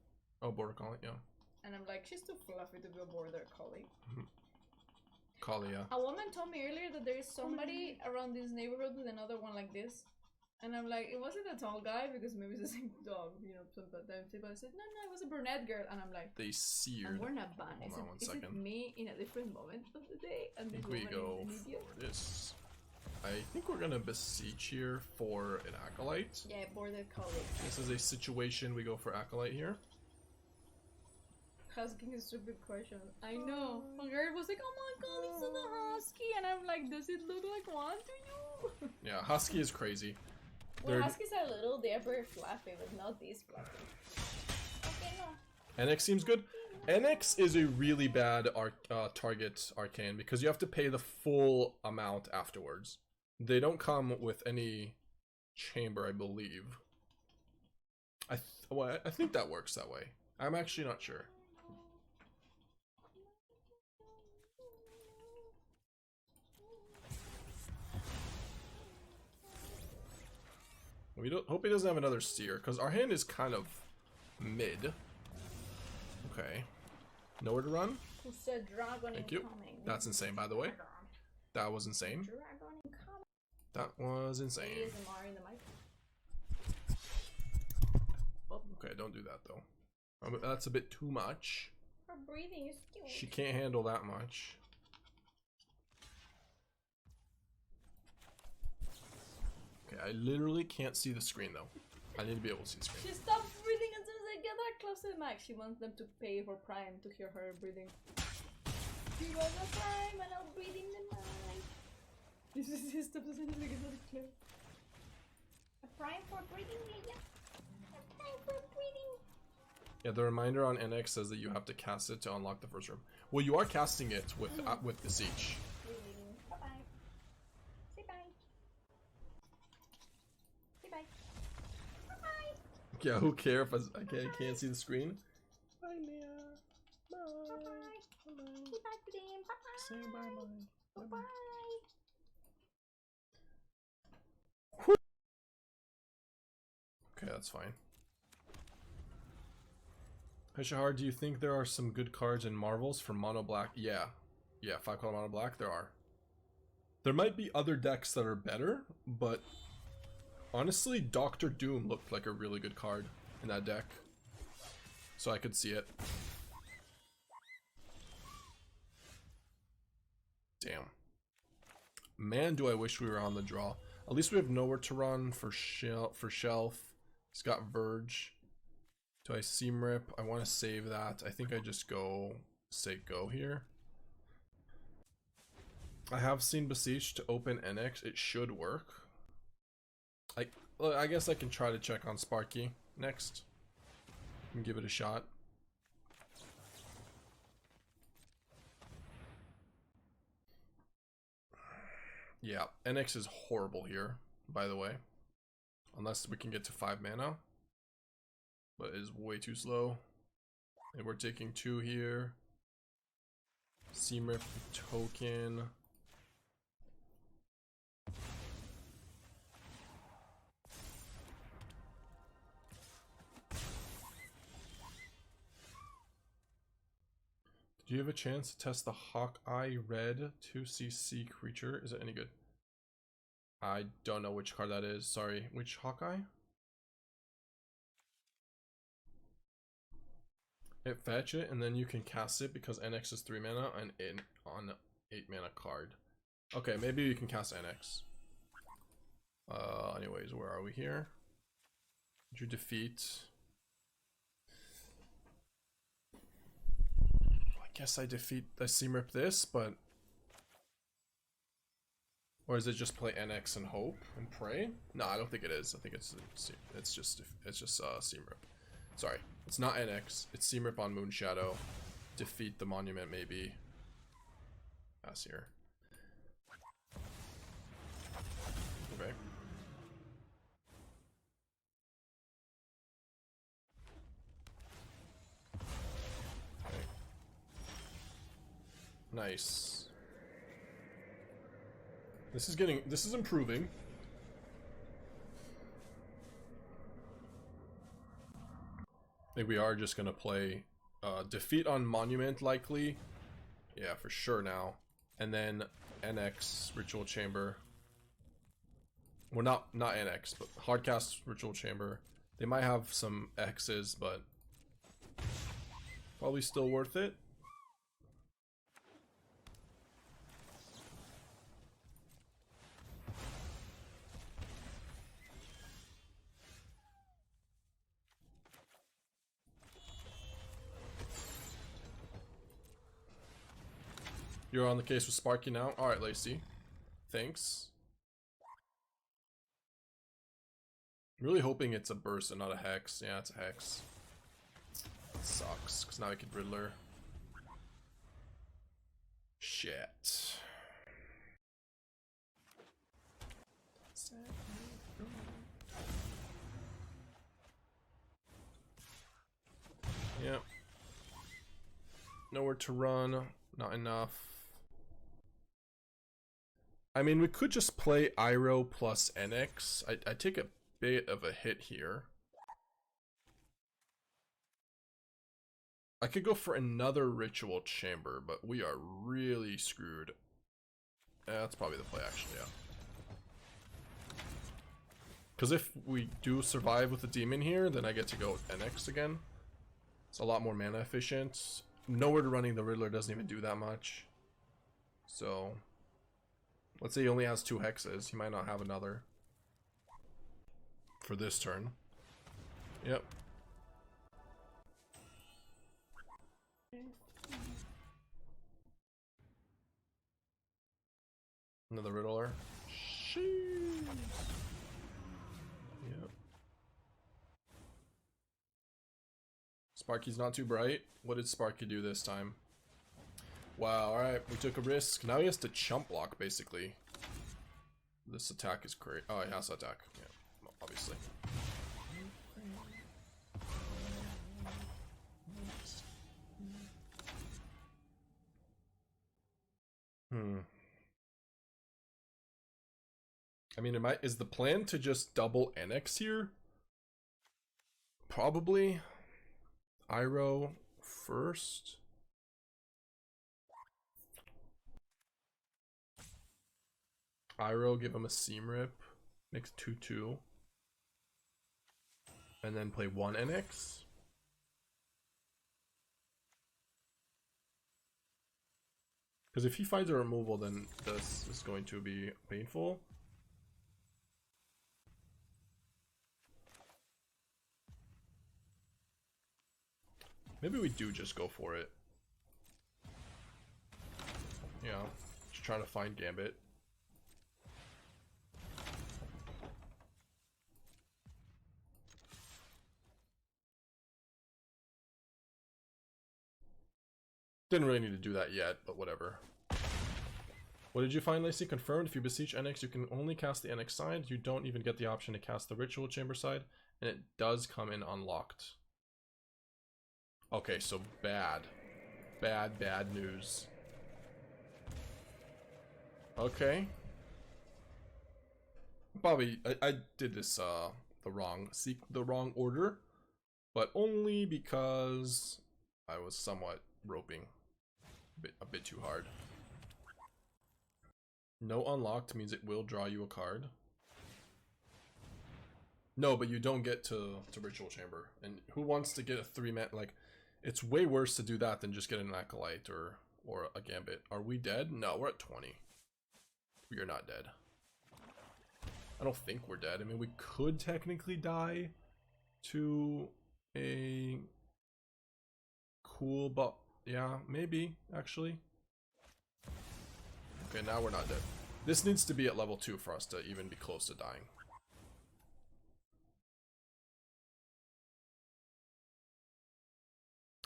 Oh, Border Collie, yeah. And I'm like, she's too fluffy to be a Border Collie. Collie, yeah. A woman told me earlier that there is somebody around this neighborhood with another one like this. And I'm like, it wasn't a tall guy because maybe it's the same dog, you know. Sometimes people said, no, it was a brunette girl, and I'm like, they seared. And we're not banned. Hold on one second. Is it me in a different moment of the day? And I think we go for this. I think we're gonna beseech here for an Acolyte. Yeah, Border Collie. This is a situation we go for Acolyte here. Asking a stupid question. I know. My girl was like, oh my god, it's a husky. And I'm like, does it look like one to you? Yeah, husky is crazy. Well, huskies are little, they are very fluffy, but not these fluffy. Okay, no. Annex seems good. Annex is a really bad target arcane because you have to pay the full amount afterwards. They don't come with any chamber, I believe. I think that works that way. I'm actually not sure. We hope he doesn't have another seer, because our hand is kind of mid. Okay. Nowhere to run? It's a dragon Thank you. That's insane, by the way. That was insane. That was insane. Okay, don't do that though. That's a bit too much. Her breathing is cute. She can't handle that much. Okay, I literally can't see the screen though. I need to be able to see the screen. She stops breathing as soon as I get that close to the mic. She wants them to pay for Prime to hear her breathing. She wants a Prime and I'm breathing the mic. This is his stuff as soon as I get that close. A Prime for breathing, yeah. A Prime for breathing. Yeah, the reminder on NX says that you have to cast it to unlock the first room. Well, you are casting it with Beseech. Bye-bye. Say bye. Say bye. Bye-bye. Yeah, who cares if I can't see the screen? Bye, Leah. Bye. Bye-bye. Say bye to them. Bye-bye. Say bye-bye. Bye-bye. Okay, that's fine. Hey Shahar, do you think there are some good cards in Marvels for mono black? Yeah. Yeah, 5-color mono black, there are. There might be other decks that are better, but honestly, Doctor Doom looked like a really good card in that deck. So I could see it. Damn. Man, do I wish we were on the draw. At least we have nowhere to run for shelf. He's got Verge. Do I seam rip? I want to save that. I think I just say go here. I have seen Beseech to open NX. It should work. I guess I can try to check on Sparky next and give it a shot. Yeah, NX is horrible here, by the way. Unless we can get to 5 mana. But it is way too slow. And we're taking 2 here. Seam rip token. Do you have a chance to test the Hawkeye Red 2cc creature? Is it any good? I don't know which card that is. Sorry, which Hawkeye? It fetch it and then you can cast it because NX is 3 mana and on 8 mana card. Okay, maybe you can cast NX. Anyways, where are we here? Did you defeat? I guess I defeat the Seamrip this, but... Or is it just play Annex and hope and pray? No, I don't think it is. I think it's just Seamrip. Sorry, it's not Annex. It's Seamrip on Moonshadow. Defeat the monument maybe. Pass here. Okay. Okay. Nice. This is improving. I think we are just gonna play defeat on monument likely. Yeah, for sure now. And then NX Ritual Chamber. Well, not NX, but Hardcast Ritual Chamber. They might have some X's, but probably still worth it. You're on the case with Sparky now? Alright, Lacey. Thanks. I'm really hoping it's a burst and not a hex. Yeah, it's a hex. It sucks, because now I could Riddler. Shit. Yep. Nowhere to run. Not enough. I mean, we could just play Iroh plus NX. I take a bit of a hit here. I could go for another Ritual Chamber, but we are really screwed. That's probably the play, actually, yeah. Because if we do survive with the Demon here, then I get to go with NX again. It's a lot more mana efficient. Nowhere to running the Riddler doesn't even do that much. So... let's say he only has 2 hexes. He might not have another for this turn. Yep. Another Riddler. Sheesh. Yep. Sparky's not too bright. What did Sparky do this time? Wow, alright, we took a risk. Now he has to chump block, basically. This attack is great. Oh, he has to attack. Yeah, obviously. I mean, is the plan to just double NX here? Probably. Iroh first. Iroh, give him a Seam Rip, makes 2/2, and then play 1 NX. Because if he finds a removal, then this is going to be painful. Maybe we do just go for it. Yeah, just trying to find Gambit. Didn't really need to do that yet, but whatever. What did you find, Lacey? Confirmed, if you beseech NX, you can only cast the NX side. You don't even get the option to cast the Ritual Chamber side, and it does come in unlocked. Okay, so bad. Bad news. Okay. Probably, I did this the wrong order, but only because I was somewhat roping a bit too hard. No unlocked means it will draw you a card. No, but you don't get to Ritual Chamber. And who wants to get a 3-man? Like, it's way worse to do that than just get an Acolyte or a Gambit. Are we dead? No, we're at 20. We are not dead. I don't think we're dead. I mean, we could technically die to a cool, but Yeah, maybe, actually. Okay, now we're not dead. This needs to be at level 2 for us to even be close to dying.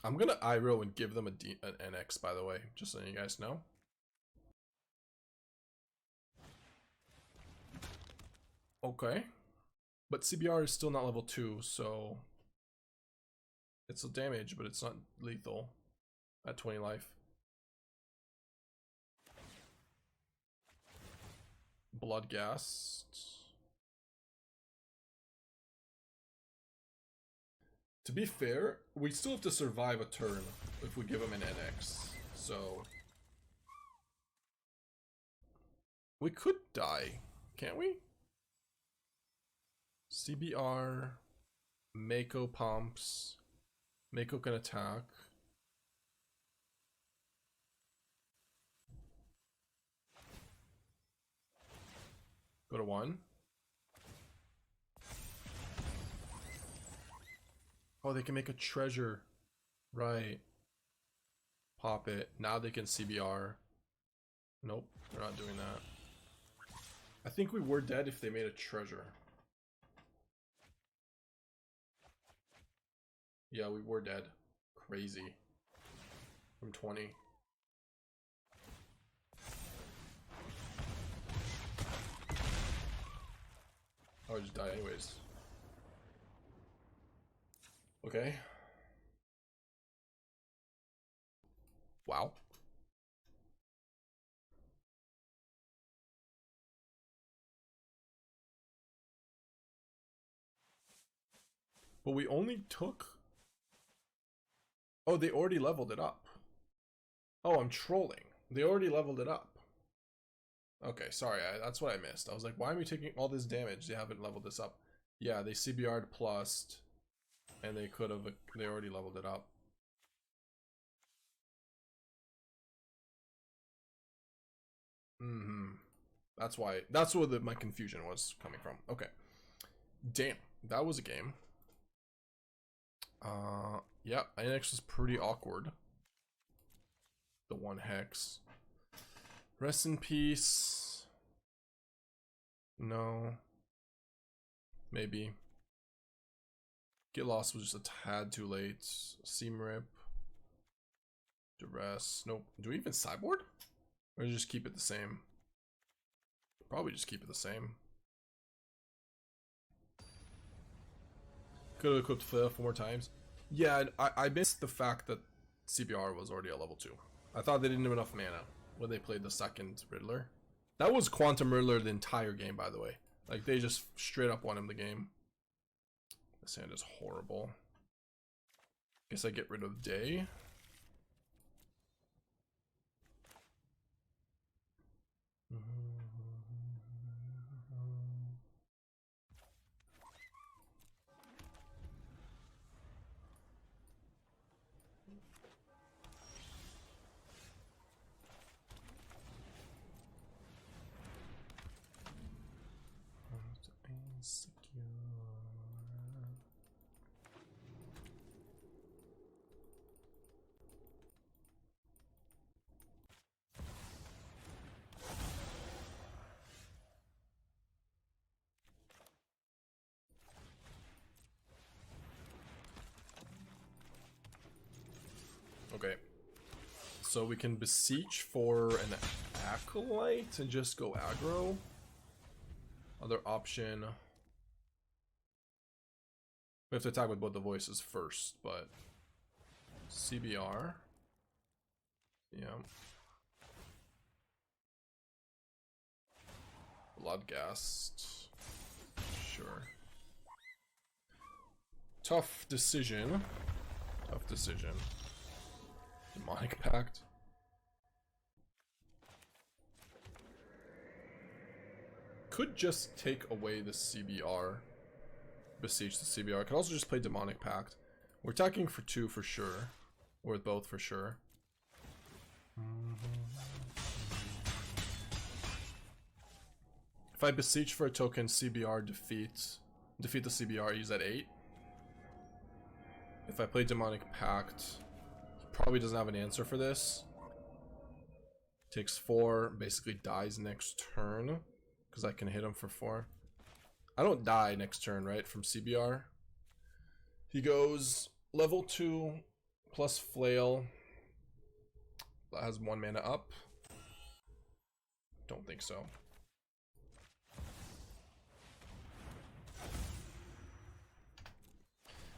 I'm gonna Iroh and give them an NX, by the way, just so you guys know. Okay. But CBR is still not level 2, so... It's a damage, but it's not lethal at 20 life. Blood Ghast. To be fair, we still have to survive a turn if we give him an NX, so... We could die, can't we? CBR, Mako pumps, Mako can attack. Go to 1. Oh, they can make a treasure. Right. Pop it. Now they can CBR. Nope, they're not doing that. I think we were dead if they made a treasure. Yeah, we were dead. Crazy. From 20. Oh, I just die anyways. Okay. Wow. But we only took... Oh, they already leveled it up. Oh, I'm trolling. They already leveled it up. Okay, sorry, that's what I missed. I was like, why am I taking all this damage? They haven't leveled this up. Yeah, they CBR'd plussed, and they could have, they already leveled it up. That's why, that's where my confusion was coming from. Okay. Damn, that was a game. Yeah, Annex was pretty awkward. The 1 hex. Rest in peace. No. Maybe. Get Lost was just a tad too late. Seam Rip. Duress. Nope. Do we even sideboard? Or just keep it the same? Probably just keep it the same. Could have equipped Flare 4 more times. Yeah, I missed the fact that CBR was already at level 2. I thought they didn't have enough mana when they played the second Riddler. That was Quantum Riddler the entire game, by the way. Like, they just straight up won him the game. This hand is horrible. Guess I get rid of Day. Okay, so we can Beseech for an Acolyte and just go aggro. Other option, we have to attack with both the voices first, but CBR, yeah. Blood Ghast, sure. Tough decision. Tough decision. Demonic Pact. Could just take away the CBR. Beseech the CBR. Could also just play Demonic Pact. We're attacking for 2 for sure. Or with both for sure. If I Beseech for a token, CBR defeat the CBR, he's at 8. If I play Demonic Pact, he probably doesn't have an answer for this. Takes 4, basically dies next turn because I can hit him for 4. I don't die next turn, right? From CBR. He goes level 2 plus flail. That has 1 mana up. Don't think so.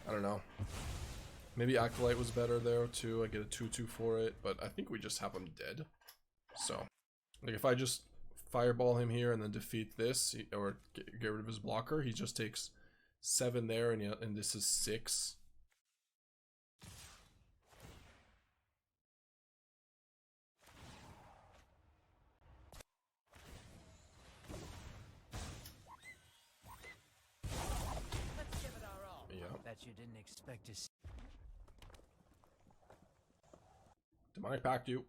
I don't know. Maybe Acolyte was better there too. I get a 2/2 for it, but I think we just have him dead. So, like if I just fireball him here and then defeat this, or get rid of his blocker, he just takes 7 there, and this is 6. That you didn't expect to see. Demonic Pact you.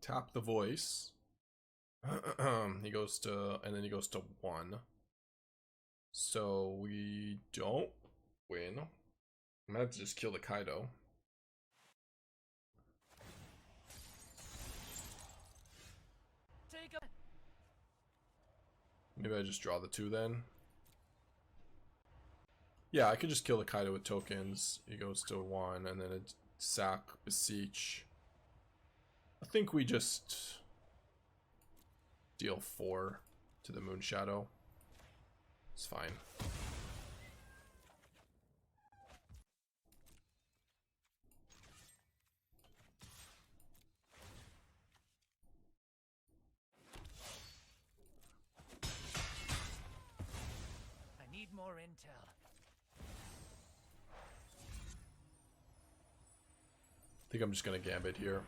Tap the voice. He goes to, and then he goes to 1. So we don't win. I'm gonna have to just kill the Kaido. Take a... Maybe I just draw the 2 then. Yeah, I could just kill the Kaido with tokens. He goes to 1, and then a sack, Beseech. I think we just deal 4 to the Moon Shadow. It's fine. I need more intel. I think I'm just gonna Gambit here.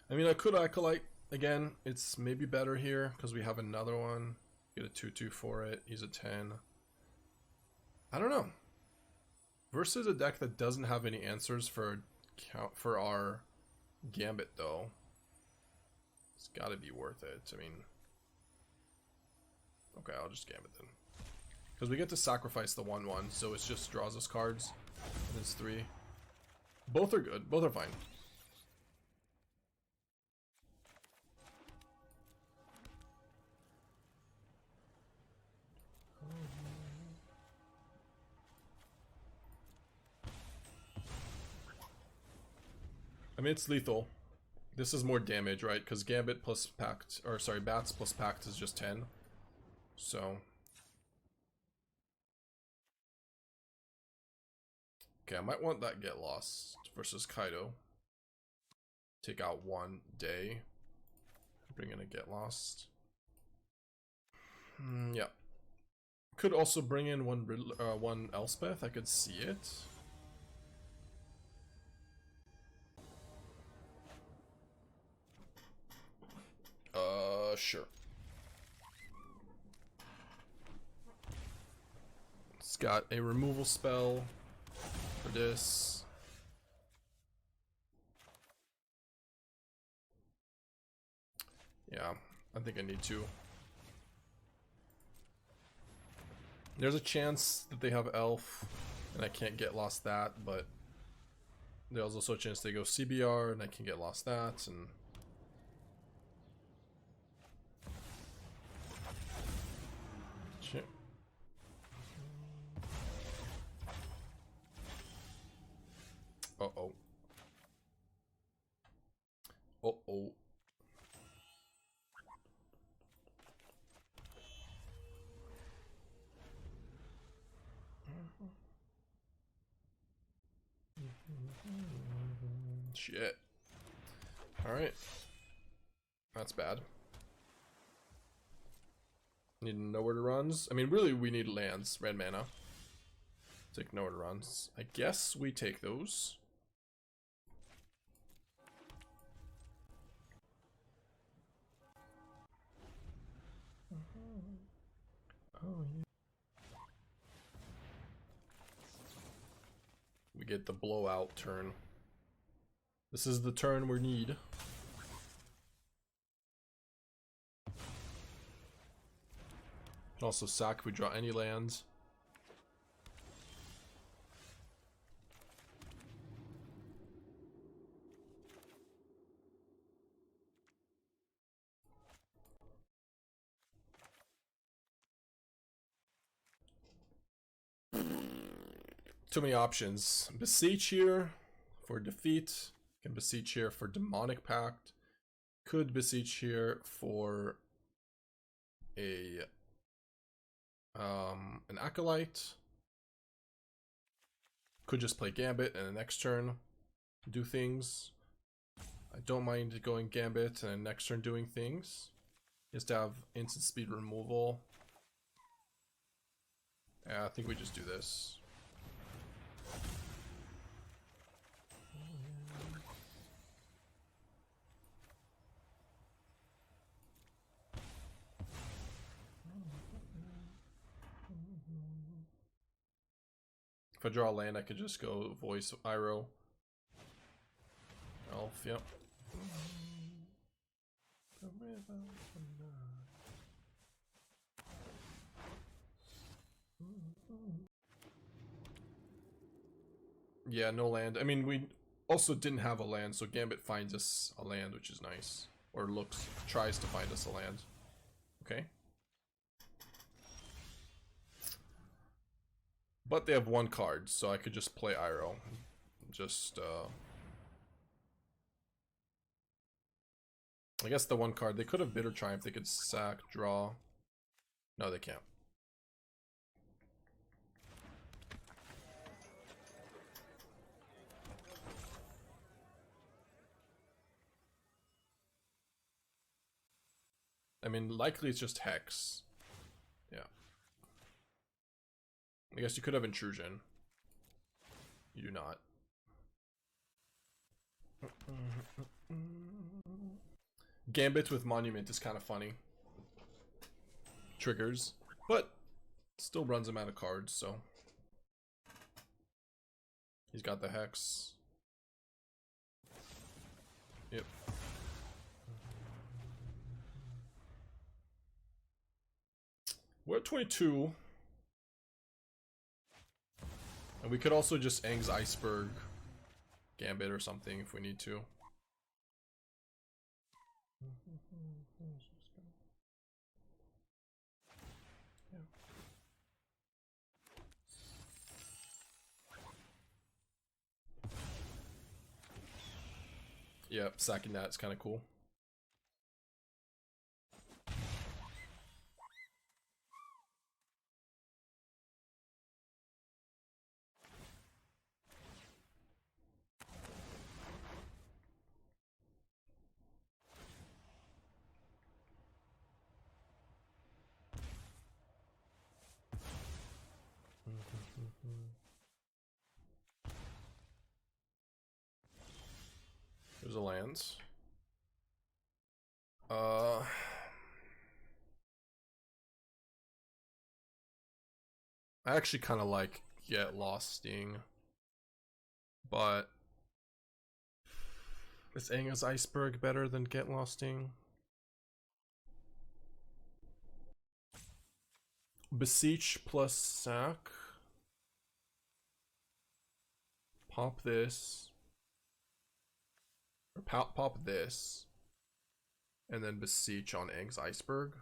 I mean, I could Acolyte again. It's maybe better here because we have another one. Get a 2/2 for it. He's a 10. I don't know. Versus a deck that doesn't have any answers for our Gambit though. It's got to be worth it. I mean, okay, I'll just Gambit then. Because we get to sacrifice the 1/1, so it just draws us cards. And it's 3. Both are good. Both are fine. I mean, it's lethal. This is more damage, right? Because Gambit plus Pact, or sorry, Bats plus Pact is just 10. So. Okay, I might want that Get Lost versus Kaido. Take out 1 day. Bring in a Get Lost. Yeah. Could also bring in one Elspeth. I could see it. Sure. It's got a removal spell for this. Yeah, I think I need to. There's a chance that they have Elf, and I can't get lost that, but there's also a chance they go CBR, and I can get lost that, and... Shit. Uh-oh. Uh-oh. Shit. Alright. That's bad. Need to know where to runs. I mean, really, we need lands. Red mana. Take nowhere to runs. I guess we take those. Oh, yeah. We get the blowout turn. This is the turn we need. Can also sack if we draw any lands. Too many options. Beseech here for defeat. Can Beseech here for Demonic Pact. Could Beseech here for a an Acolyte. Could just play Gambit and the next turn do things. I don't mind going Gambit and next turn doing things. Just to have instant speed removal. Yeah, I think we just do this. If I draw a land, I could just go voice Iroh. Elf, yep. Yeah, no land. I mean, we also didn't have a land, so Gambit finds us a land, which is nice. Or tries to find us a land. Okay. But they have one card, so I could just play Iroh. Just, I guess the one card, they could have Bitter Triumph, they could sack, draw. No, they can't. I mean, likely it's just Hex. Yeah. I guess you could have Intrusion. You do not. Gambit with Monument is kind of funny. Triggers. But still runs him out of cards, so. He's got the Hex. Yep. We're at 22. And we could also just Aang's Iceberg Gambit or something if we need to. Yep, sacking that's kind of cool. There's a lands. I actually kind of like Get Losting, but is Aang's Iceberg better than Get Losting? Beseech plus sack. Pop this. Or pop this. And then Beseech on Aang's Iceberg.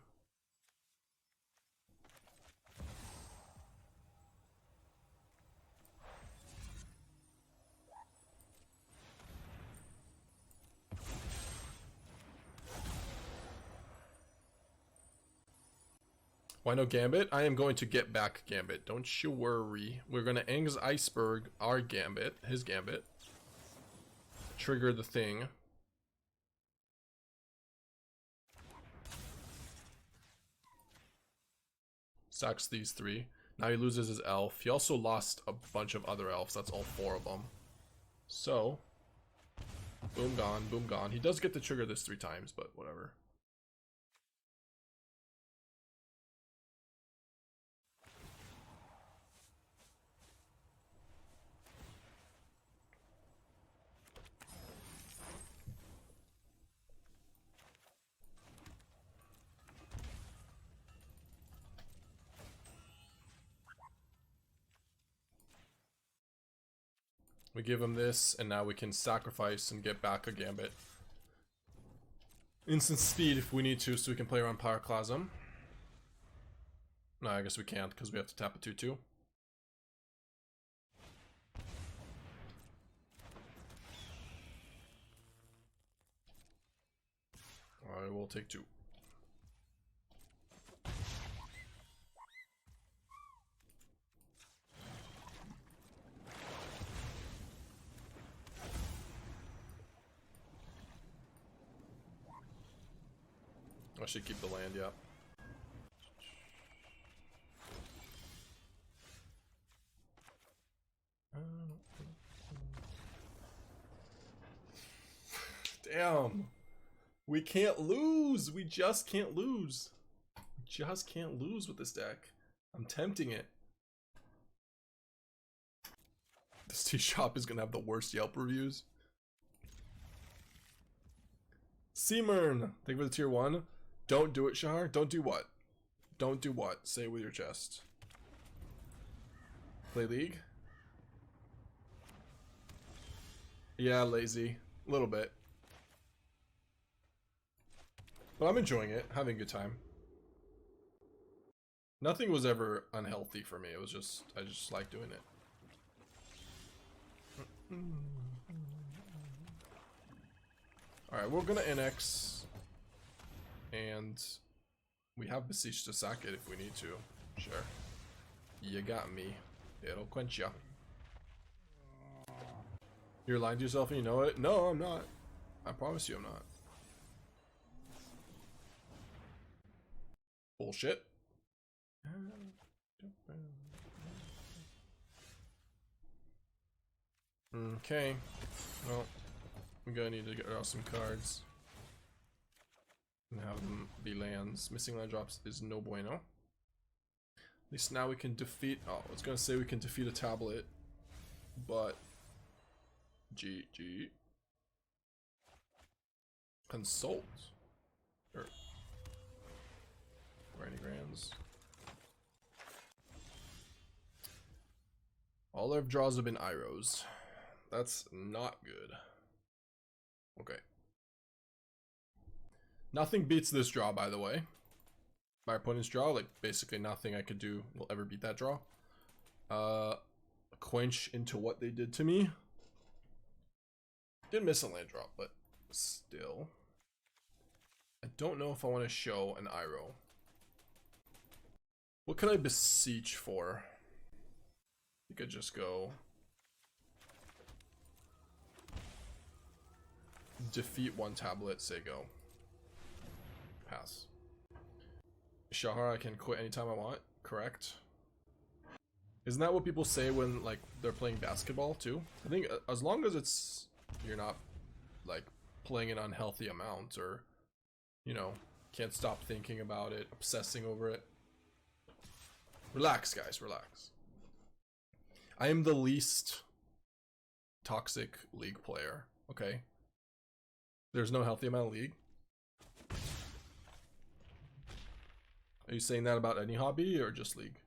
Why no Gambit? I am going to get back Gambit. Don't you worry. We're going to Aang's Iceberg, our Gambit, his Gambit. Trigger the thing. Sacks these three. Now he loses his elf. He also lost a bunch of other elves. That's all 4 of them. So, boom gone, boom gone. He does get to trigger this 3 times, but whatever. We give him this, and now we can sacrifice and get back a Gambit. Instant speed if we need to, so we can play around Pyroclasm. No, I guess we can't, because we have to tap a 2-2. I will take 2. I should keep the land, yeah. Damn. We can't lose. We just can't lose. We just can't lose with this deck. I'm tempting it. This tea shop is gonna have the worst Yelp reviews. Seamern, thank you for the tier 1. Don't do it, Shahar. Don't do what? Don't do what? Say it with your chest. Play League? Yeah, lazy. A little bit. But I'm enjoying it, having a good time. Nothing was ever unhealthy for me. It was just, I just like doing it. Alright, we're gonna Annex. And we have Beseech to sack it if we need to. Sure. You got me. It'll quench ya. You're lying to yourself and you know it? No, I'm not. I promise you I'm not. Bullshit. Okay. Well, I'm gonna need to get out some cards. And have them be lands. Missing land drops is no bueno. At least now we can defeat. Oh, I was gonna say we can defeat a tablet, but GG. Consult. Or Granny Grands. All our draws have been Irohs. That's not good. Okay. Nothing beats this draw, by the way. My opponent's draw, like basically nothing I could do will ever beat that draw. Quench into what they did to me. Did miss a land drop, but still. I don't know if I want to show an Iroh. What could I beseech for? You could just go defeat one tablet, say go. Pass. Shahar, I can quit anytime I want, correct? Isn't that what people say when like they're playing basketball too? I think as long as it's you're not like playing an unhealthy amount or you know, can't stop thinking about it, obsessing over it. Relax, guys, relax. I am the least toxic League player, okay? There's no healthy amount of League. Are you saying that about any hobby or just League?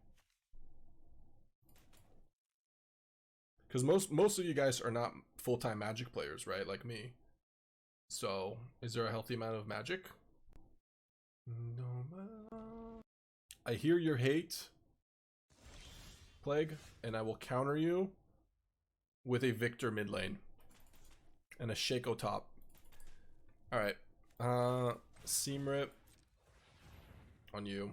Because most of you guys are not full-time Magic players, right? Like me. So, is there a healthy amount of Magic? I hear your hate, Plague, and I will counter you with a Victor mid lane and a Shaco top. Alright, Seam Rip on you.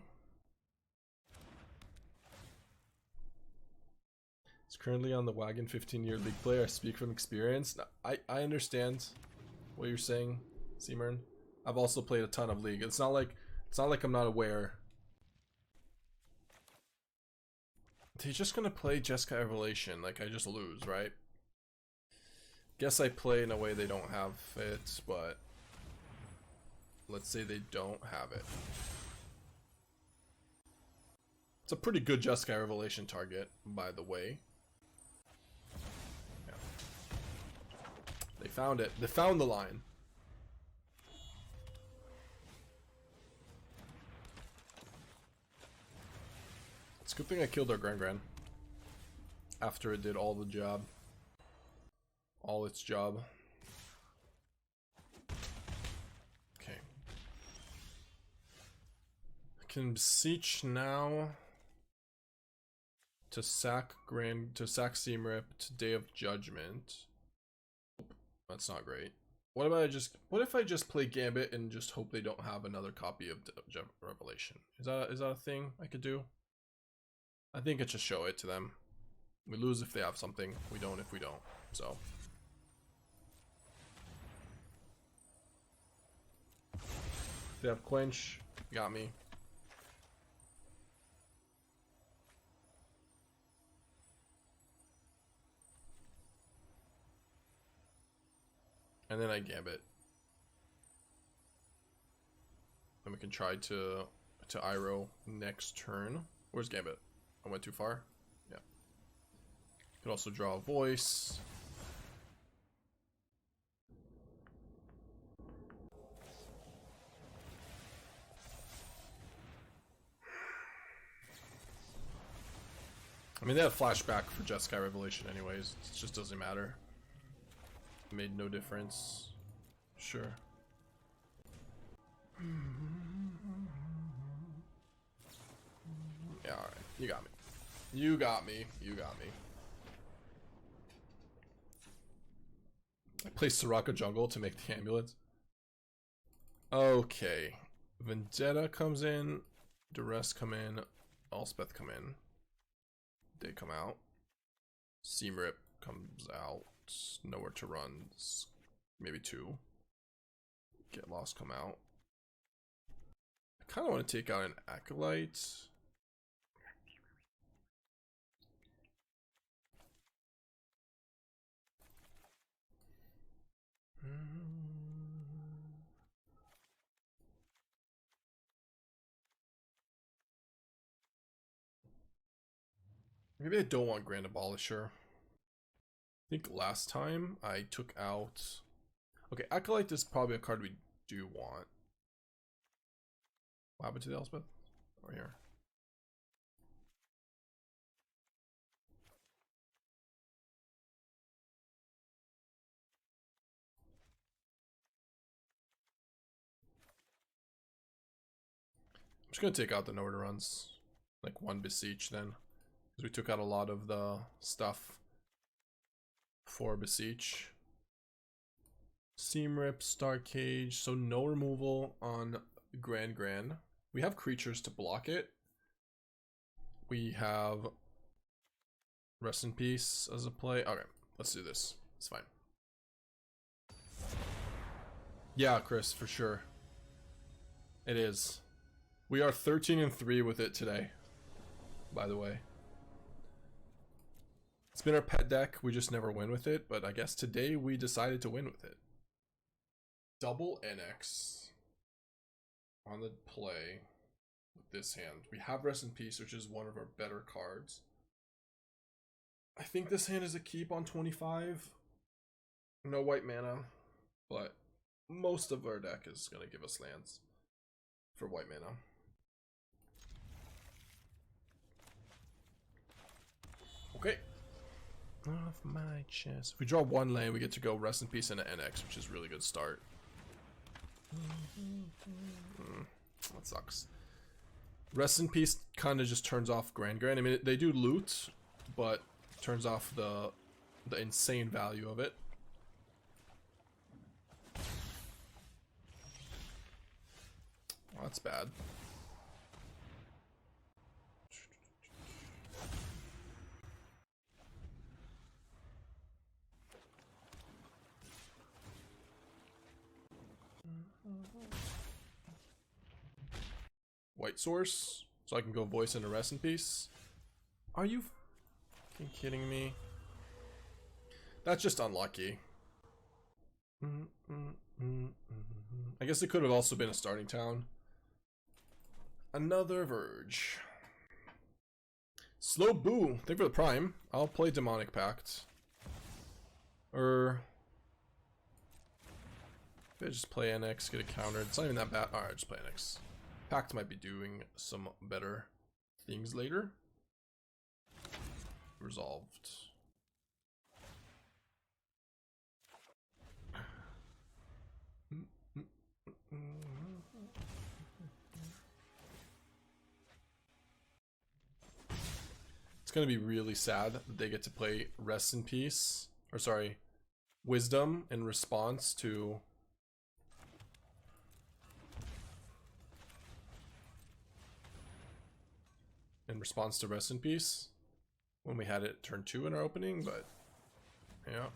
It's currently on the wagon, 15-year League player. I speak from experience. I understand what you're saying, Seamern. I've also played a ton of League. It's not like I'm not aware. They're just gonna play Jeskai Revelation, like I just lose, right? Guess I play in a way they don't have it, but let's say they don't have it. It's a pretty good Jeskai Revelation target, by the way. Yeah. They found it. They found the line. It's a good thing I killed our Grand after it did all the job. all its job. Okay. I can beseech now to sack Seam Rip to Day of Judgment. That's not great. What if I just play Gambit and just hope they don't have another copy of Revelation? Is that a thing I could do? I think I just show it to them. We lose if they have something. We don't if we don't. So. They have Quench. Got me. And then I Gambit. Then we can try to Iroh next turn. Where's Gambit? I went too far? Yeah. Could also draw a voice. I mean, they had flashback for Jeskai Revelation anyways. It just doesn't matter. It made no difference. Sure. Yeah, alright. You got me. You got me. You got me. I placed Soraka Jungle to make the ambulance. Okay. Vendetta comes in. Duress come in. Elspeth come in. They come out. Seam Rip comes out. Nowhere to run. Maybe 2. Get Lost come out. I kind of want to take out an Acolyte. Maybe I don't want Grand Abolisher. I think last time I took out... Okay, Acolyte is probably a card we do want. What happened to the Elspeth? Over here. I'm just gonna take out the nowhere to runs. Like 1 Beseech then. Because we took out a lot of the stuff for Beseech. Seam Rip, Starcage, so no removal on Grand. We have creatures to block it. We have Rest in Peace as a play. Okay, let's do this. It's fine. Yeah, Chris, for sure. It is. We are 13-3 with it today, by the way. It's been our pet deck, we just never win with it, but I guess today we decided to win with it. Double Annex on the play with this hand. We have Rest in Peace, which is one of our better cards. I think this hand is a keep on 25. No white mana, but most of our deck is going to give us lands for white mana. Okay. Off my chest. If we draw 1 land, we get to go Rest in Peace into NX, which is a really good start. That sucks. Rest in Peace kind of just turns off Grand. I mean, they do loot, but turns off the insane value of it. Oh, that's bad. White source, so I can go voice into Rest in Peace. Are you fucking kidding me? That's just unlucky. I guess it could have also been a starting town. Another Verge. Slow Boo. Thank you for the Prime. I'll play Demonic Pact. Or I just play NX, get a counter. It's not even that bad. Alright, just play NX. Pact might be doing some better things later. Resolved. gonna be really sad that they get to play Rest in Peace, or sorry, Wisdom in response to Rest in Peace when we had it turn 2 in our opening, but yeah.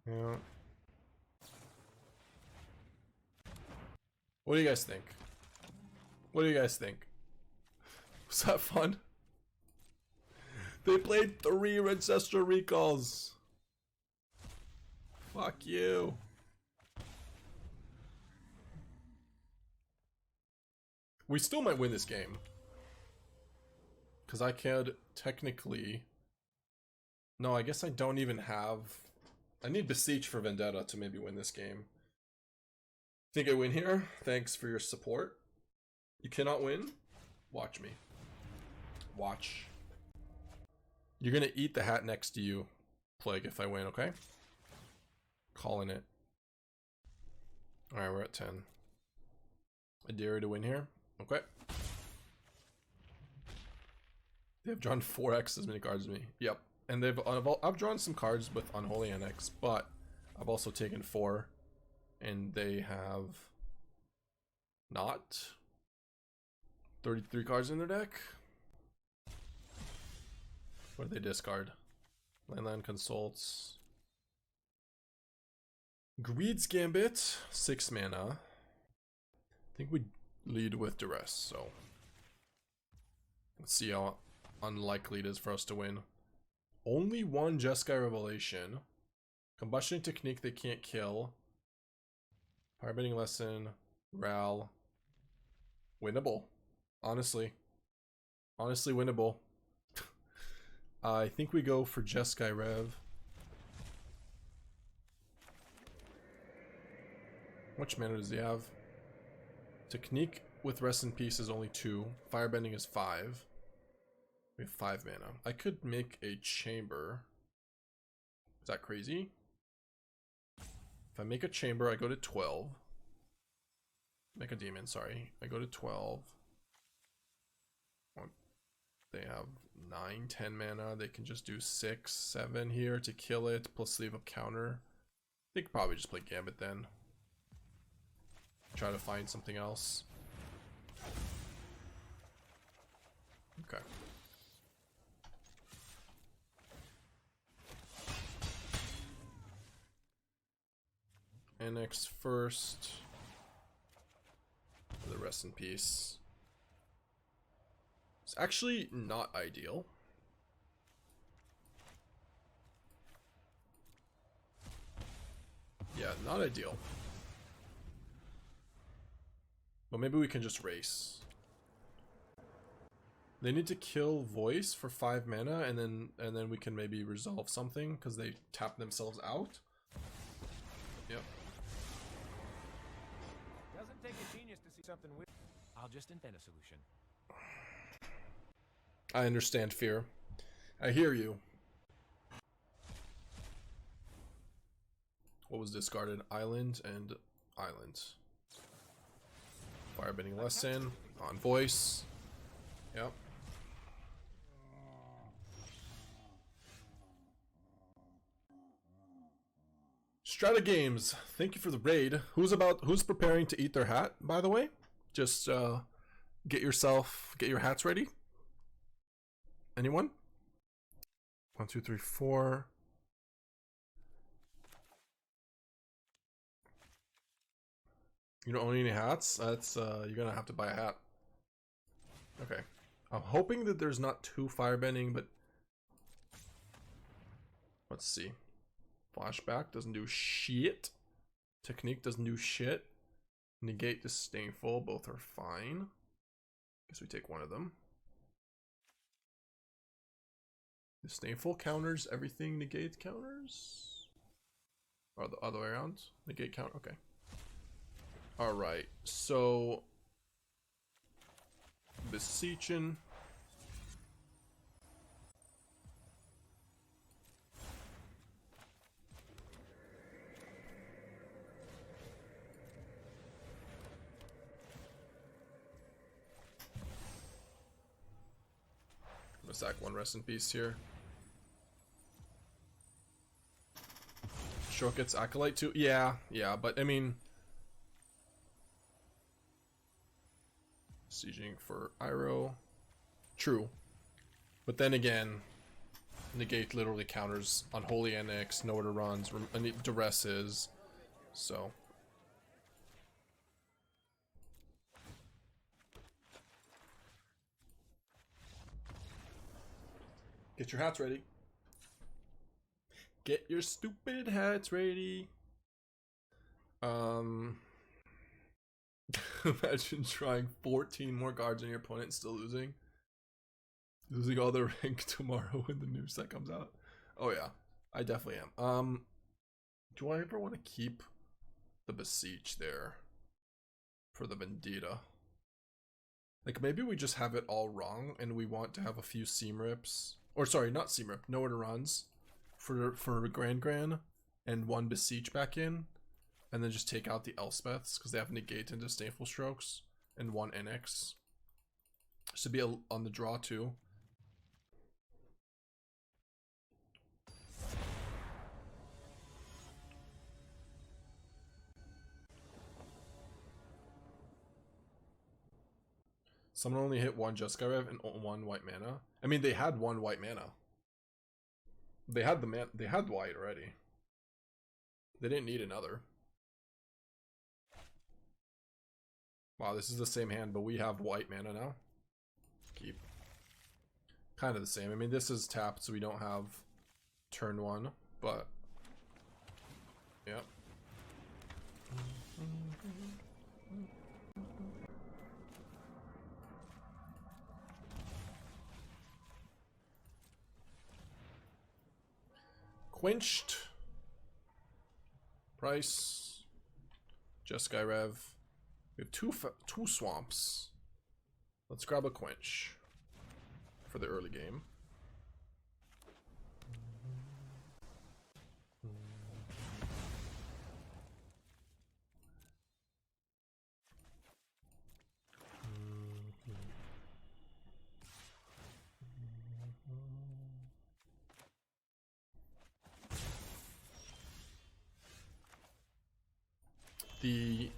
Yeah. What do you guys think? What do you guys think? Was that fun? They played 3 Ancestral Recalls. Fuck you. We still might win this game. Because I could technically... No, I guess I don't even have... I need Beseech for Vendetta to maybe win this game. Think I win here? Thanks for your support. You cannot win? Watch me. Watch. You're gonna eat the hat next to you, Plague, if I win, okay? Calling it. Alright, we're at 10. I dare you to win here. Okay. They've drawn 4x as many cards as me. Yep. And I've drawn some cards with Unholy Annex, but I've also taken 4. And they have not 33 cards in their deck. What do they discard? Landland Consults. Greed's Gambit, 6 mana. I think we lead with Duress, so let's see how unlikely it is for us to win. Only 1 Jeskai Revelation. Combustion Technique they can't kill. Firebending Lesson, Ral. Winnable. Honestly. Honestly winnable. I think we go for Jeskai Rev. How much mana does he have? Technique with Rest in Peace is only 2. Firebending is 5. We have 5 mana. I could make a chamber. Is that crazy? If I make a chamber, I go to 12. Make a demon, sorry. I go to 12. They have 9, 10 mana. They can just do 6, 7 here to kill it, plus leave a counter. They could probably just play Gambit then. Try to find something else. Okay. Annex first. The Rest in Peace. It's actually not ideal. Yeah, not ideal. But maybe we can just race. They need to kill Voice for 5 mana, and then we can maybe resolve something because they tap themselves out. Yep. Doesn't take a genius to see something weird. I'll just invent a solution. I understand fear. I hear you. What was discarded? Island and Island. Firebending Lesson on Voice. Yep. Strata Games, thank you for the raid. Who's preparing to eat their hat, by the way? Just get your hats ready. Anyone? 1, 2, 3, 4. You don't own any hats? That's you're gonna have to buy a hat. Okay. I'm hoping that there's not 2 firebending, but let's see. Flashback doesn't do shit. Technique doesn't do shit. Negate, Disdainful, both are fine. Guess we take one of them. Disdainful counters everything, negate counters? Or the other way around? Negate count, okay. Alright, so Beseeching. I'm gonna sack one Rest in Peace here. Short gets Acolyte too? Yeah, but I mean... Sieging for Iroh. True. But then again, negate literally counters Unholy Annex, nowhere to runs, Duress is, so. Get your hats ready. Get your stupid hats ready. Imagine trying 14 more cards on your opponent and still losing. Losing all the rank tomorrow when the new set comes out. Oh yeah, I definitely am. Do I ever want to keep the Beseech there for the Vendetta? Like maybe we just have it all wrong and we want to have a few seam rips, or sorry, not seam rip, nowhere to runs for Grand and one Beseech back in, and then just take out the Elspeths because they have negate and disdainful strokes, and one Annex. Should be on the draw too. Someone only hit one Juskarev and one white mana. I mean, they had one white mana. They had they had white already. They didn't need another. Wow, this is the same hand, but we have white mana now. Keep. Kind of the same. I mean, this is tapped, so we don't have turn one, but yeah. Quenched. Price. Juskarev. We have two swamps. Let's grab a quench for the early game. The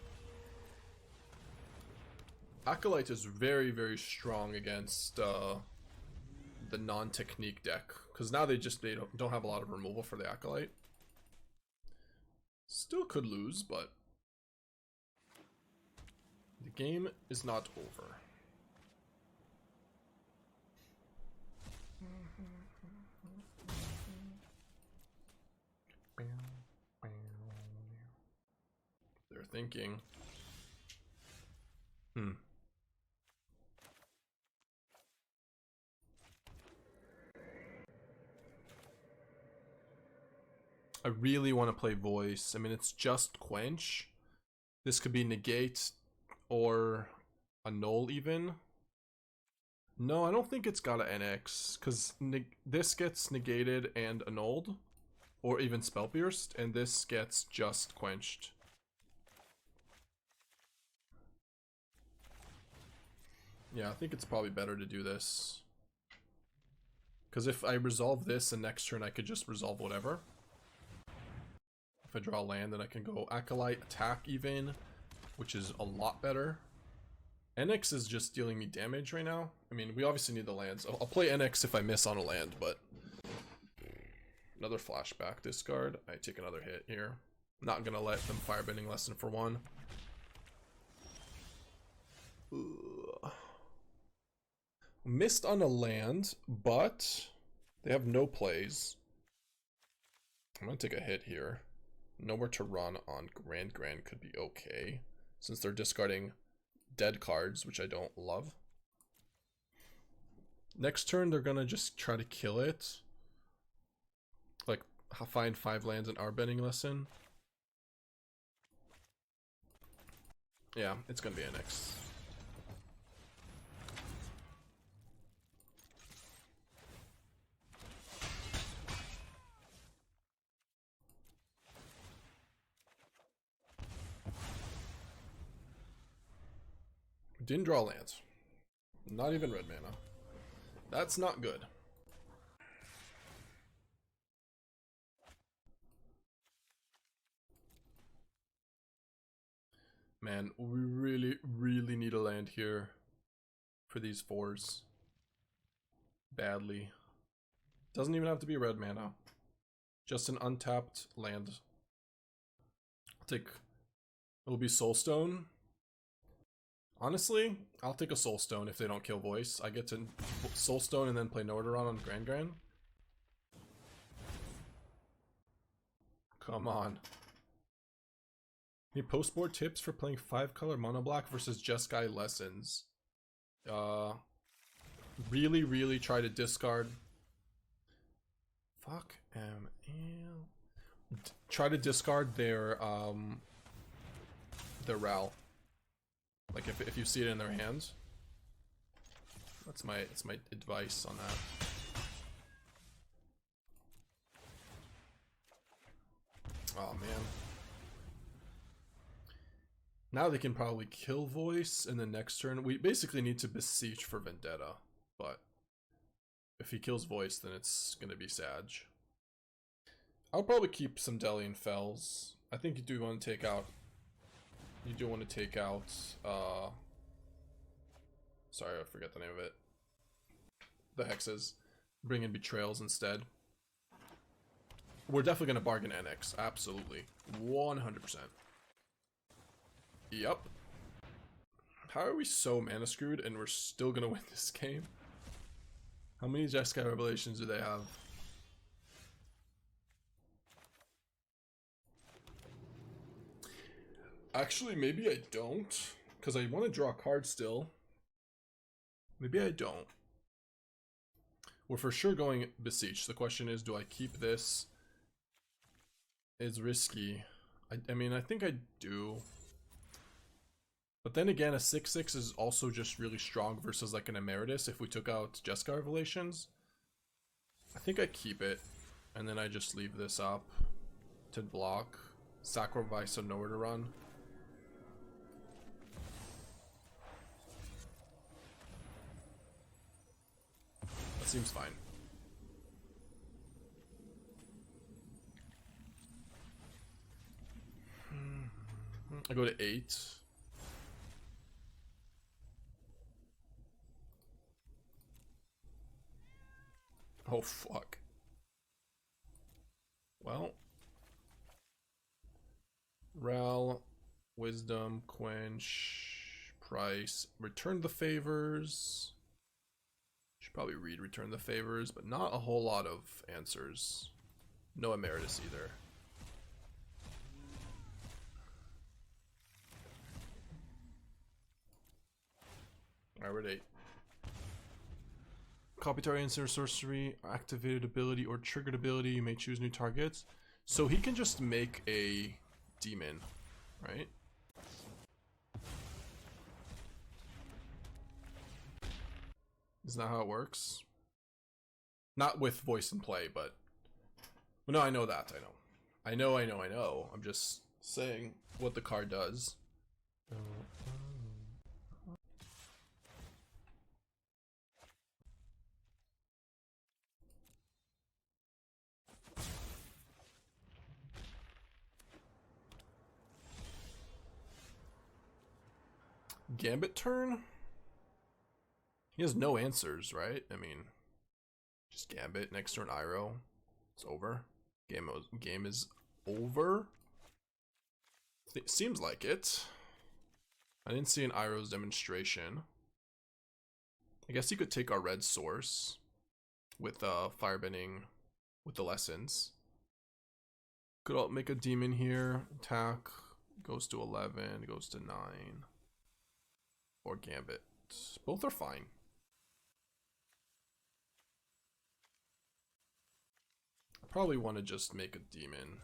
Acolyte is very, very strong against the non-technique deck, because now they don't have a lot of removal for the Acolyte. Still could lose, but the game is not over. They're thinking. I really want to play voice. I mean, it's just quench. This could be negate or annul even. No, I don't think it's got an NX, because this gets negated and annulled, or even spell pierced, and this gets just quenched. Yeah, I think it's probably better to do this. Because if I resolve this and next turn I could just resolve whatever. If I draw land, then I can go Acolyte, attack even, which is a lot better. NX is just dealing me damage right now. I mean, we obviously need the lands. I'll play NX if I miss on a land, but... Another flashback discard. I take another hit here. Not gonna let them firebending lesson for one. Ugh. Missed on a land, but they have no plays. I'm gonna take a hit here. Nowhere to run on Grand could be okay, since they're discarding dead cards, which I don't love. Next turn, they're gonna just try to kill it. Like, find 5 lands in our bending lesson. Yeah, it's gonna be an X. Didn't draw lands. Not even red mana. That's not good. Man, we really need a land here for these 4s. Badly. Doesn't even have to be red mana. Just an untapped land. I'll take... It'll be Soulstone. Honestly, I'll take a Soulstone if they don't kill Voice. I get to Soulstone and then play Nordaron on Grand. Come on. Any post-board tips for playing 5-color mono black versus Jeskai Lessons? Really try to discard. Fuck try to discard their Ral. Like if you see it in their hands. That's my advice on that. Oh man. Now they can probably kill Voice in the next turn. We basically need to Beseech for Vendetta, but if he kills Voice, then it's gonna be Sag. I'll probably keep some Delian Fells. I think you do want to take out. You do want to take out. Sorry, I forget the name of it. The hexes. Bring in Betrayals instead. We're definitely gonna bargain Annex. Absolutely, 100%. Yep. How are we so mana screwed and we're still gonna win this game? How many Jeskai Revelations do they have? Actually, maybe I don't, because I want to draw a card still. Maybe I don't. We're for sure going Beseech. The question is, do I keep this? It's risky. I mean, I think I do. But then again, a 6/6 is also just really strong versus like an Emeritus if we took out Jeskai Revelations. I think I keep it, and then I just leave this up to block. Sacrifice a Nordaron. That seems fine. I go to 8. Oh fuck. Well, Ral, Wisdom, Quench, Price, Return the Favors. Should probably read Return the Favors, but not a whole lot of answers. No Emeritus either. Alright, we're at 8. Copy target instant sorcery, activated ability or triggered ability, you may choose new targets. So he can just make a demon, right? Isn't that how it works? Not with voice and play, but... Well, no, I know that, I know. I know. I'm just saying what the card does. Gambit turn? He has no answers, right? I mean, just Gambit. Next turn, Iroh. It's over. Game is over. Seems like it. I didn't see an Iroh's demonstration. I guess he could take our red source with firebending with the lessons. Could make a demon here. Attack goes to 11, goes to 9. Or Gambit. Both are fine. I probably want to just make a demon.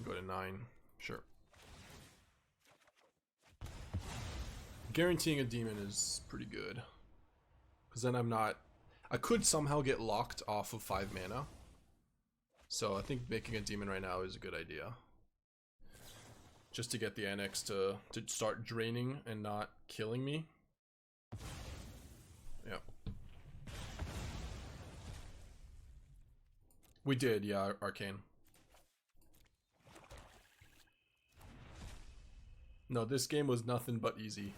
Go to 9. Sure. Guaranteeing a demon is pretty good. Because then I'm not... I could somehow get locked off of 5 mana. So I think making a demon right now is a good idea. Just to get the Annex to start draining and not killing me. Yeah. We did, yeah, Arcane. No, this game was nothing but easy.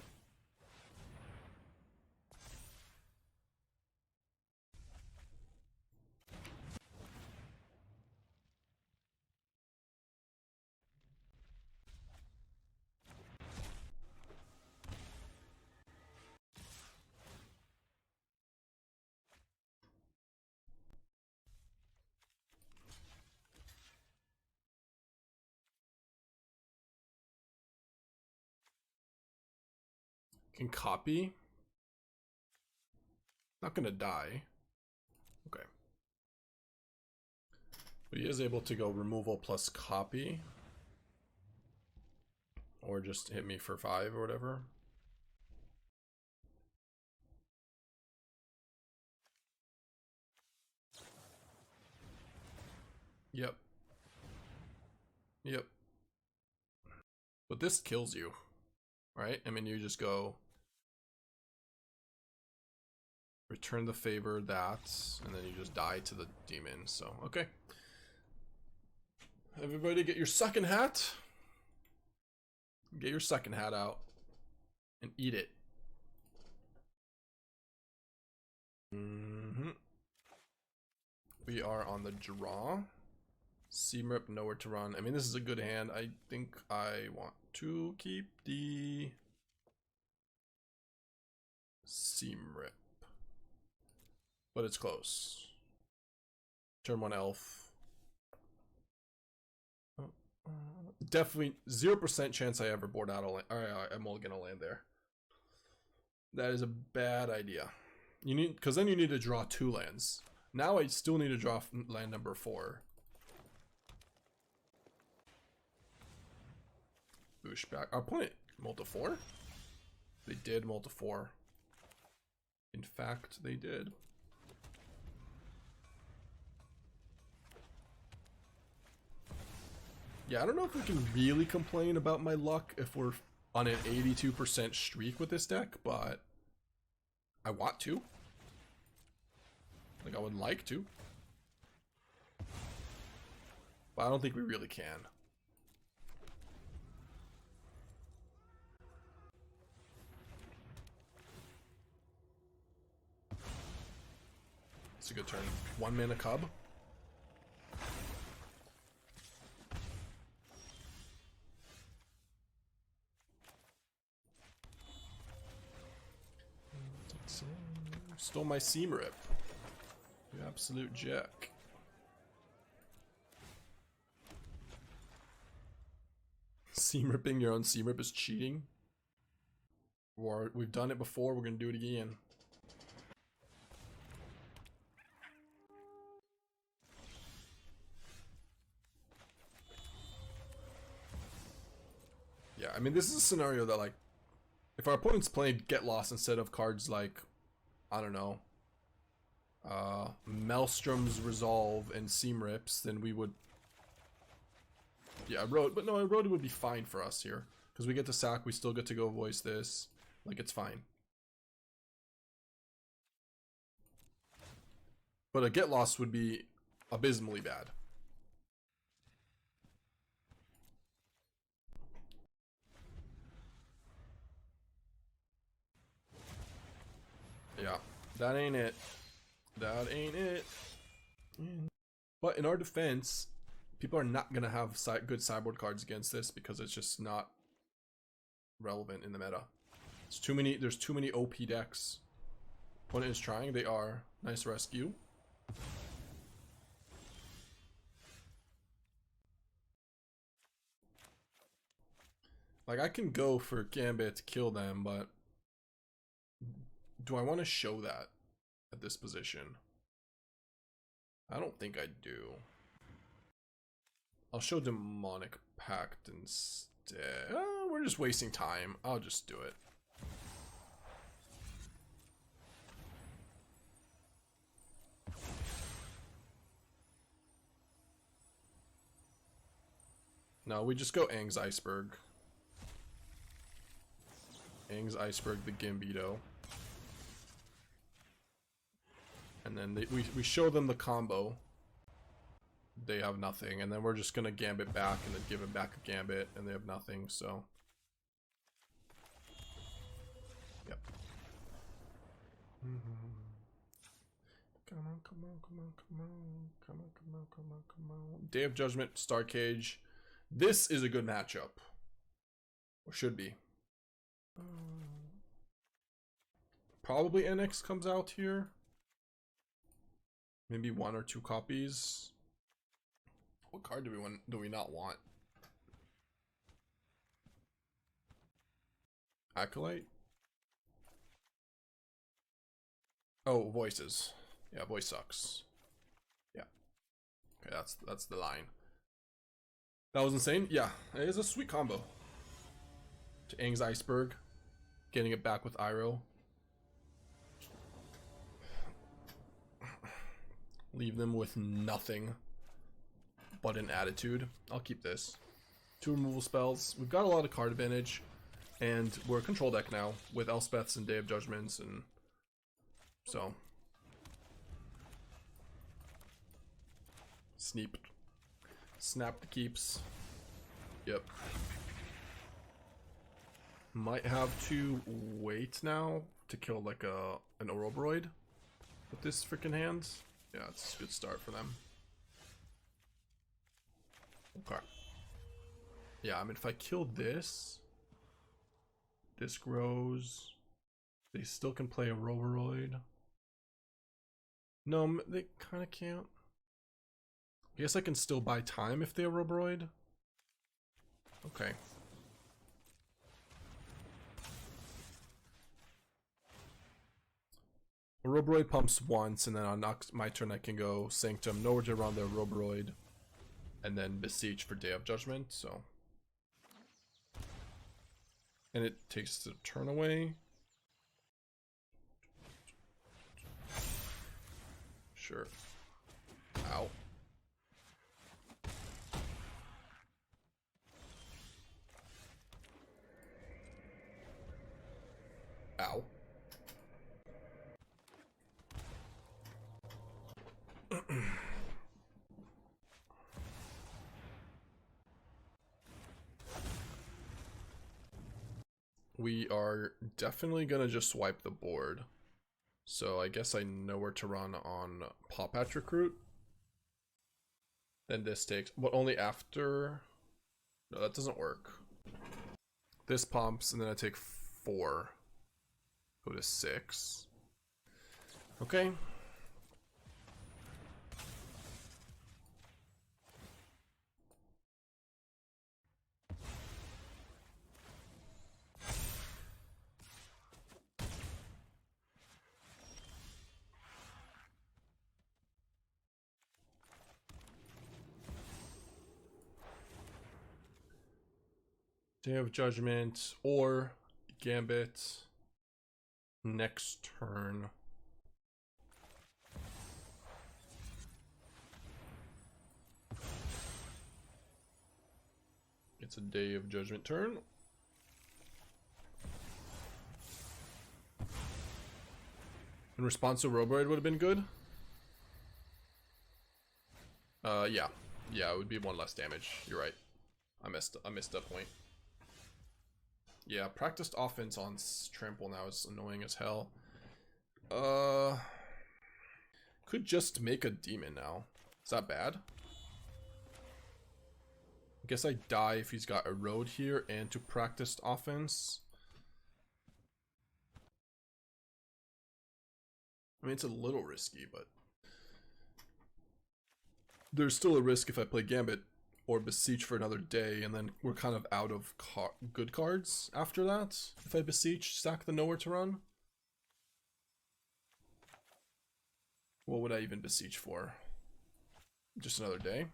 Can copy. Not gonna die. Okay. But he is able to go removal plus copy. Or just hit me for 5 or whatever. Yep. Yep. But this kills you. Right? I mean, you just go return the favor, that, and then you just die to the demon. So, okay. Everybody get your second hat. Get your second hat out and eat it. We are on the draw. Seamrip, nowhere to run. I mean, this is a good hand. I think I want to keep the Seamrip. But it's close. Turn 1 elf. Definitely 0% chance I ever board out a land. Alright, I'm only gonna land there. That is a bad idea. You need, because then you need to draw 2 lands. Now I still need to draw land number 4. Boosh back. Our opponent multi 4? They did multi 4. In fact, they did. Yeah, I don't know if we can really complain about my luck if we're on an 82% streak with this deck, but I want to. Like, I would like to. But I don't think we really can. It's a good turn. 1 mana cub. Stole my Seamrip. You absolute jack. Seamripping your own Seamrip is cheating. Or we've done it before, we're gonna do it again. Yeah, I mean, this is a scenario that, like, if our opponent's playing Get Lost instead of cards like, I don't know, Maelstrom's Resolve and Seamrips, then we would, yeah, but no, Road would be fine for us here, because we get to sack, we still get to go voice this, like, it's fine. But a Get Lost would be abysmally bad. Yeah, that ain't it. That ain't it. But in our defense, people are not gonna have good sideboard cards against this because it's just not relevant in the meta. There's too many OP decks. Opponent is trying, they are. Nice rescue. Like, I can go for Gambit to kill them, but do I want to show that at this position? I don't think I do. I'll show Demonic Pact instead. We're just wasting time. I'll just do it. No, we just go Aang's Iceberg. Aang's Iceberg, the Gambito. And then we show them the combo. They have nothing, and then we're just gonna Gambit back and then give it back a Gambit, and they have nothing, so. Yep. Come on, come on, come on, come on, come on, come on, come on, come on. Day of Judgment, Starcage. This is a good matchup. Or should be. Probably Annex comes out here. Maybe 1 or 2 copies. What card do we not want? Acolyte? Oh, voices. Yeah, voice sucks. Yeah. Okay, that's the line. That was insane. Yeah, it is a sweet combo. To Aang's Iceberg, getting it back with Iroh. Leave them with nothing but an attitude. I'll keep this. 2 removal spells. We've got a lot of card advantage, and we're a control deck now with Elspeths and Day of Judgments, and so snap the keeps. Yep. Might have to wait now to kill like an Orobroid with this freaking hand. Yeah, it's a good start for them. Okay. Yeah, I mean, if I kill this grows. They still can play a Roboroid. No, they kind of can't. I guess I can still buy time if they have Roboroid. Okay. Roboroid pumps once, and then on my turn I can go Sanctum, nowhere to run their Roboroid, and then Beseech for Day of Judgment, so. And it takes the turn away. Sure. Ow. Ow. We are definitely gonna just swipe the board. So I guess I know where to run on Paw Patch Recruit. Then this takes, but only after. No, that doesn't work. This pumps, and then I take 4. Go to 6. Okay. Day of Judgment or Gambit next turn. It's a Day of Judgment turn. In response to Roboroid would have been good. Yeah. Yeah, it would be 1 less damage. You're right. I missed that point. Yeah, practiced offense on Trample now is annoying as hell. Could just make a demon now. Is that bad? I guess I die if he's got Erode here and to practiced offense. I mean, it's a little risky, but there's still a risk if I play Gambit or Beseech for another day, and then we're kind of out of good cards after that. If I Beseech, stack the Nowhere to Run. What would I even Beseech for? Just another day?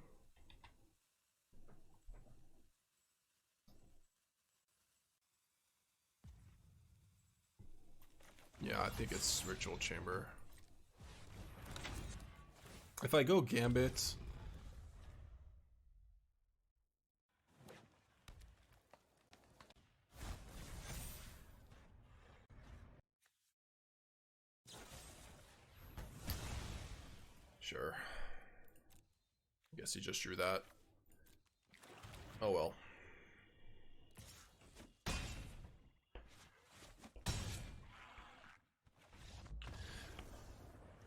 Yeah, I think it's Ritual Chamber. If I go Gambit, Sure. I guess he just drew that. Oh well.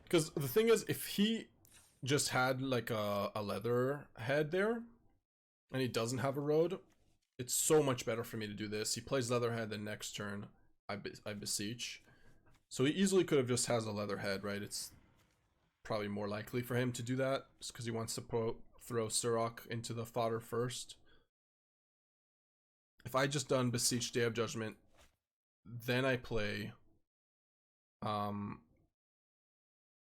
Because the thing is, if he just had like a leather head there, and he doesn't have a road, it's so much better for me to do this. He plays Leatherhead, the next turn I beseech. So he easily could have just has a Leatherhead, right? It's probably more likely for him to do that, just because he wants to throw Surok into the fodder first. If I just done Beseech Day of Judgment, then I play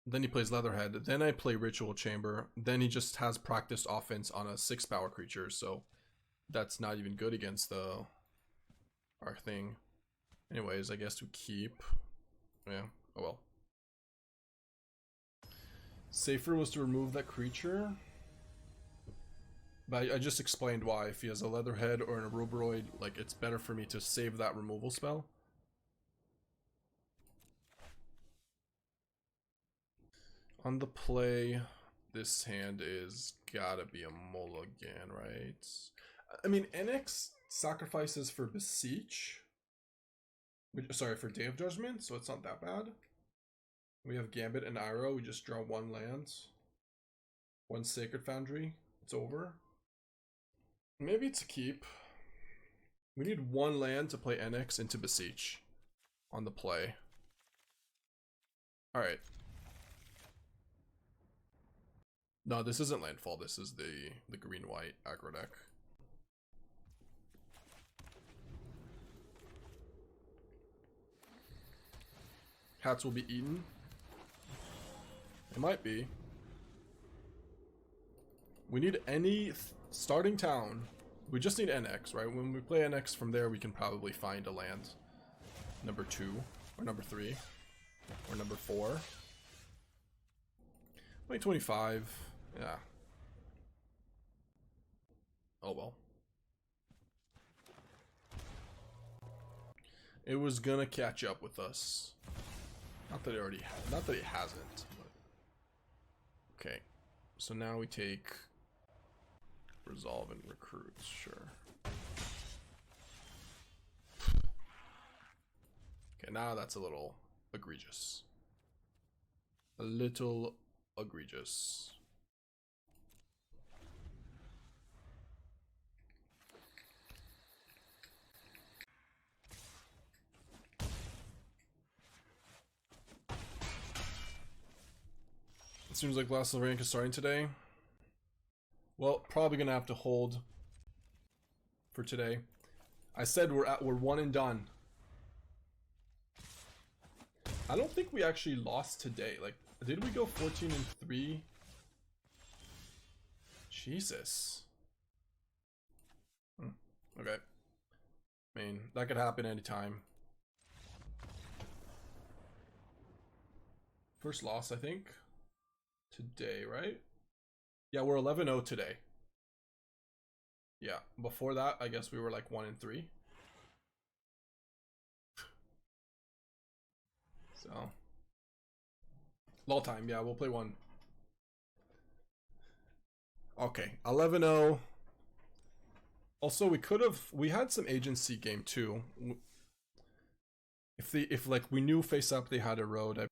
then he plays Leatherhead, then I play Ritual Chamber, then he just has practiced offense on a 6 power creature, so that's not even good against our thing. Anyways, I guess we keep. Yeah, oh well. Safer was to remove that creature. But I just explained why. If he has a Leatherhead or an Aruberoid, like, it's better for me to save that removal spell. On the play, this hand is gotta be a mulligan, right? I mean, Annex sacrifices for Beseech. Sorry, for Day of Judgment, so it's not that bad. We have Gambit and Iroh. We just draw 1 land. 1 Sacred Foundry. It's over. Maybe it's a keep. We need 1 land to play Annex into Beseech on the play. Alright. No, this isn't landfall. This is the green-white aggro deck. Cats will be eaten. It might be. We need any starting town. We just need NX, right? When we play NX from there, we can probably find a land. Number 2, or number 3, or number 4. 2025. Yeah. Oh well. It was gonna catch up with us. Not that it already not that it hasn't. But... Okay. So now we take Resolve and Recruits, sure. Okay, now that's a little egregious. A little egregious. Seems like Glass Rank is starting today. Well, probably gonna have to hold for today. I said we're 1 and done. I don't think we actually lost today. Like, did we go 14-3? Jesus. Okay. I mean, that could happen anytime. First loss, I think. Today, right? Yeah, we're 11-0 today. Yeah, before that, I guess we were like 1-3. So, long time. Yeah, we'll play 1. Okay, 11-0. Also, we had some agency game too. If like we knew face up they had a road.